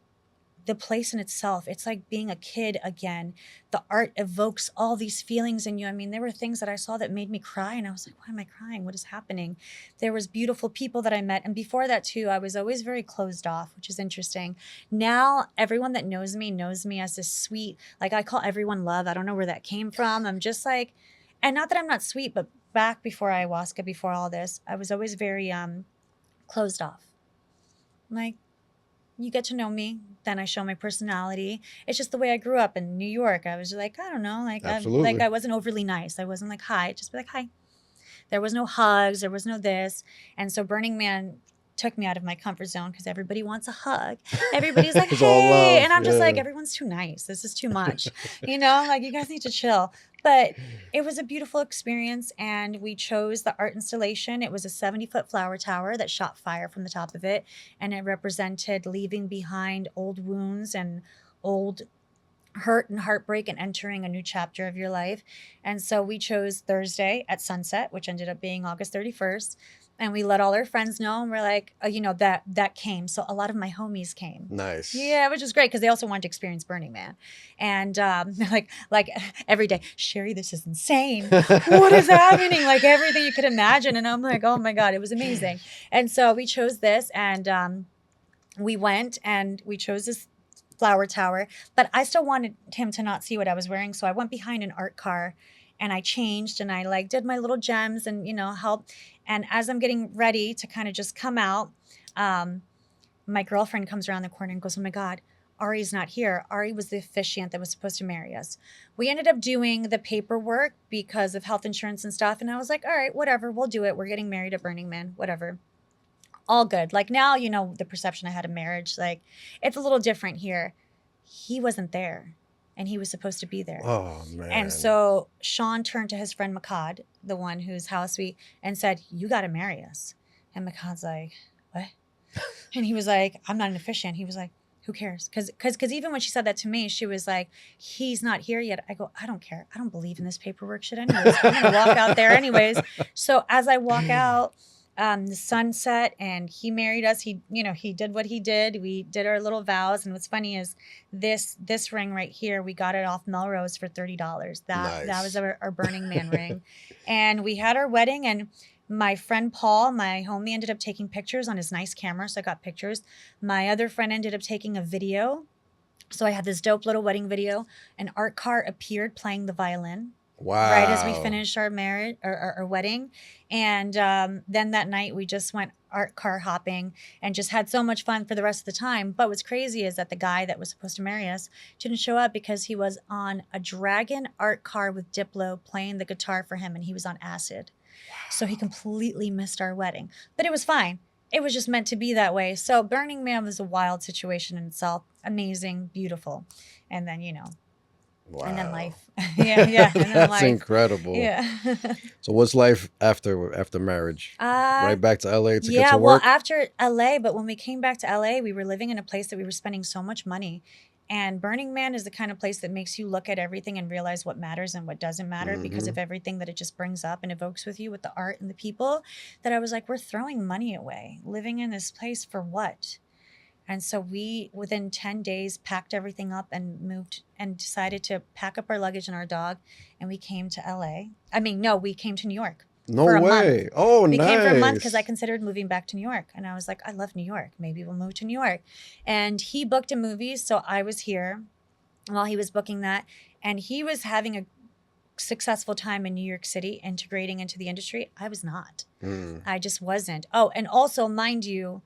The place in itself, it's like being a kid again. The art evokes all these feelings in you. I mean, there were things that I saw that made me cry, and I was like, why am I crying? What is happening? There was beautiful people that I met. And before that too, I was always very closed off, which is interesting. Now, everyone that knows me as this sweet, like I call everyone love. I don't know where that came from. I'm just like, and not that I'm not sweet, but back before ayahuasca, before all this, I was always very closed off. Like, you get to know me, then I show my personality. It's just the way I grew up in New York. I was like, I don't know, like Absolutely. I wasn't overly nice. I wasn't like, hi, just be like, hi. There was no hugs, there was no this. And so Burning Man took me out of my comfort zone because everybody wants a hug. Everybody's like, It's all hey. love. And I'm just like, Yeah. everyone's too nice. This is too much. Like, you guys need to chill. But it was a beautiful experience. And we chose the art installation. It was a 70-foot flower tower that shot fire from the top of it. And it represented leaving behind old wounds and old hurt and heartbreak and entering a new chapter of your life. And so we chose Thursday at sunset, which ended up being August 31st. And we let all our friends know, and we're like, that came. So a lot of my homies came. Nice. Yeah, which is great because they also wanted to experience Burning Man. And like every day, Cherie, this is insane. What is happening? Like everything you could imagine. And I'm like, oh my God, it was amazing. And so we chose this, and we went and we chose this flower tower, but I still wanted him to not see what I was wearing. So I went behind an art car and I changed and I like did my little gems and, helped. And as I'm getting ready to kind of just come out, my girlfriend comes around the corner and goes, oh my God, Ari's not here. Ari was the officiant that was supposed to marry us. We ended up doing the paperwork because of health insurance and stuff. And I was like, all right, whatever, we'll do it. We're getting married at Burning Man, whatever. All good. Like now, the perception I had of marriage, like it's a little different here. He wasn't there and he was supposed to be there. Oh, man. And so Sean turned to his friend Makad, the one whose house and said, you got to marry us. And Makad's like, what? And he was like, I'm not an officiant. He was like, who cares? Because even when she said that to me, she was like, he's not here yet. I go, I don't care. I don't believe in this paperwork shit anyways. I'm going to walk out there anyways. So as I walk out, the sun set and he married us. He did what he did. We did our little vows. And what's funny is this ring right here, we got it off Melrose for $30. That was our Burning Man ring. And we had our wedding, and my friend Paul, my homie, ended up taking pictures on his nice camera. So I got pictures. My other friend ended up taking a video. So I had this dope little wedding video. An art car appeared playing the violin. Wow. Right as we finished our marriage or our wedding. And then that night we just went art car hopping and just had so much fun for the rest of the time. But what's crazy is that the guy that was supposed to marry us didn't show up because he was on a dragon art car with Diplo playing the guitar for him, and he was on acid. Wow. So he completely missed our wedding. But it was fine. It was just meant to be that way. So Burning Man was a wild situation in itself. Amazing, beautiful. And then, Wow. And then life. yeah. And then That's incredible. Yeah. So what's life after marriage? Right back to LA to get to work? Yeah, well, after LA, but when we came back to LA, we were living in a place that we were spending so much money. And Burning Man is the kind of place that makes you look at everything and realize what matters and what doesn't matter because of everything that it just brings up and evokes with you with the art and the people, that I was like, we're throwing money away, living in this place for what? And so we, within 10 days, packed everything up and moved and decided to pack up our luggage and our dog. And we came to LA. We came to New York. No way. Oh, nice. We came for a month nice. because I considered moving back to New York. And I was like, I love New York. Maybe we'll move to New York. And he booked a movie. So I was here while he was booking that. And he was having successful time in New York City integrating into the industry. I was not. Mm. I just wasn't. Oh, and also, mind you,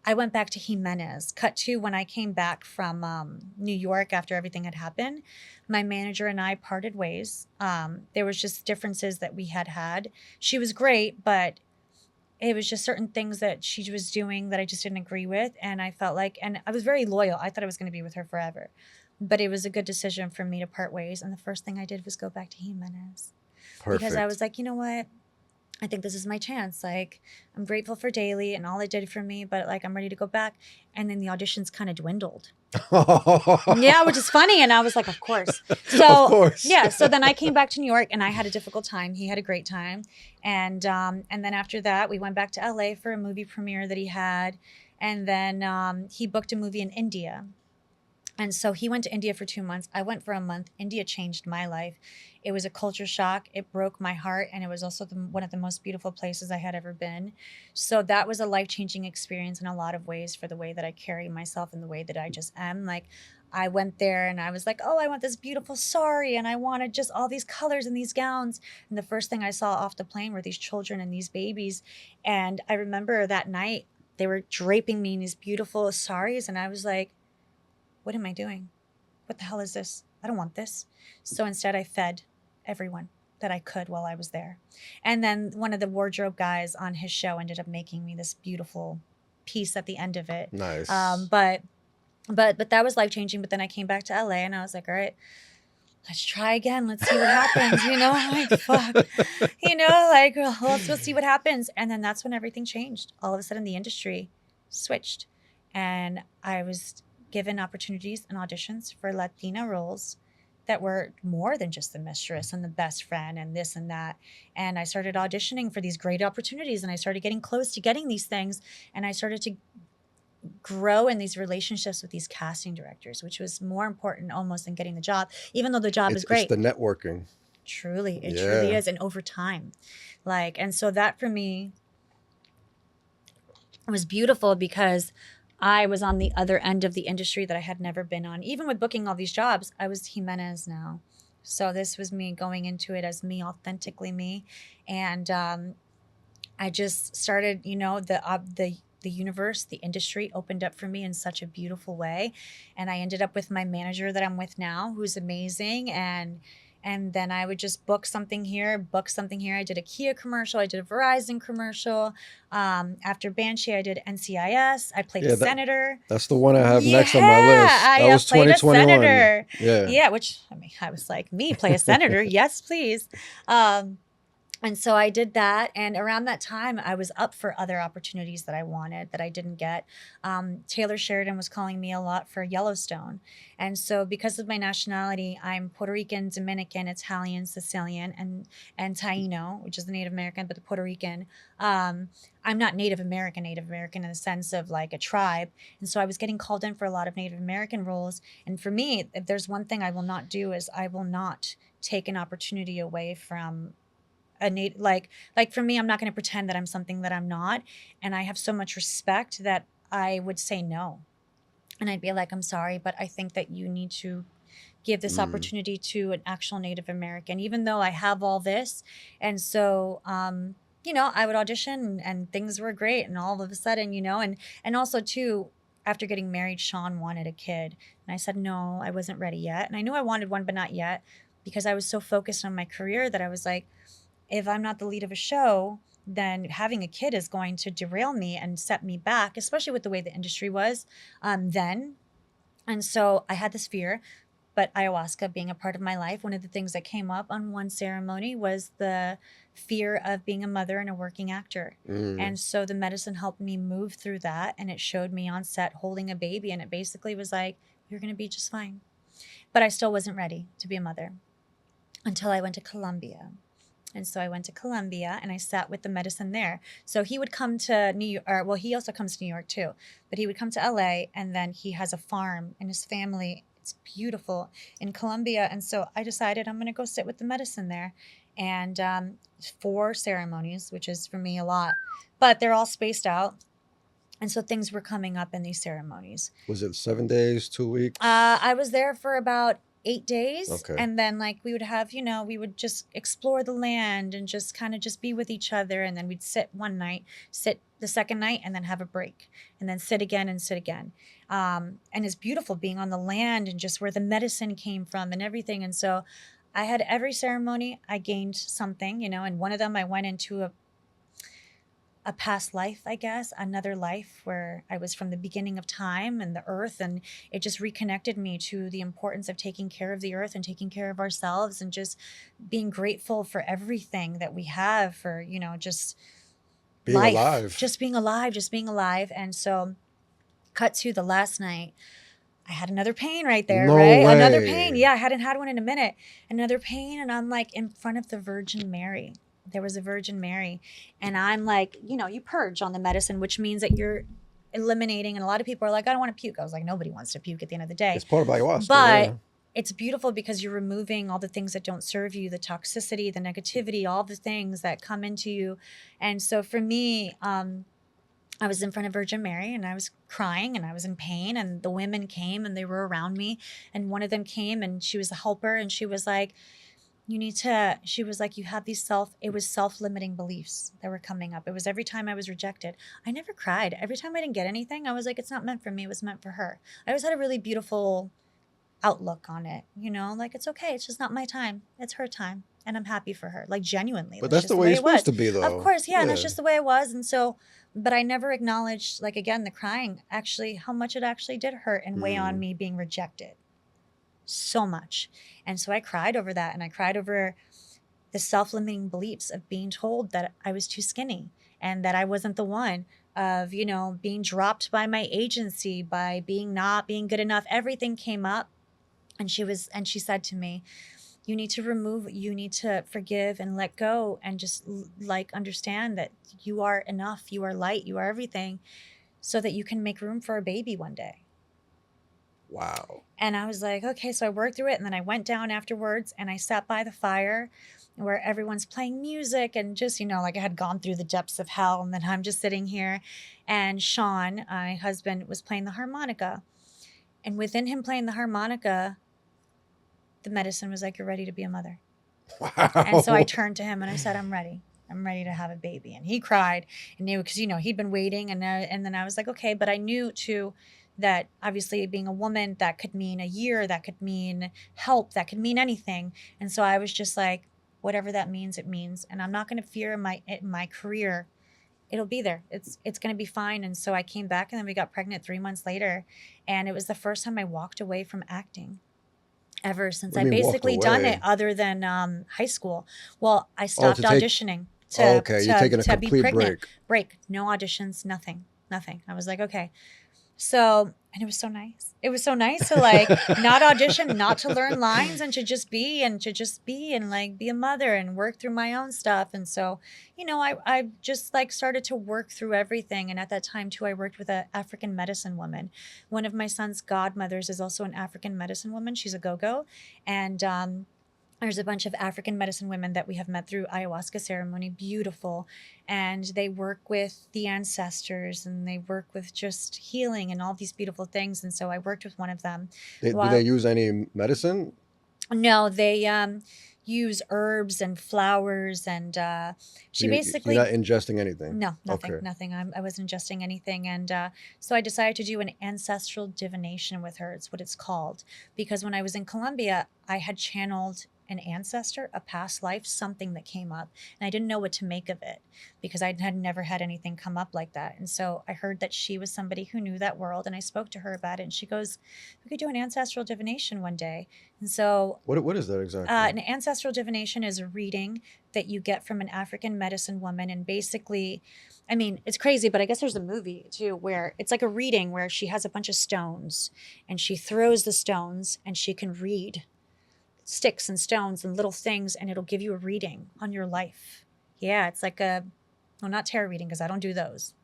I went back to Jimenez. Cut to when I came back from New York after everything had happened. My manager and I parted ways. There was just differences that we had. She was great, but it was just certain things that she was doing that I just didn't agree with. And I felt like, and I was very loyal. I thought I was going to be with her forever. But it was a good decision for me to part ways. And the first thing I did was go back to Jimenez. Because I Perfect. was like, you know what? I think this is my chance. Like, I'm grateful for Daily and all it did for me, but like, I'm ready to go back. And then the auditions kind of dwindled. Yeah, which is funny. And I was like, of course. Of So course. yeah, so then I came back to New York and I had a difficult time. He had a great time. And then after that, we went back to LA for a movie premiere that he had. And then he booked a movie in India. And so he went to India for 2 months. I went for a month. India changed my life. It was a culture shock. It broke my heart. And it was also one of the most beautiful places I had ever been. So that was a life-changing experience in a lot of ways for the way that I carry myself and the way that I just am. Like, I went there and I was like, oh, I want this beautiful sari. And I wanted just all these colors and these gowns. And the first thing I saw off the plane were these children and these babies. And I remember that night, they were draping me in these beautiful saris. And I was like, what am I doing? What the hell is this? I don't want this. So instead I fed everyone that I could while I was there. And then one of the wardrobe guys on his show ended up making me this beautiful piece at the end of it. Nice. But that was life changing. But then I came back to LA and I was like, all right, let's try again. Let's see what happens. Like, fuck, like, let's see what happens. And then that's when everything changed. All of a sudden the industry switched and I was given opportunities and auditions for Latina roles that were more than just the mistress and the best friend and this and that. And I started auditioning for these great opportunities and I started getting close to getting these things. And I started to grow in these relationships with these casting directors, which was more important almost than getting the job, even though the job is great. It's the networking. Truly, it truly is. And over time, and so that for me was beautiful because I was on the other end of the industry that I had never been on. Even with booking all these jobs, I was Jimenez now. So this was me going into it as me, authentically me. And I just started, the universe, the industry opened up for me in such a beautiful way. And I ended up with my manager that I'm with now, who's amazing. And then I would just book something here. I did a Kia commercial. I did a Verizon commercial. After Banshee, I did NCIS. I played a senator. That's the one I have next on my list. That was 2021. Senator. Yeah, which, I was like, me play a senator? Yes, please. And so I did that. And around that time, I was up for other opportunities that I wanted that I didn't get. Taylor Sheridan was calling me a lot for Yellowstone. And so because of my nationality, I'm Puerto Rican, Dominican, Italian, Sicilian, and Taino, which is the Native American, but the Puerto Rican. I'm not Native American in the sense of like a tribe. And so I was getting called in for a lot of Native American roles. And for me, if there's one thing I will not do is I will not take an opportunity away from like for me, I'm not going to pretend that I'm something that I'm not. And I have so much respect that I would say no. And I'd be like, I'm sorry, but I think that you need to give this opportunity to an actual Native American, even though I have all this. And so, I would audition and things were great. And all of a sudden, and also too, after getting married, Sean wanted a kid. And I said, no, I wasn't ready yet. And I knew I wanted one, but not yet, because I was so focused on my career that I was like, if I'm not the lead of a show, then having a kid is going to derail me and set me back, especially with the way the industry was then. And so I had this fear, but ayahuasca being a part of my life, one of the things that came up on one ceremony was the fear of being a mother and a working actor. And so the medicine helped me move through that. And it showed me on set holding a baby. And it basically was like, you're going to be just fine. But I still wasn't ready to be a mother until I went to Colombia. And so I went to Colombia and I sat with the medicine there. So he would come to New York, well, he also comes to New York too, but he would come to LA and then he has a farm and his family, it's beautiful in Colombia. And so I decided I'm going to go sit with the medicine there. And 4 ceremonies, which is for me a lot, but they're all spaced out. And so things were coming up in these ceremonies. Was it 7 days, 2 weeks? I was there for about 8 days. Okay. And then like we would have, we would just explore the land and just kind of just be with each other. And then we'd sit one night, sit the second night, and then have a break, and then sit again and sit again. And it's beautiful being on the land and just where the medicine came from and everything. And so I had every ceremony, I gained something, and one of them I went into a past life, I guess, another life where I was from the beginning of time and the earth. And it just reconnected me to the importance of taking care of the earth and taking care of ourselves and just being grateful for everything that we have, for, just Being life, alive. just being alive. And so cut to the last night, I had another pain right there, No right? way. Another pain. Yeah, I hadn't had one in a minute. Another pain. And I'm like in front of the Virgin Mary. There was a Virgin Mary. And I'm like, you purge on the medicine, which means that you're eliminating. And a lot of people are like, I don't want to puke. I was like, nobody wants to puke at the end of the day. It's part of ayahuasca. But yeah. it's beautiful because you're removing all the things that don't serve you, the toxicity, the negativity, all the things that come into you. And so for me, I was in front of Virgin Mary and I was crying and I was in pain, and the women came and they were around me, and one of them came and she was a helper, and she was like, she was like, you have these self-limiting beliefs that were coming up. It was every time I was rejected. I never cried. Every time I didn't get anything, I was like, it's not meant for me. It was meant for her. I always had a really beautiful outlook on it, like, it's okay. It's just not my time. It's her time. And I'm happy for her, like genuinely. But that's the way you're supposed to be, though. Of course, yeah. And that's just the way it was. And so, but I never acknowledged, like, again, the crying, actually, how much it actually did hurt and weigh on me being rejected. So much. And so I cried over that. And I cried over the self-limiting beliefs of being told that I was too skinny and that I wasn't the one, of, being dropped by my agency, by not being good enough. Everything came up. And she said to me, you need to forgive and let go and just like understand that you are enough, you are light, you are everything, so that you can make room for a baby one day. Wow. And I was like, okay, so I worked through it. And then I went down afterwards and I sat by the fire where everyone's playing music and just, like I had gone through the depths of hell. And then I'm just sitting here, and Sean, my husband, was playing the harmonica. And within him playing the harmonica, the medicine was like, you're ready to be a mother. Wow. And so I turned to him and I said, I'm ready. I'm ready to have a baby. And he cried and knew, because, he'd been waiting. And then I was like, okay. But I knew too that obviously being a woman, that could mean a year, that could mean help, that could mean anything. And so I was just like, whatever that means, it means. And I'm not going to fear my career. It'll be there. It's going to be fine. And so I came back, and then we got pregnant 3 months later. And it was the first time I walked away from acting ever since. I basically done it, other than high school. Well, I stopped auditioning to you're taking a complete be pregnant. break. No auditions, nothing. I was like, okay. So, and it was so nice. It was so nice to like not audition, not to learn lines, and to just be and like be a mother and work through my own stuff. And so, I just like started to work through everything. And at that time too, I worked with an African medicine woman. One of my son's godmothers is also an African medicine woman. She's a go-go. And there's a bunch of African medicine women that we have met through ayahuasca ceremony, beautiful. And they work with the ancestors, and they work with just healing and all these beautiful things. And so I worked with one of them. Do they use any medicine? No, they use herbs and flowers. And you're not ingesting anything? No, nothing. I wasn't ingesting anything. And so I decided to do an ancestral divination with her. It's what it's called. Because when I was in Colombia, I had channeled an ancestor, a past life, something that came up. And I didn't know what to make of it because I had never had anything come up like that. And so I heard that she was somebody who knew that world, and I spoke to her about it. And she goes, we could do an ancestral divination one day. And so what is that exactly? An ancestral divination is a reading that you get from an African medicine woman. And basically, I mean, it's crazy, but I guess there's a movie too where it's like a reading where she has a bunch of stones and she throws the stones and she can read sticks and stones and little things, and it'll give you a reading on your life. Yeah, it's like not tarot reading, because I don't do those.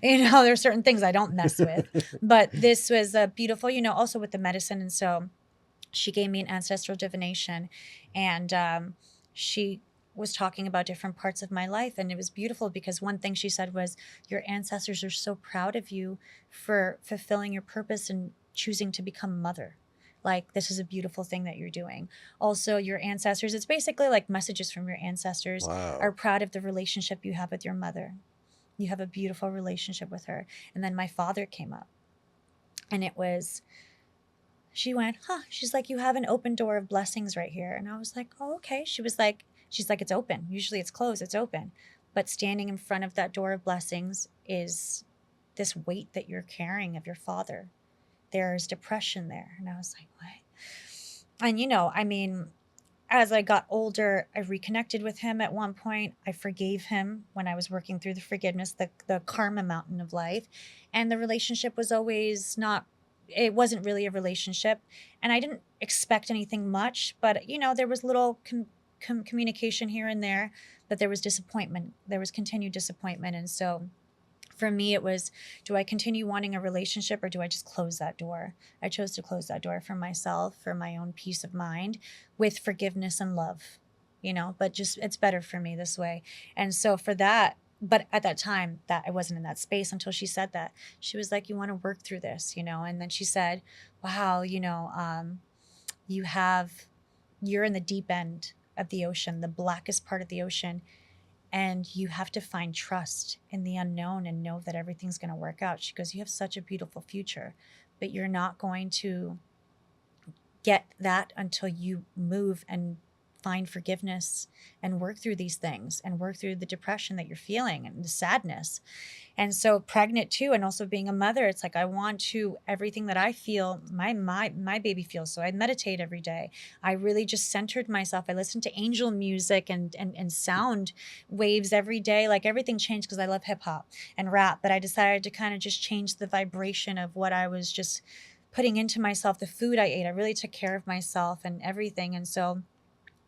There's certain things I don't mess with. But this was a beautiful, also with the medicine. And so she gave me an ancestral divination, and she was talking about different parts of my life. And it was beautiful because one thing she said was, your ancestors are so proud of you for fulfilling your purpose and choosing to become mother. Like, this is a beautiful thing that you're doing. Also, your ancestors, it's basically like messages from your ancestors, Wow. are proud of the relationship you have with your mother. You have a beautiful relationship with her. And then my father came up, and it was, she went, huh, she's like, you have an open door of blessings right here. And I was like, oh, okay. She's like, it's open. Usually it's closed, it's open. But standing in front of that door of blessings is this weight that you're carrying of your father. There's depression there. And I was like, what? And, I mean, as I got older, I reconnected with him at one point. I forgave him when I was working through the forgiveness, the karma mountain of life. And the relationship was always not, it wasn't really a relationship. And I didn't expect anything much, but, there was little communication here and there, but there was disappointment. There was continued disappointment. And so for me, it was, do I continue wanting a relationship, or do I just close that door? I chose to close that door for myself, for my own peace of mind, with forgiveness and love, but just, it's better for me this way. And so for that, but at that time, that I wasn't in that space until she said that. She was like, you want to work through this, and then she said, wow, you're in the deep end of the ocean, the blackest part of the ocean. And you have to find trust in the unknown and know that everything's going to work out. She goes, you have such a beautiful future, but you're not going to get that until you move and find forgiveness and work through these things and work through the depression that you're feeling and the sadness. And so pregnant too, and also being a mother, it's like, I want to, everything that I feel, my baby feels. So I meditate every day. I really just centered myself. I listened to angel music and sound waves every day. Like, everything changed because I love hip hop and rap, but I decided to kind of just change the vibration of what I was just putting into myself, the food I ate. I really took care of myself and everything. And so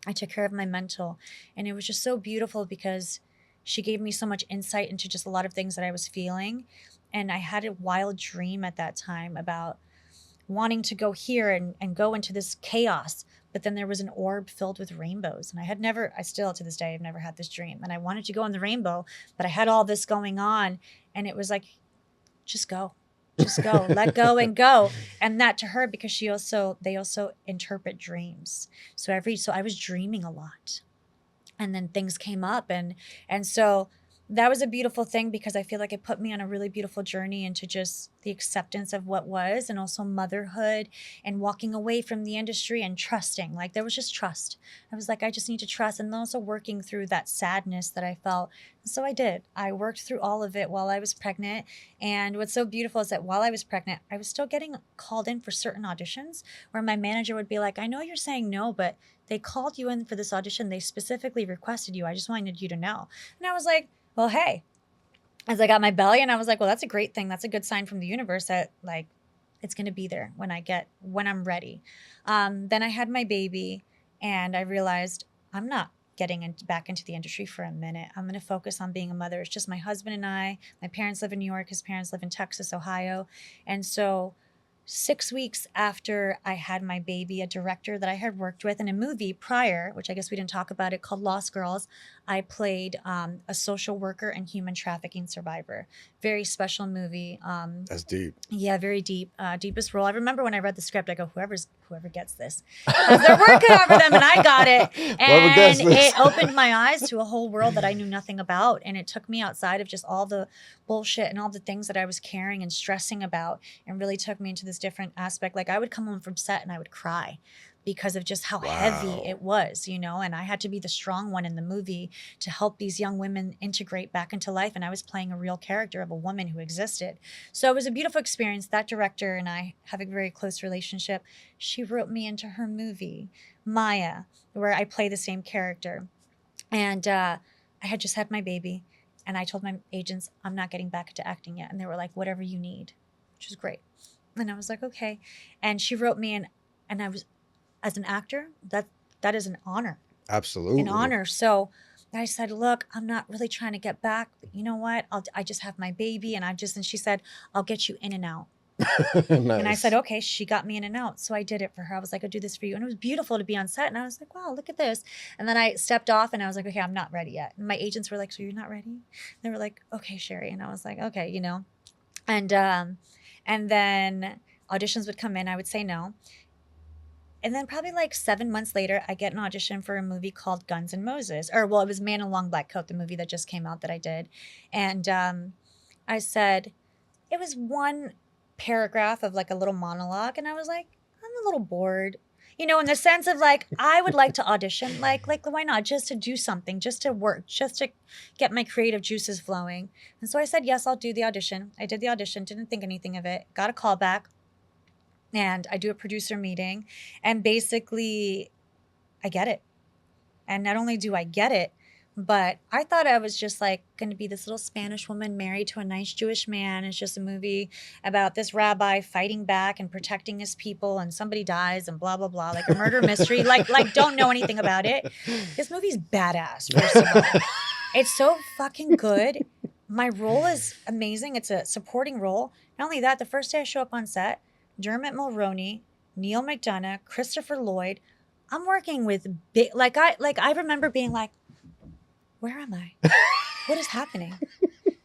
I took care of my mental, and it was just so beautiful because she gave me so much insight into just a lot of things that I was feeling. And I had a wild dream at that time about wanting to go here and go into this chaos. But then there was an orb filled with rainbows. And I still to this day, I've never had this dream. And I wanted to go in the rainbow, but I had all this going on. And it was like, just go. Just go, let go and go. And that to her, because they also interpret dreams. So I was dreaming a lot. And then things came up, and so that was a beautiful thing, because I feel like it put me on a really beautiful journey into just the acceptance of what was, and also motherhood and walking away from the industry and trusting. Like, there was just trust. I was like, I just need to trust. And also working through that sadness that I felt. And so I did. I worked through all of it while I was pregnant. And what's so beautiful is that while I was pregnant, I was still getting called in for certain auditions where my manager would be like, I know you're saying no, but they called you in for this audition. They specifically requested you. I just wanted you to know. And I was like, well, hey, as I got my belly, and I was like, well, that's a great thing. That's a good sign from the universe that, like, it's going to be there when I'm ready. Then I had my baby, and I realized I'm not getting back into the industry for a minute. I'm going to focus on being a mother. It's just my husband and I. My parents live in New York. His parents live in Texas, Ohio. And so 6 weeks after I had my baby, a director that I had worked with in a movie prior, which I guess we didn't talk about it, called Lost Girls, I played a social worker and human trafficking survivor. Very special movie. That's deep. Yeah, very deep. Deepest role. I remember when I read the script, I go, whoever gets this, because they're working out for them, and I got it. And it opened my eyes to a whole world that I knew nothing about, and it took me outside of just all the bullshit and all the things that I was caring and stressing about, and really took me into this different aspect. Like, I would come home from set and I would cry because of just how heavy it was, and I had to be the strong one in the movie to help these young women integrate back into life. And I was playing a real character of a woman who existed. So it was a beautiful experience. That director and I have a very close relationship. She wrote me into her movie, Maya, where I play the same character. And I had just had my baby, and I told my agents, I'm not getting back into acting yet. And they were like, whatever you need, which is great. And I was like, okay. And she wrote me in, and I was, as an actor, that is an honor. Absolutely. An honor. So I said, look, I'm not really trying to get back, but you know what? I just have my baby, and she said, I'll get you in and out. Nice. And I said, okay. She got me in and out. So I did it for her. I was like, I'll do this for you. And it was beautiful to be on set. And I was like, wow, look at this. And then I stepped off, and I was like, okay, I'm not ready yet. And my agents were like, so you're not ready? And they were like, okay, Cherie. And I was like, okay, And then auditions would come in. I would say no. And then probably like 7 months later, I get an audition for a movie called Guns and Moses. Or, well, it was Man in a Long Black Coat, the movie that just came out that I did. And I said, it was one paragraph of like a little monologue. And I was like, I'm a little bored. In the sense of like, I would like to audition. Like why not? Just to do something, just to work, just to get my creative juices flowing. And so I said, yes, I'll do the audition. I did the audition, didn't think anything of it, got a call back. And I do a producer meeting, and basically I get it. And not only do I get it, but I thought I was just like going to be this little Spanish woman married to a nice Jewish man. It's just a movie about this rabbi fighting back and protecting his people, and somebody dies and blah, blah, blah, like a murder mystery. like don't know anything about it. This movie's badass, first of all. It's so fucking good. My role is amazing. It's a supporting role. Not only that, the first day I show up on set, Dermot Mulroney, Neil McDonough, Christopher Lloyd. I'm working with big, I remember being like, where am I? What is happening?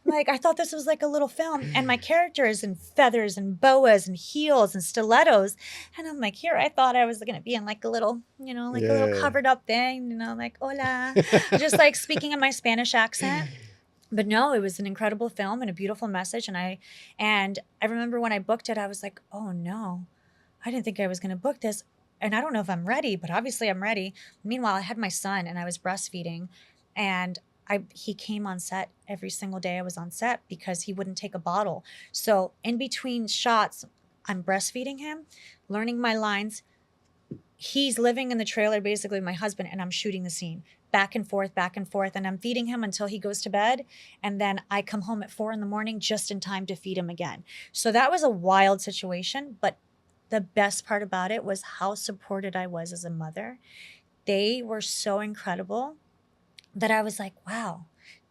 Like, I thought this was like a little film, and my character is in feathers and boas and heels and stilettos. And I'm like, here, I thought I was going to be in like a little, a little covered up thing, like, hola, just like speaking in my Spanish accent. But no, it was an incredible film and a beautiful message. And I remember when I booked it, I was like, oh no, I didn't think I was going to book this. And I don't know if I'm ready, but obviously I'm ready. Meanwhile, I had my son and I was breastfeeding, and he came on set every single day I was on set because he wouldn't take a bottle. So in between shots, I'm breastfeeding him, learning my lines. He's living in the trailer, basically my husband, and I'm shooting the scene back and forth, and I'm feeding him until he goes to bed. And then I come home at 4 a.m. just in time to feed him again. So that was a wild situation, but the best part about it was how supported I was as a mother. They were so incredible that I was like, wow,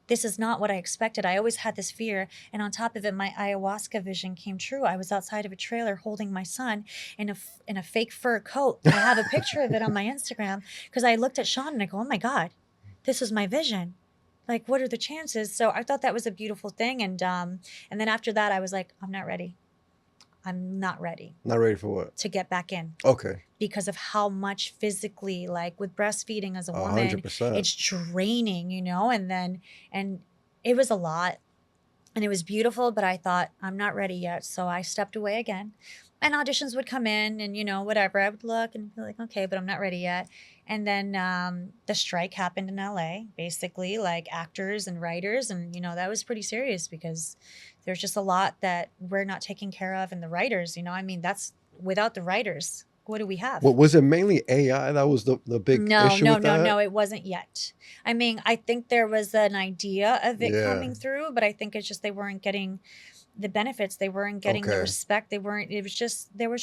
this is not what I expected. I always had this fear. And on top of it, my ayahuasca vision came true. I was outside of a trailer holding my son in a fake fur coat. I have a picture of it on my Instagram because I looked at Sean and I go, oh my God, this is my vision. Like, what are the chances? So I thought that was a beautiful thing. And then after that, I was like, I'm not ready. I'm not ready. Not ready for what? To get back in. Okay. Because of how much physically, like with breastfeeding as a woman, 100%. It's draining, and it was a lot, and it was beautiful, but I thought, I'm not ready yet. So I stepped away again, and auditions would come in, and whatever, I would look and be like, okay, but I'm not ready yet. And then the strike happened in LA, basically, like actors and writers, and that was pretty serious because there's just a lot that we're not taking care of, and the writers, that's without the writers. What do we have? Well, was it mainly AI that was the big issue with that? No, it wasn't yet. I think there was an idea of it coming through, but I think it's just they weren't getting the benefits. They weren't getting the respect. There was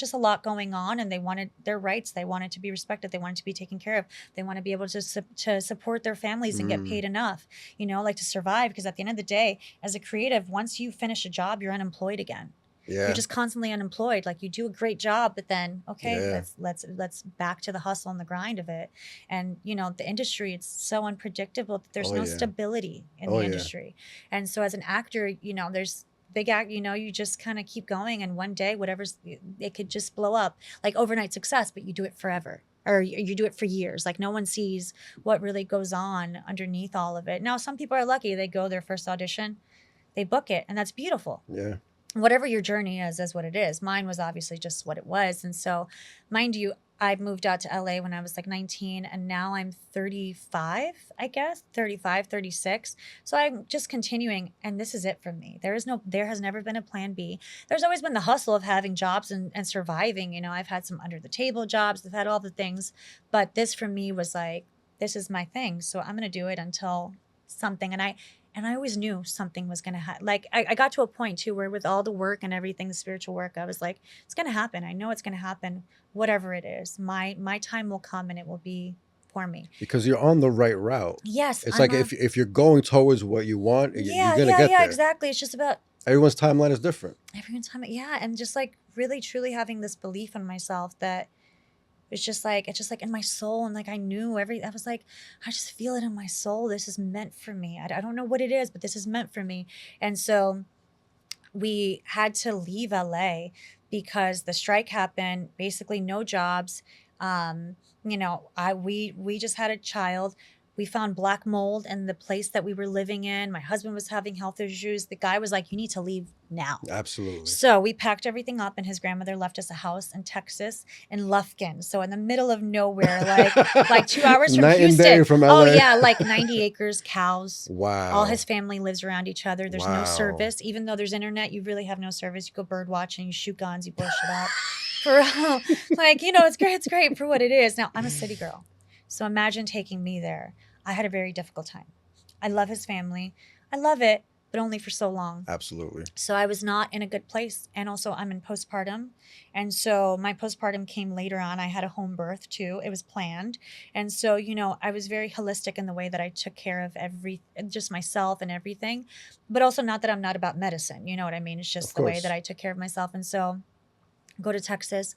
just a lot going on, and they wanted their rights. They wanted to be respected. They wanted to be taken care of. They want to be able to support their families and get paid enough, like to survive. Because at the end of the day, as a creative, once you finish a job, you're unemployed again. Yeah. You're just constantly unemployed. Like, you do a great job, but then, let's back to the hustle and the grind of it. And, the industry, it's so unpredictable that there's no stability in the industry. And so as an actor, there's big act, you just kind of keep going. And one day, it could just blow up, like overnight success, but you do it forever. Or you do it for years. Like, no one sees what really goes on underneath all of it. Now, some people are lucky. They go their first audition, they book it, and that's beautiful. Yeah. Whatever your journey is what it is. Mine was obviously just what it was. And so, mind you, I moved out to LA when I was like 19, and now I'm 35, I guess, 35, 36. So I'm just continuing, and this is it for me. There has never been a plan B. There's always been the hustle of having jobs and surviving. I've had some under the table jobs. I've had all the things, but this for me was like, this is my thing. So I'm going to do it until something. And I always knew something was going to happen. Like, I got to a point too where with all the work and everything, the spiritual work, I was like, it's going to happen. I know it's going to happen, whatever it is. My time will come, and it will be for me. Because you're on the right route. Yes. It's like if you're going towards what you want, you're going to get there. Yeah, exactly. It's just about... Everyone's timeline is different. And just like really, truly having this belief in myself that it's just like in my soul. And like, I was like, I just feel it in my soul. This is meant for me. I don't know what it is, but this is meant for me. And so we had to leave LA because the strike happened, basically no jobs. You know, we just had a child. We found black mold in the place that we were living in. My husband was having health issues. The guy was like, you need to leave now. Absolutely. So we packed everything up, and his grandmother left us a house in Texas in Lufkin. So in the middle of nowhere, like 2 hours from Night and Houston. day from LA. Oh yeah, like 90 acres, cows. Wow. All his family lives around each other. There's no Wow. service. Even though there's internet, you really have no service. You go bird watching, you shoot guns, you blow shit up. For like, you know, it's great. It's great for what it is. Now I'm a city girl. So imagine taking me there. I had a very difficult time. I love his family. I love it, but only for so long. Absolutely. So I was not in a good place. And also I'm in postpartum. And so my postpartum came later on. I had a home birth too. It was planned. And so, you know, I was very holistic in the way that I took care of just myself and everything. But also not that I'm not about medicine. You know what I mean? It's just the way that I took care of myself. And so I go to Texas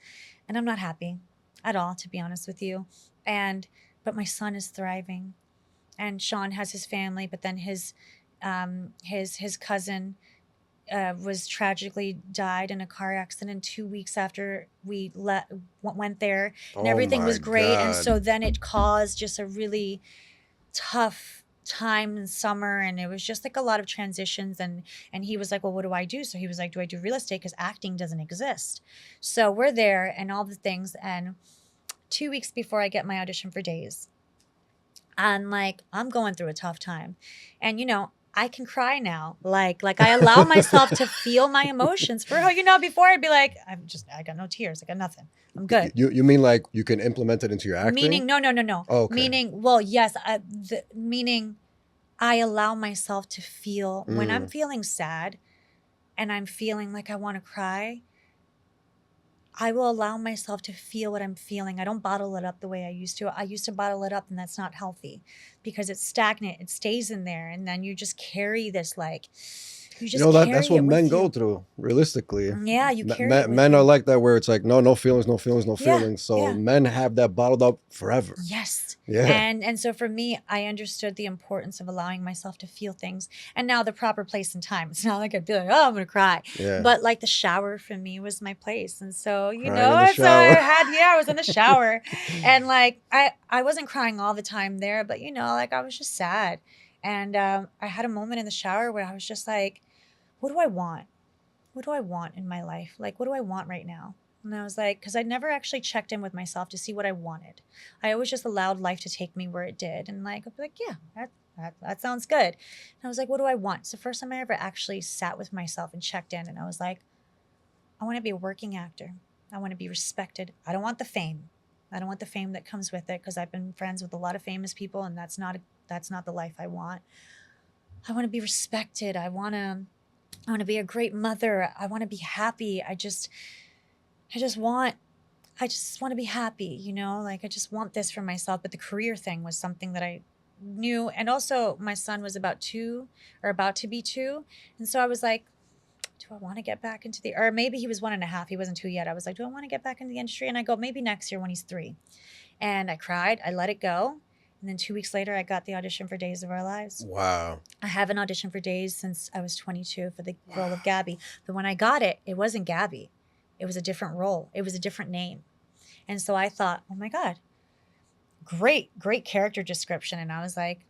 and I'm not happy at all, to be honest with you. But my son is thriving. And Sean has his family, but then his cousin was tragically died in a car accident 2 weeks after we went there, and everything was great. God. And so then it caused just a really tough time in summer, and it was just like a lot of transitions. And he was like, well, what do I do? So he was like, do I do real estate? Because acting doesn't exist. So we're there and all the things. And 2 weeks before I get my audition for Days, and like, I'm going through a tough time. And, you know, I can cry now. Like I allow myself to feel my emotions. For you know, before I'd be like, I got no tears. I got nothing. I'm good. You mean like you can implement it into your acting? Meaning, no. Oh, okay. Meaning, well, yes. Meaning I allow myself to feel when I'm feeling sad and I'm feeling like I want to cry. I will allow myself to feel what I'm feeling. I don't bottle it up the way I used to. I used to bottle it up, and that's not healthy because it's stagnant. It stays in there, and then you just carry this like you just that's what men go through. Realistically, yeah, you carry it with men you. are like that, where it's like no feelings, no feelings, no feelings. So yeah. men have that bottled up forever. Yes. Yeah. And so for me, I understood the importance of allowing myself to feel things, and now the proper place and time. It's not like I'd be like, oh, I'm gonna cry. Yeah. But like the shower for me was my place, and so you Crying know, in the so shower. I was in the shower, and like I wasn't crying all the time there, but you know, like I was just sad, and I had a moment in the shower where I was just like, what do I want? What do I want in my life? Like, what do I want right now? And I was like, because I never actually checked in with myself to see what I wanted. I always just allowed life to take me where it did. And like, I'd be like, yeah, that sounds good. And I was like, what do I want? It's the first time I ever actually sat with myself and checked in. And I was like, I want to be a working actor. I want to be respected. I don't want the fame. I don't want the fame that comes with it, because I've been friends with a lot of famous people, and that's not the life I want. I want to be respected. I want to be a great mother. I want to be happy. I just want to be happy, you know, like I just want this for myself. But the career thing was something that I knew. And also my son was about to be 2. And so I was like, do I want to get back into or maybe he was 1.5. He wasn't 2 yet. I was like, do I want to get back into the industry? And I go, maybe next year when he's 3. And I cried. I let it go. And then 2 weeks later, I got the audition for Days of Our Lives. Wow. I haven't auditioned for Days since I was 22 for the role of Gabi. But when I got it, it wasn't Gabi. It was a different role. It was a different name. And so I thought, oh my God, great character description. And I was like,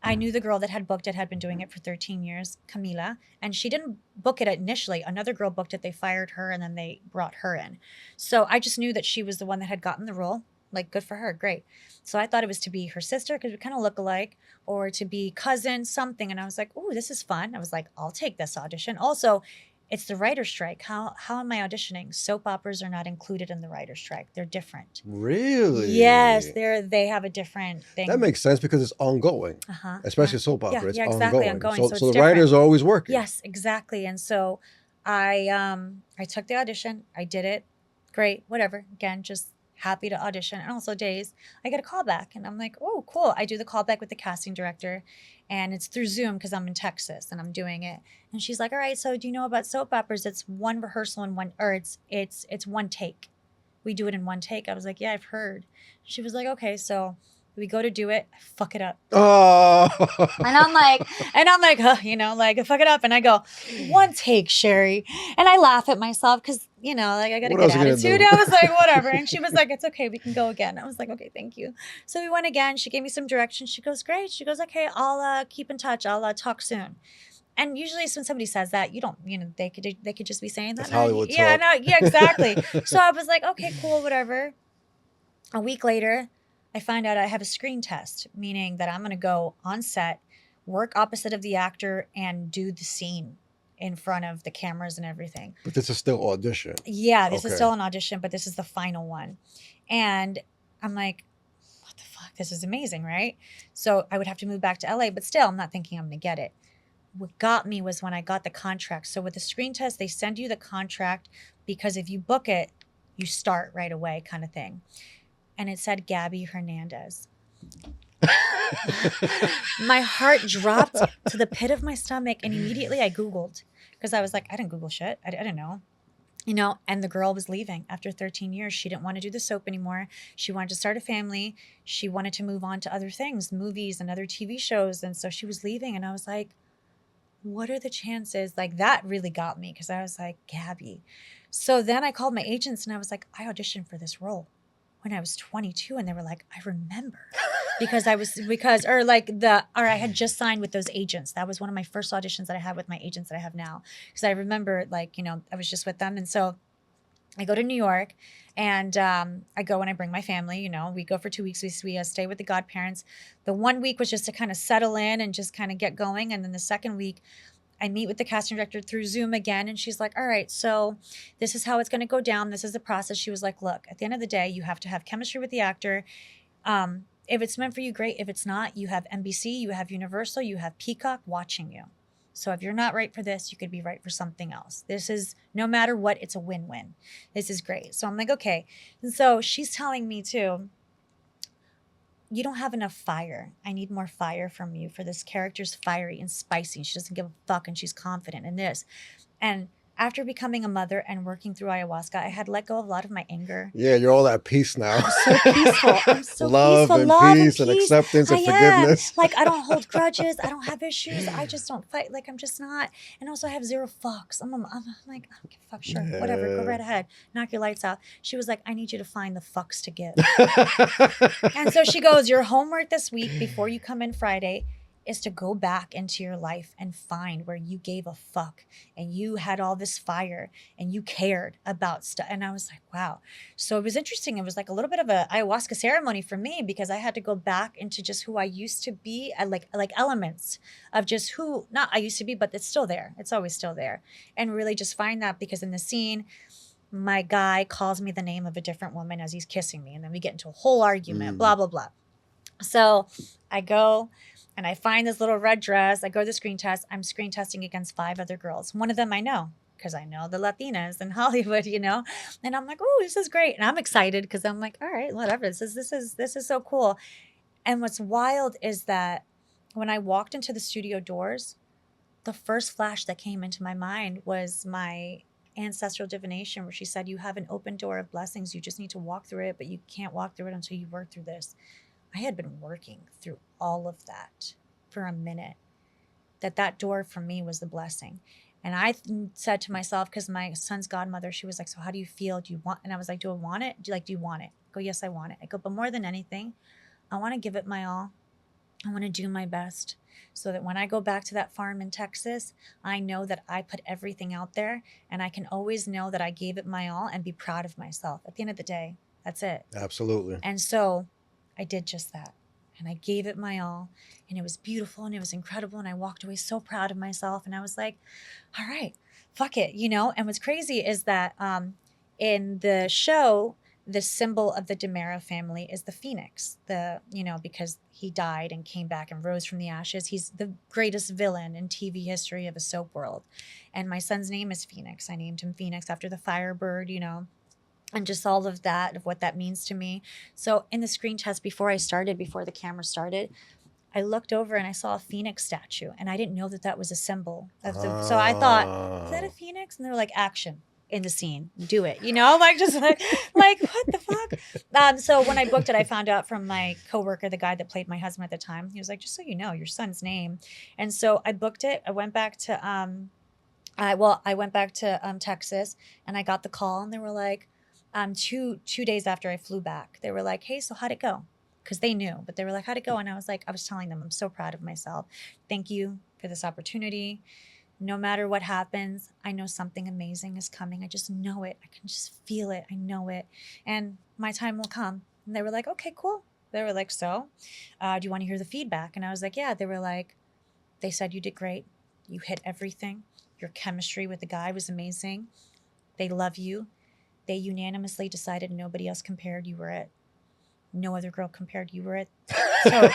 I knew the girl that had booked it had been doing it for 13 years, Camila. And she didn't book it initially. Another girl booked it. They fired her, and then they brought her in. So I just knew that she was the one that had gotten the role. Like, good for her. Great. So I thought it was to be her sister, because we kind of look alike, or to be cousin, something. And I was like, oh, this is fun. I was like, I'll take this audition. Also, it's the writer's strike. How am I auditioning? Soap operas are not included in the writer's strike. They're different. Really? Yes, they have a different thing. That makes sense, because it's ongoing. Especially soap opera. It's exactly. ongoing. So the writers are always working. Yes, exactly. And so I took the audition. I did it. Great. Whatever. Again, just happy to audition. And also Days, I get a call back, and I'm like, oh, cool. I do the call back with the casting director, and it's through Zoom because I'm in Texas and I'm doing it. And she's like, all right, so do you know about soap operas? It's one rehearsal and it's one take. We do it in one take. I was like, yeah, I've heard. She was like, okay, so We go to do it. I fuck it up. Oh. And I'm like, huh, you know, like fuck it up. And I go, one take, Cherie. And I laugh at myself because, you know, like I got a What good else you gonna attitude. do? I was like, whatever. And she was like, it's okay. We can go again. I was like, okay, thank you. So we went again. She gave me some directions. She goes, great. She goes, okay, I'll keep in touch. I'll talk soon. And usually when somebody says that, you don't, you know, they could just be saying that. That's Hollywood Yeah, talk. no, yeah, exactly. So I was like, okay, cool, whatever. A week later, I find out I have a screen test, meaning that I'm going to go on set, work opposite of the actor, and do the scene in front of the cameras and everything. But this is still audition. Yeah, this is Okay. still an audition, but this is the final one. And I'm like, what the fuck? This is amazing, right? So I would have to move back to LA, but still, I'm not thinking I'm going to get it. What got me was when I got the contract. So with the screen test, they send you the contract because if you book it, you start right away, kind of thing. And it said Gabi Hernandez. My heart dropped to the pit of my stomach, and immediately I Googled because I was like, I didn't Google shit. I didn't know. You know, and the girl was leaving after 13 years. She didn't want to do the soap anymore. She wanted to start a family. She wanted to move on to other things, movies and other TV shows. And so she was leaving. And I was like, what are the chances? Like that really got me because I was like, Gabi. So then I called my agents and I was like, I auditioned for this role when I was 22, and they were like, I remember or I had just signed with those agents. That was one of my first auditions that I had with my agents that I have now. Because I remember, like, you know, I was just with them. And so I go to New York and I go and I bring my family, you know, we go for 2 weeks. We stay with the godparents. The 1 week was just to kind of settle in and just kind of get going. And then the second week, I meet with the casting director through Zoom again. And she's like, all right, so this is how it's going to go down. This is the process. She was like, look, at the end of the day, you have to have chemistry with the actor. If it's meant for you, great. If it's not, you have NBC, you have Universal, you have Peacock watching you. So if you're not right for this, you could be right for something else. This is, no matter what, it's a win-win. This is great. So I'm like, okay. And so she's telling me too, you don't have enough fire. I need more fire from you, for this character's fiery and spicy. She doesn't give a fuck and she's confident in this. And after becoming a mother and working through ayahuasca, I had let go of a lot of my anger. Yeah, you're all at peace now. I'm so peaceful. I'm so Love peaceful. and Love peace and and peace. acceptance and I forgiveness. am. Like, I don't hold grudges. I don't have issues. I just don't fight. Like, I'm just not. And also, I have zero fucks. I'm like, I don't give a fuck. Sure, whatever. Go right ahead. Knock your lights out. She was like, I need you to find the fucks to give. And so she goes, your homework this week before you come in Friday is to go back into your life and find where you gave a fuck and you had all this fire and you cared about stuff. And I was like, wow. So it was interesting. It was like a little bit of a ayahuasca ceremony for me because I had to go back into just who I used to be, like elements of just who, not I used to be, but it's still there. It's always still there. And really just find that, because in the scene, my guy calls me the name of a different woman as he's kissing me. And then we get into a whole argument, blah, blah, blah. So I go and I find this little red dress. I go to the screen test. I'm screen testing against 5 other girls. One of them I know because I know the Latinas in Hollywood, you know. And I'm like, oh, this is great. And I'm excited because I'm like, all right, whatever. This is so cool. And what's wild is that when I walked into the studio doors, the first flash that came into my mind was my ancestral divination, where she said, you have an open door of blessings. You just need to walk through it, but you can't walk through it until you work through this. I had been working through all of that for a minute. That door for me was the blessing. And I said to myself, because my son's godmother, she was like, so how do you feel? Do you want? And I was like, do I want it? Do you want it? I go, yes, I want it. I go, but more than anything, I want to give it my all. I want to do my best so that when I go back to that farm in Texas, I know that I put everything out there and I can always know that I gave it my all and be proud of myself. At the end of the day, that's it. Absolutely. And so I did just that. And I gave it my all. And it was beautiful and it was incredible. And I walked away so proud of myself. And I was like, all right, fuck it, you know? And what's crazy is that in the show, the symbol of the DiMera family is the phoenix, because he died and came back and rose from the ashes. He's the greatest villain in TV history of a soap world. And my son's name is Phoenix. I named him Phoenix after the firebird, you know, and just all of that, of what that means to me. So in the screen test, before the camera started, I looked over and I saw a phoenix statue, and I didn't know that was a symbol of the. So I thought, is that a phoenix? And they were like, action. in the scene. Do it. Like just like what the fuck? So when I booked it, I found out from my coworker, the guy that played my husband at the time. He was like, just so you know, your son's name. And so I booked it. I went back to I went back to Texas, and I got the call, and they were like, two days after I flew back, they were like, hey, so how'd it go? Because they knew, but they were like, how'd it go? And I was telling them, I'm so proud of myself. Thank you for this opportunity. No matter what happens, I know something amazing is coming. I just know it. I can just feel it. I know it. And my time will come. And they were like, okay, cool. They were like, so do you want to hear the feedback? And I was like, yeah. They were like, they said you did great. You hit everything. Your chemistry with the guy was amazing. They love you. They unanimously decided nobody else compared. You were it. No other girl compared. You were it. So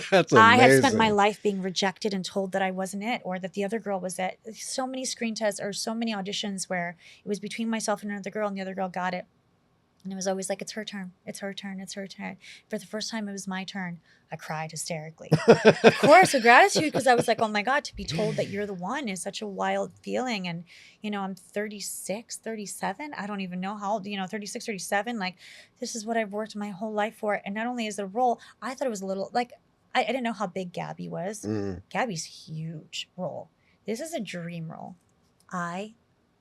That's I had spent amazing. my life being rejected and told that I wasn't it, or that the other girl was it. So many screen tests or so many auditions where it was between myself and another girl, and the other girl got it. And it was always like, it's her turn. It's her turn. It's her turn. For the first time, it was my turn. I cried hysterically. Of course, with gratitude, because I was like, oh my God, to be told that you're the one is such a wild feeling. And, I'm 36, 37. I don't even know how old, 36, 37. Like, this is what I've worked my whole life for. And not only is it a role, I thought it was a little, like, I didn't know how big Gabi was. Gabi's huge role. This is a dream role. I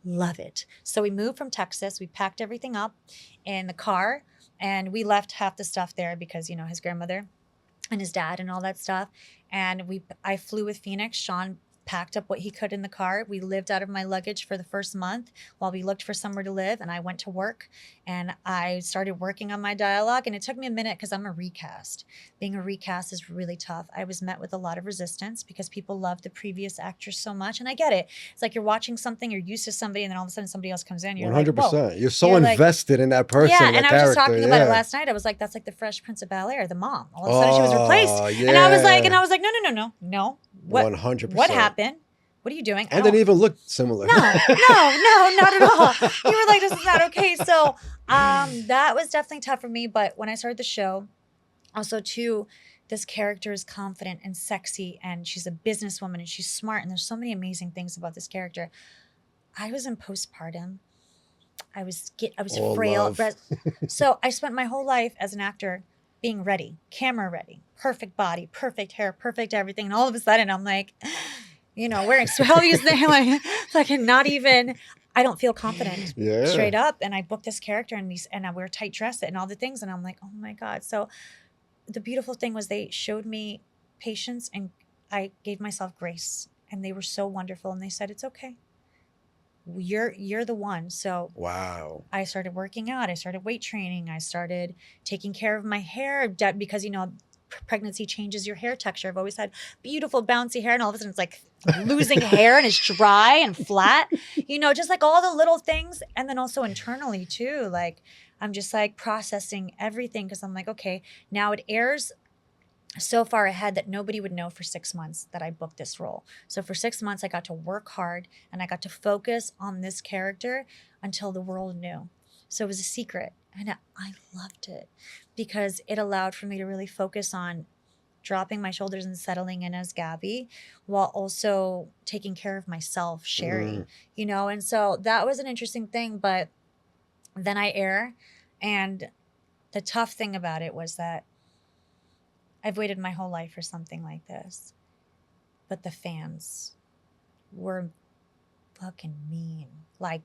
love it. So we moved from Texas. We packed everything up in the car, and we left half the stuff there because, his grandmother and his dad and all that stuff. And I flew with Phoenix. Sean packed up what he could in the car. We lived out of my luggage for the first month while we looked for somewhere to live. And I went to work, and I started working on my dialogue. And it took me a minute because I'm a recast. Being a recast is really tough. I was met with a lot of resistance because people love the previous actress so much. And I get it. It's like you're watching something, you're used to somebody, and then all of a sudden somebody else comes in. You're 100%. Like, whoa. You're so invested in that person. Yeah, that and I was just talking about it last night. I was like, that's like the Fresh Prince of Bel-Air, the mom. All of a sudden she was replaced. Yeah. And I was like, no. What, 100%. What happened? What are you doing? And didn't even look similar. No, not at all. You were like, this is not okay. So that was definitely tough for me. But when I started the show, also too, this character is confident and sexy, and she's a businesswoman, and she's smart. And there's so many amazing things about this character. I was in postpartum. I was frail. So I spent my whole life as an actor being ready, camera ready, perfect body, perfect hair, perfect everything. And all of a sudden I'm like, wearing swellies there, like not even, I don't feel confident straight up. And I booked this character and I wear tight dress and all the things. And I'm like, oh my God. So the beautiful thing was they showed me patience, and I gave myself grace, and they were so wonderful. And they said, it's okay. You're the one. So wow. I started working out. I started weight training. I started taking care of my hair because, pregnancy changes your hair texture. I've always had beautiful bouncy hair, and all of a sudden it's like losing hair and it's dry and flat, just like all the little things. And then also internally too, like I'm just like processing everything because I'm like, okay, now it airs so far ahead that nobody would know for 6 months that I booked this role. So for 6 months, I got to work hard, and I got to focus on this character until the world knew. So it was a secret, and I loved it because it allowed for me to really focus on dropping my shoulders and settling in as Gabi while also taking care of myself, Cherie, and so that was an interesting thing. But then I air, and the tough thing about it was that I've waited my whole life for something like this, but the fans were fucking mean. Like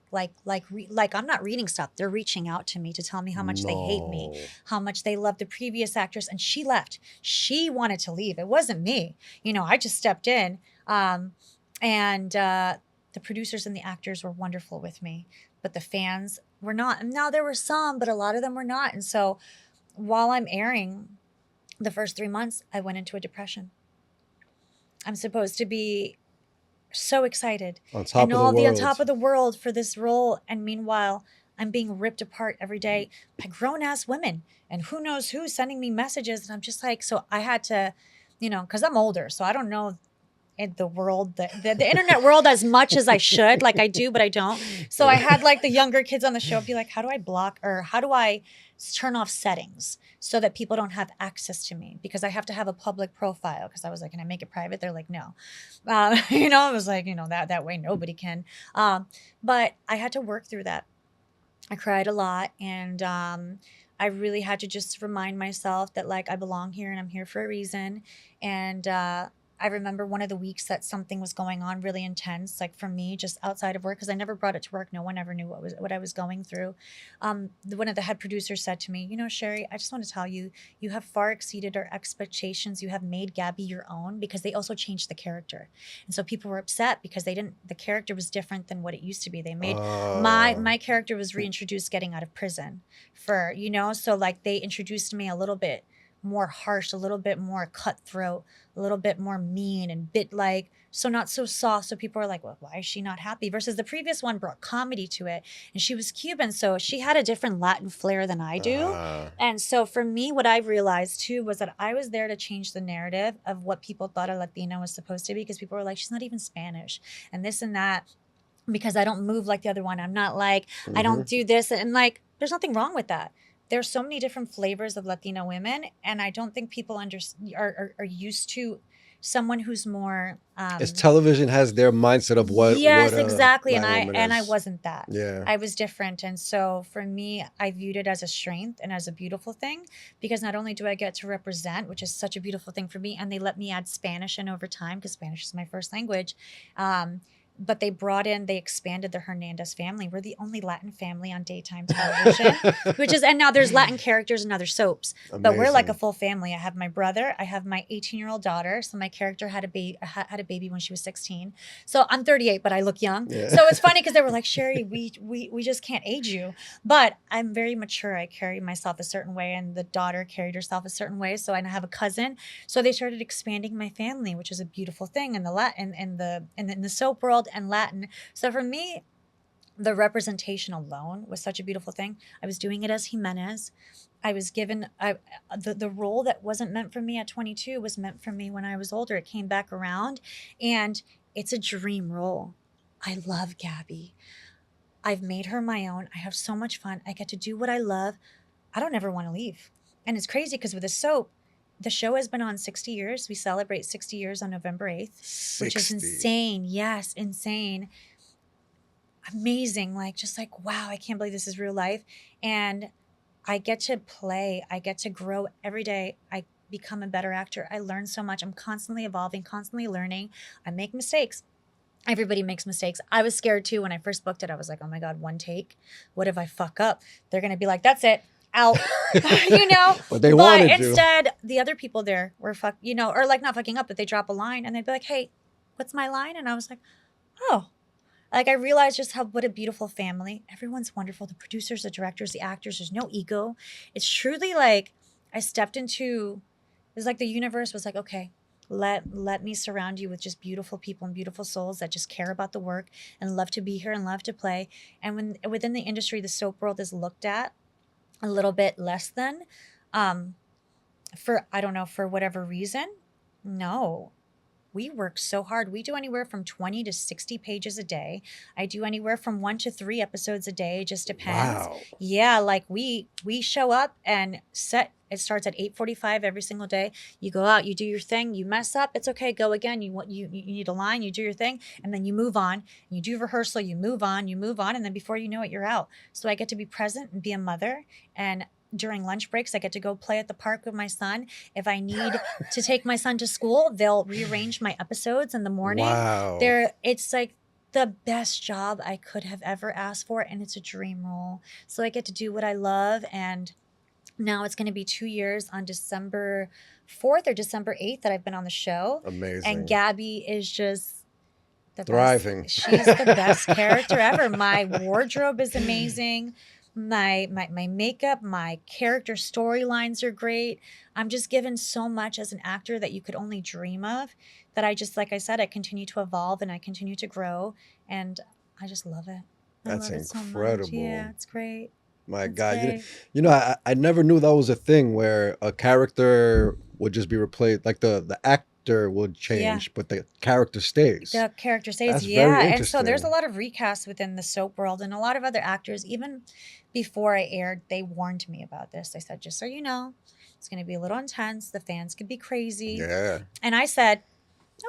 I'm not reading stuff. They're reaching out to me to tell me how much they hate me, how much they love the previous actress. And she left. She wanted to leave. It wasn't me. I just stepped in. And the producers and the actors were wonderful with me, but the fans were not. And now there were some, but a lot of them were not. And so while I'm airing, the first 3 months, I went into a depression. I'm supposed to be so excited on top of the world for this role, and meanwhile I'm being ripped apart every day by grown-ass women, and who knows who's sending me messages, and I'm just like, so I had to, because I'm older, so I don't know in the world, the internet world as much as I should. Like I do, but I don't. So I had like the younger kids on the show be like, how do I block or how do I turn off settings so that people don't have access to me? Because I have to have a public profile. Because I was like, can I make it private? They're like, no. I was like, that way nobody can. But I had to work through that. I cried a lot, and I really had to just remind myself that like I belong here and I'm here for a reason. And I remember one of the weeks that something was going on really intense, like for me, just outside of work, because I never brought it to work. No one ever knew what I was going through. One of the head producers said to me, Cherie, I just want to tell you, you have far exceeded our expectations. You have made Gabi your own, because they also changed the character. And so people were upset because the character was different than what it used to be. They made my character was reintroduced getting out of prison so like they introduced me a little bit more harsh, a little bit more cutthroat, a little bit more mean and so not so soft. So people are like, well, why is she not happy? Versus the previous one brought comedy to it. And she was Cuban, so she had a different Latin flair than I do. And so for me, what I realized too was that I was there to change the narrative of what people thought a Latina was supposed to be, because people were like, she's not even Spanish and this and that, because I don't move like the other one. I'm not like, I don't do this. And like, there's nothing wrong with that. There's so many different flavors of Latina women, and I don't think people are used to someone who's more. As television has their mindset of what. Yes, what exactly, Latin and I is. wasn't that. Yeah, I was different, and so for me, I viewed it as a strength and as a beautiful thing, because not only do I get to represent, which is such a beautiful thing for me, and they let me add Spanish in over time because Spanish is my first language. But they expanded the Hernandez family. We're the only Latin family on daytime television, and now there's Latin characters in other soaps, but we're like a full family. I have my brother, I have my 18-year-old daughter. So my character had a baby when she was 16. So I'm 38, but I look young. Yeah. So it's funny because they were like, Cherie, we just can't age you. But I'm very mature. I carry myself a certain way, and the daughter carried herself a certain way. So I have a cousin. So they started expanding my family, which is a beautiful thing in the Latin in the soap world and Latin. So for me, the representation alone was such a beautiful thing. I was doing it as Jimenez. I was given the role that wasn't meant for me at 22 was meant for me when I was older. It came back around, and it's a dream role. I love Gabi. I've made her my own. I have so much fun. I get to do what I love. I don't ever want to leave. And it's crazy because with a soap, the show has been on 60 years. We celebrate 60 years on November 8th, 60. Which is insane. Yes, insane. Amazing. Just like, wow, I can't believe this is real life. And I get to play. I get to grow every day. I become a better actor. I learn so much. I'm constantly evolving, constantly learning. I make mistakes. Everybody makes mistakes. I was scared too when I first booked it. I was like, oh my God, one take. What if I fuck up? They're going to be like, that's it. Out, But instead, the other people there were or like not fucking up, but they drop a line and they'd be like, hey, what's my line? And I was like, oh, like I realized just what a beautiful family. Everyone's wonderful. The producers, the directors, the actors, there's no ego. It's truly like I stepped into, it was like the universe was like, okay, let me surround you with just beautiful people and beautiful souls that just care about the work and love to be here and love to play. And within the industry, the soap world is looked at a little bit less than, for whatever reason. No, we work so hard. We do anywhere from 20 to 60 pages a day. I do anywhere from 1 to 3 episodes a day. It just depends. Wow. Yeah, like we show up and it starts at 8:45 every single day. You go out, you do your thing, you mess up, it's okay, go again. You need a line, you do your thing, and then you move on. You do rehearsal, you move on, and then before you know it, you're out. So I get to be present and be a mother. And during lunch breaks, I get to go play at the park with my son. If I need to take my son to school, they'll rearrange my episodes in the morning. Wow. It's like the best job I could have ever asked for, and it's a dream role. So I get to do what I love, and now it's going to be 2 years on December 4th or December 8th that I've been on the show. Amazing. And Gabi is just thriving. Best. She's the best character ever. My wardrobe is amazing. My makeup, my character storylines are great. I'm just given so much as an actor that you could only dream of, that I just, like I said, I continue to evolve and I continue to grow, and I just love it. That's incredible. So yeah, it's great. My God, I never knew that was a thing where a character would just be replaced, like the actor will change, but the character stays. The character stays, That's very and so there's a interesting. lot of recasts within the soap world, and a lot of other actors, even before I aired, they warned me about this. They said, just so you know, it's going to be a little intense. The fans could be crazy. Yeah. And I said,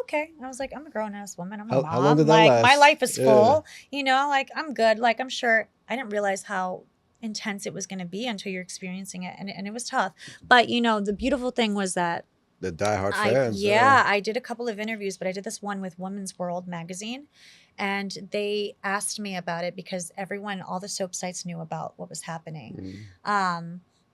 okay. I was like, I'm a grown-ass woman. I'm a How long mom. did that Like, last? my life is Yeah. full. You know, like, I'm good. Like, I'm sure. I didn't realize how intense it was going to be until you're experiencing it. And it was tough. But, you know, the beautiful thing was that The diehard fans. I did a couple of interviews, but I did this one with Women's World magazine, and they asked me about it because all the soap sites knew about what was happening.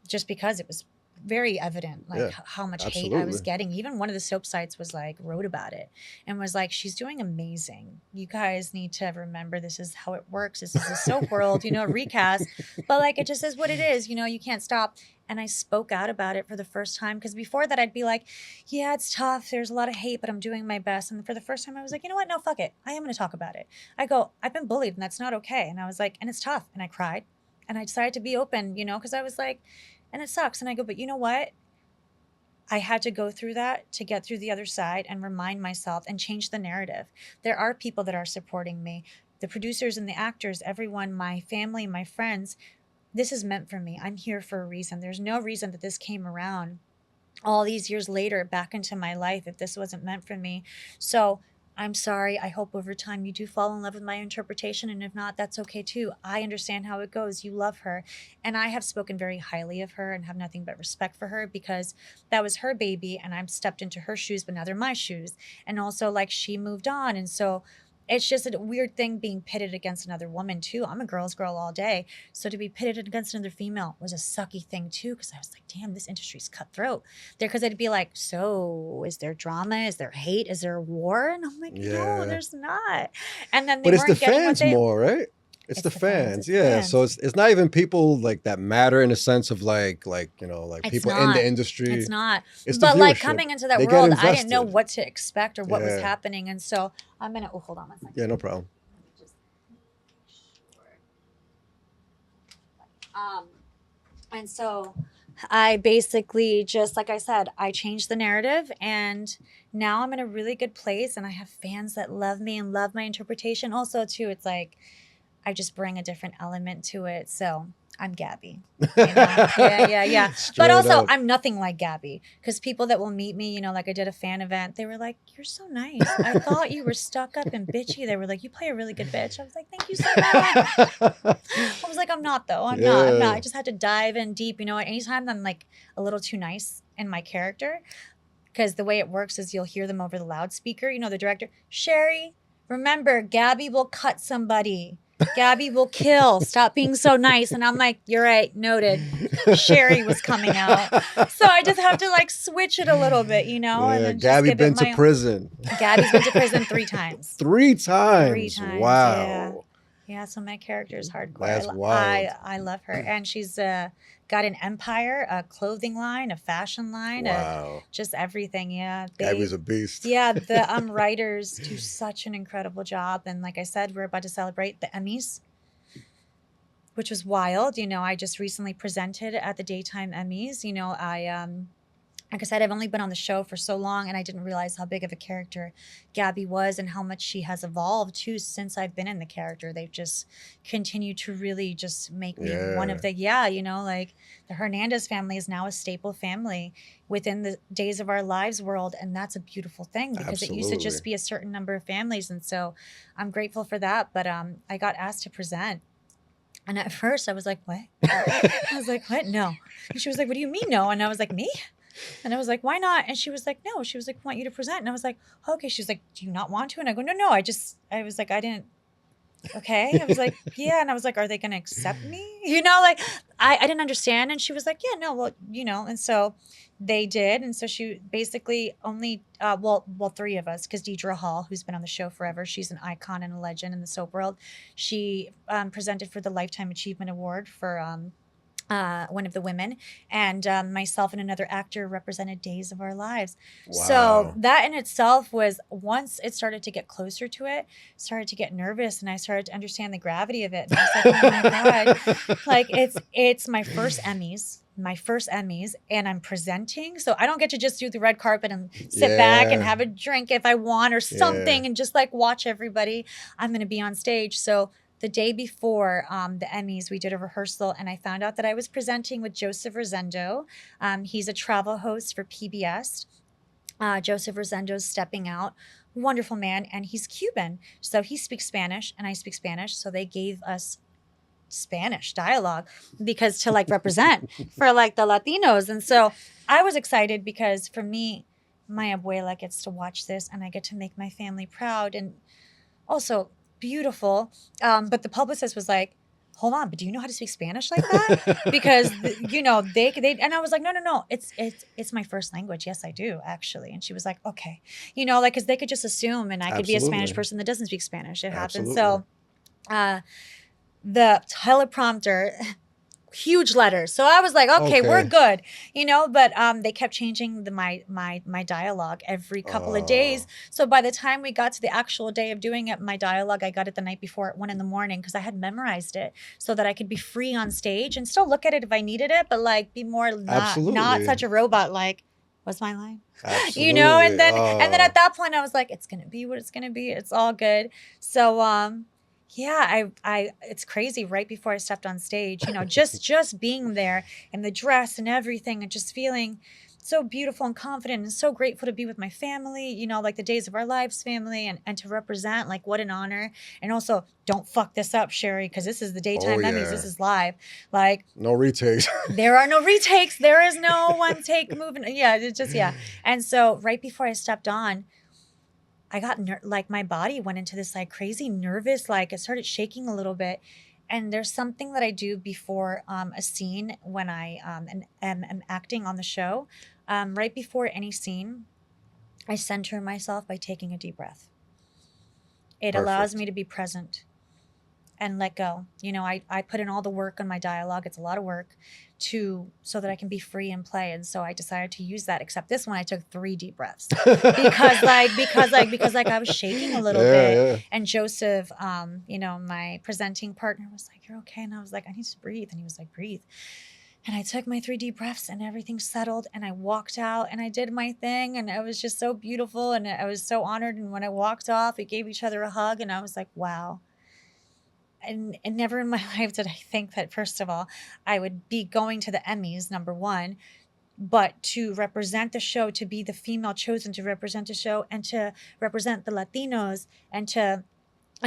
Just because it was very evident, like how much hate I was getting. Even one of the soap sites was like, wrote about it and was like, she's doing amazing. You guys need to remember this is how it works. This is the soap world, you know, recast. But like, it just is what it is. You know, you can't stop. And I spoke out about it for the first time, because before that I'd be like, yeah, it's tough. There's a lot of hate, but I'm doing my best. And for the first time I was like, you know what? No, fuck it. I am going to talk about it. I go, I've been bullied and that's not okay. And I was like, and it's tough. And I cried and I decided to be open, you know, because I was like, and it sucks. And I go, but you know what? I had to go through that to get through the other side and remind myself and change the narrative. There are people that are supporting me. The producers and the actors, everyone, my family, my friends. This is meant for me. I'm here for a reason. There's no reason that this came around all these years later back into my life if this wasn't meant for me. So I'm sorry. I hope over time you do fall in love with my interpretation. And if not, that's okay too. I understand how it goes. You love her. And I have spoken very highly of her and have nothing but respect for her, because that was her baby and I'm stepped into her shoes, but now they're my shoes. And also, like, she moved on. And so it's just a weird thing being pitted against another woman too. I'm a girl's girl all day. So to be pitted against another female was a sucky thing too, because I was like, damn, this industry's cutthroat. Because I'd be like, so is there drama? Is there hate? Is there war? And I'm like, no, there's not. And then they but it's weren't the getting fans what they... more, right? It's the fans. So it's not even people like that matter in a sense of like you know, like people in the industry. It's not. It's but the like viewership. coming into that They world, get I didn't know invested. what to expect or what was happening. And so I'm gonna hold on one second. Yeah, no problem. And so I basically just, like I said, I changed the narrative, and now I'm in a really good place, and I have fans that love me and love my interpretation. Also, too, it's like I just bring a different element to it. So I'm Gabi. You know? Yeah. But also, up. I'm nothing like Gabi, because people that will meet me, you know, like I did a fan event, they were like, you're so nice. I thought you were stuck up and bitchy. They were like, you play a really good bitch. I was like, thank you so much. I was like, I'm not, though. I'm not. I just had to dive in deep. You know, anytime I'm like a little too nice in my character, because the way it works is you'll hear them over the loudspeaker. You know, the director, Cherie, remember, Gabi will cut somebody. Gabi will kill. Stop being so nice. And I'm like, you're right. Noted. Cherie was coming out. So I just have to like switch it a little bit, you know? Yeah, and then Gabi been to prison. Gabi's been to prison 3 times. 3 times? 3 times. Wow. Yeah, so my character is hardcore. That's wild. I love her. And she's got an empire, a clothing line, a fashion line, just everything. Yeah. Gabi's a beast. Yeah, the writers do such an incredible job. And like I said, we're about to celebrate the Emmys, which was wild. You know, I just recently presented at the Daytime Emmys. You know, like I said, I've only been on the show for so long, and I didn't realize how big of a character Gabi was and how much she has evolved too since I've been in the character. They've just continued to really just make me one of the, you know, like the Hernandez family is now a staple family within the Days of Our Lives world. And that's a beautiful thing, because it used to just be a certain number of families. And so I'm grateful for that. But I got asked to present. And at first I was like, what? I was like, what? No. And she was like, what do you mean no? And I was like, me? And I was like, why not? And she was like, no. She was like, I want you to present. And I was like, okay. She was like, do you not want to? And I go, no. I was like, I didn't. Okay. I was like, yeah. And I was like, are they going to accept me? You know, like I didn't understand. And she was like, yeah, no, well, you know. And so they did. And so she basically only, 3 of us, because Deidre Hall, who's been on the show forever, she's an icon and a legend in the soap world. She presented for the Lifetime Achievement Award for one of the women, and myself and another actor represented Days of Our Lives. Wow. So that in itself was, once it started to get closer to it, started to get nervous, and I started to understand the gravity of it. And I was like, oh my God, like it's my first Emmys. my first Emmys and I'm presenting. So I don't get to just do the red carpet and sit back and have a drink if I want or something and just like watch everybody. I'm going to be on stage. So the day before the Emmys, we did a rehearsal and I found out that I was presenting with Joseph Rosendo. He's a travel host for PBS. Joseph Rosendo's stepping out. Wonderful man. And he's Cuban. So he speaks Spanish and I speak Spanish. So they gave us Spanish dialogue because to like represent for like the Latinos. And so I was excited because for me, my abuela gets to watch this and I get to make my family proud and also beautiful. But the publicist was like, hold on, but do you know how to speak Spanish like that? Because you know, they and I was like, no, it's my first language. Yes, I do actually. And she was like, okay, you know, like, cause they could just assume, and I could be a Spanish person that doesn't speak Spanish. It happens. So, the teleprompter, huge letters. So I was like, okay, we're good, you know, but they kept changing my dialogue every couple of days. So by the time we got to the actual day of doing it, my dialogue, I got it the night before at 1 a.m. because I had memorized it so that I could be free on stage and still look at it if I needed it, but like be more not such a robot like, what's my line? Absolutely. You know, and then at that point I was like, it's gonna be what it's gonna be. It's all good. So yeah, I it's crazy. Right before I stepped on stage, you know, just being there and the dress and everything and just feeling so beautiful and confident and so grateful to be with my family, you know, like the days of our lives family and to represent, like what an honor. And also don't fuck this up, Cherie, because this is the daytime Emmys. This is live. Like no retakes. There are no retakes. There is no one take moving. Yeah, it's just, yeah. And so right before I stepped on, I got like my body went into this like crazy nervous, like it started shaking a little bit. And there's something that I do before a scene when I am acting on the show. Right before any scene, I center myself by taking a deep breath. It allows me to be present and let go. You know, I put in all the work on my dialogue. It's a lot of work so that I can be free and play. And so I decided to use that, except this one, I took 3 deep breaths because I was shaking a little bit. Yeah. And Joseph, you know, my presenting partner was like, you're okay. And I was like, I need to breathe. And he was like, breathe. And I took my 3 deep breaths and everything settled and I walked out and I did my thing and it was just so beautiful and I was so honored. And when I walked off, we gave each other a hug and I was like, wow. And never in my life did I think that, first of all, I would be going to the Emmys, number one, but to represent the show, to be the female chosen to represent the show and to represent the Latinos and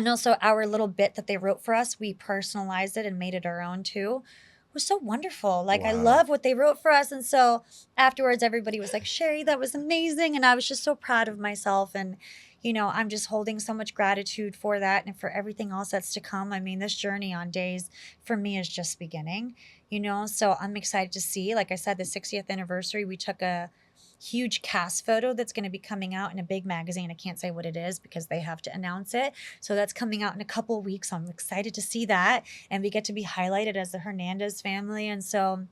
also our little bit that they wrote for us, we personalized it and made it our own too. It was so wonderful. Like, wow. I love what they wrote for us. And so afterwards, everybody was like, Cherie, that was amazing. And I was just so proud of myself. And you know, I'm just holding so much gratitude for that and for everything else that's to come. I mean, this journey on Days for me is just beginning, you know, so I'm excited to see, like I said, the 60th anniversary, we took a huge cast photo that's going to be coming out in a big magazine. I can't say what it is because they have to announce it. So that's coming out in a couple of weeks. So I'm excited to see that. And we get to be highlighted as the Hernandez family. And so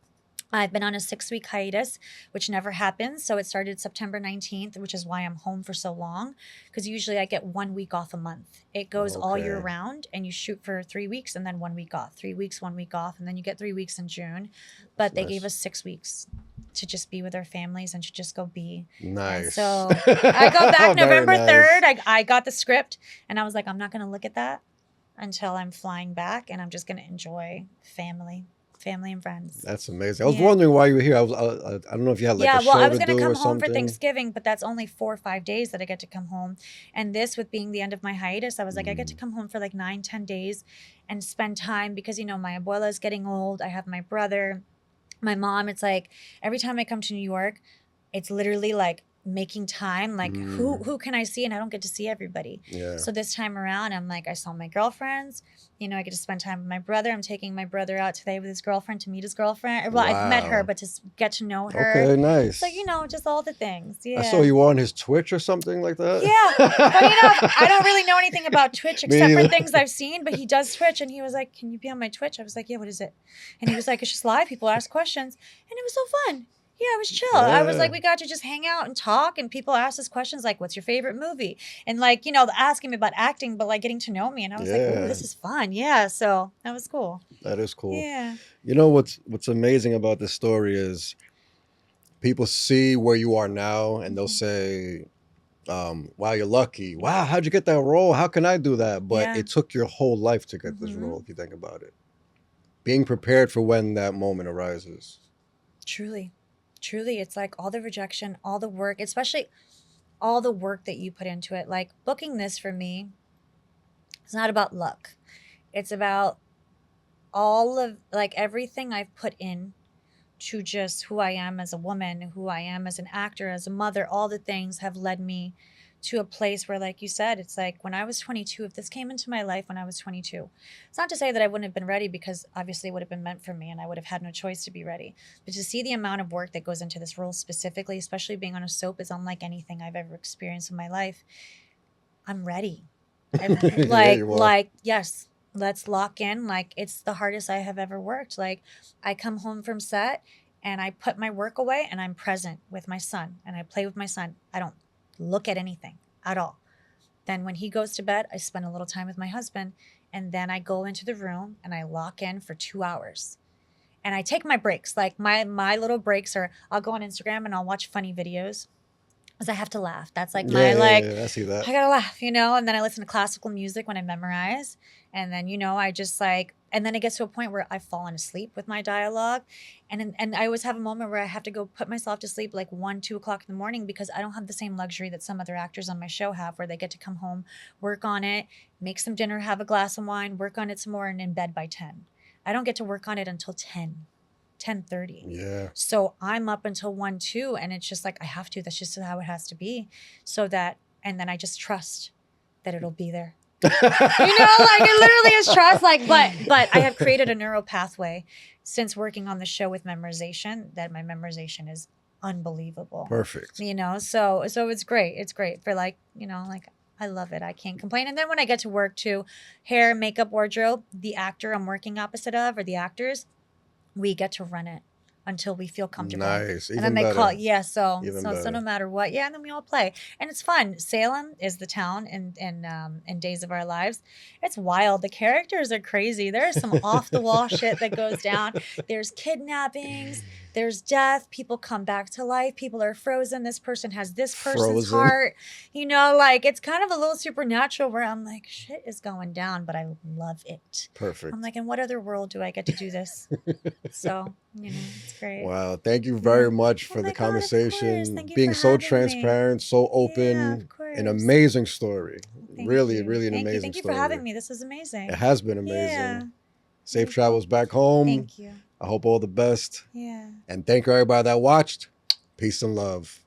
I've been on a 6-week hiatus, which never happens. So it started September 19th, which is why I'm home for so long. Because usually I get 1 week off a month. It goes all year round and you shoot for 3 weeks and then 1 week off. 3 weeks, 1 week off. And then you get 3 weeks in June. But they gave us 6 weeks to just be with our families and to just go be. Nice. And so I go back November 3rd. I got the script and I was like, I'm not going to look at that until I'm flying back. And I'm just going to enjoy family and friends. That's amazing. I was wondering why you were here. I don't know if you had like a show to do or something. Yeah, well, I was going to come home for Thanksgiving, but that's only 4 or 5 days that I get to come home. And this, with being the end of my hiatus, I was like, I get to come home for like 9-10 days and spend time because, you know, my abuela is getting old. I have my brother, my mom. It's like every time I come to New York, it's literally like making time, like who can I see? And I don't get to see everybody. Yeah. So this time around, I'm like, I saw my girlfriends, you know, I get to spend time with my brother. I'm taking my brother out today with his girlfriend to meet his girlfriend. Well, I've met her, but to get to know her. Okay, nice. So, you know, just all the things. Yeah. I saw you on his Twitch or something like that. Yeah. Funny enough, I don't really know anything about Twitch except for things I've seen, but he does Twitch and he was like, can you be on my Twitch? I was like, yeah, what is it? And he was like, it's just live. People ask questions. And it was so fun. Yeah, it was chill. Yeah. I was like, we got to just hang out and talk, and people asked us questions like, what's your favorite movie? And like, asking me about acting, but like getting to know me. And I was like, oh, this is fun. Yeah. So that was cool. That is cool. Yeah. You know what's amazing about this story is people see where you are now and they'll say, wow, you're lucky. Wow, how'd you get that role? How can I do that? But it took your whole life to get this role, if you think about it. Being prepared for when that moment arises. Truly. It's like all the rejection, all the work, especially all the work that you put into it. Like booking this for me, it's not about luck. It's about all of like everything I've put in to just who I am as a woman, who I am as an actor, as a mother. All the things have led me to a place where, like you said, it's like when I was 22, if this came into my life when I was 22, it's not to say that I wouldn't have been ready, because obviously it would have been meant for me and I would have had no choice to be ready. But to see the amount of work that goes into this role specifically, especially being on a soap, is unlike anything I've ever experienced in my life. I'm ready. Yes, let's lock in. Like, it's the hardest I have ever worked. Like, I come home from set and I put my work away and I'm present with my son and I play with my son. I don't look at anything at all. Then when he goes to bed, I spend a little time with my husband, and then I go into the room and I lock in for 2 hours. And I take my breaks. Like my little breaks are, I'll go on Instagram and I'll watch funny videos because I have to laugh. That's like I see that. I gotta laugh, and then I listen to classical music when I memorize. And then, I just like, and then it gets to a point where I've fallen asleep with my dialogue. And I always have a moment where I have to go put myself to sleep like 1, 2 o'clock in the morning, because I don't have the same luxury that some other actors on my show have, where they get to come home, work on it, make some dinner, have a glass of wine, work on it some more, and in bed by 10. I don't get to work on it until 10:30. Yeah. So I'm up until 1, 2, and it's just like, I have to. That's just how it has to be. And then I just trust that it'll be there. Like it literally is trust. Like, but I have created a neural pathway since working on the show with memorization, that my memorization is unbelievable. Perfect. So it's great. It's great for like I love it. I can't complain. And then when I get to work too, hair, makeup, wardrobe, the actor I'm working opposite of, or the actors, we get to run it until we feel comfortable. Nice. And then they call it, so no matter what. Yeah, and then we all play. And it's fun. Salem is the town in Days of Our Lives. It's wild. The characters are crazy. There's some off the wall shit that goes down. There's kidnappings. There's death. People come back to life. People are frozen. This person has this person's heart. Like it's kind of a little supernatural, where I'm like, shit is going down, but I love it. Perfect. I'm like, in what other world do I get to do this? So, it's great. Wow. Thank you very much for the conversation. Being so transparent, so open, an amazing story. Really an amazing story. Thank you for having me. This was amazing. It has been amazing. Yeah. Safe travels back home. Thank you. I hope all the best. Yeah. And thank you everybody that watched. Peace and love.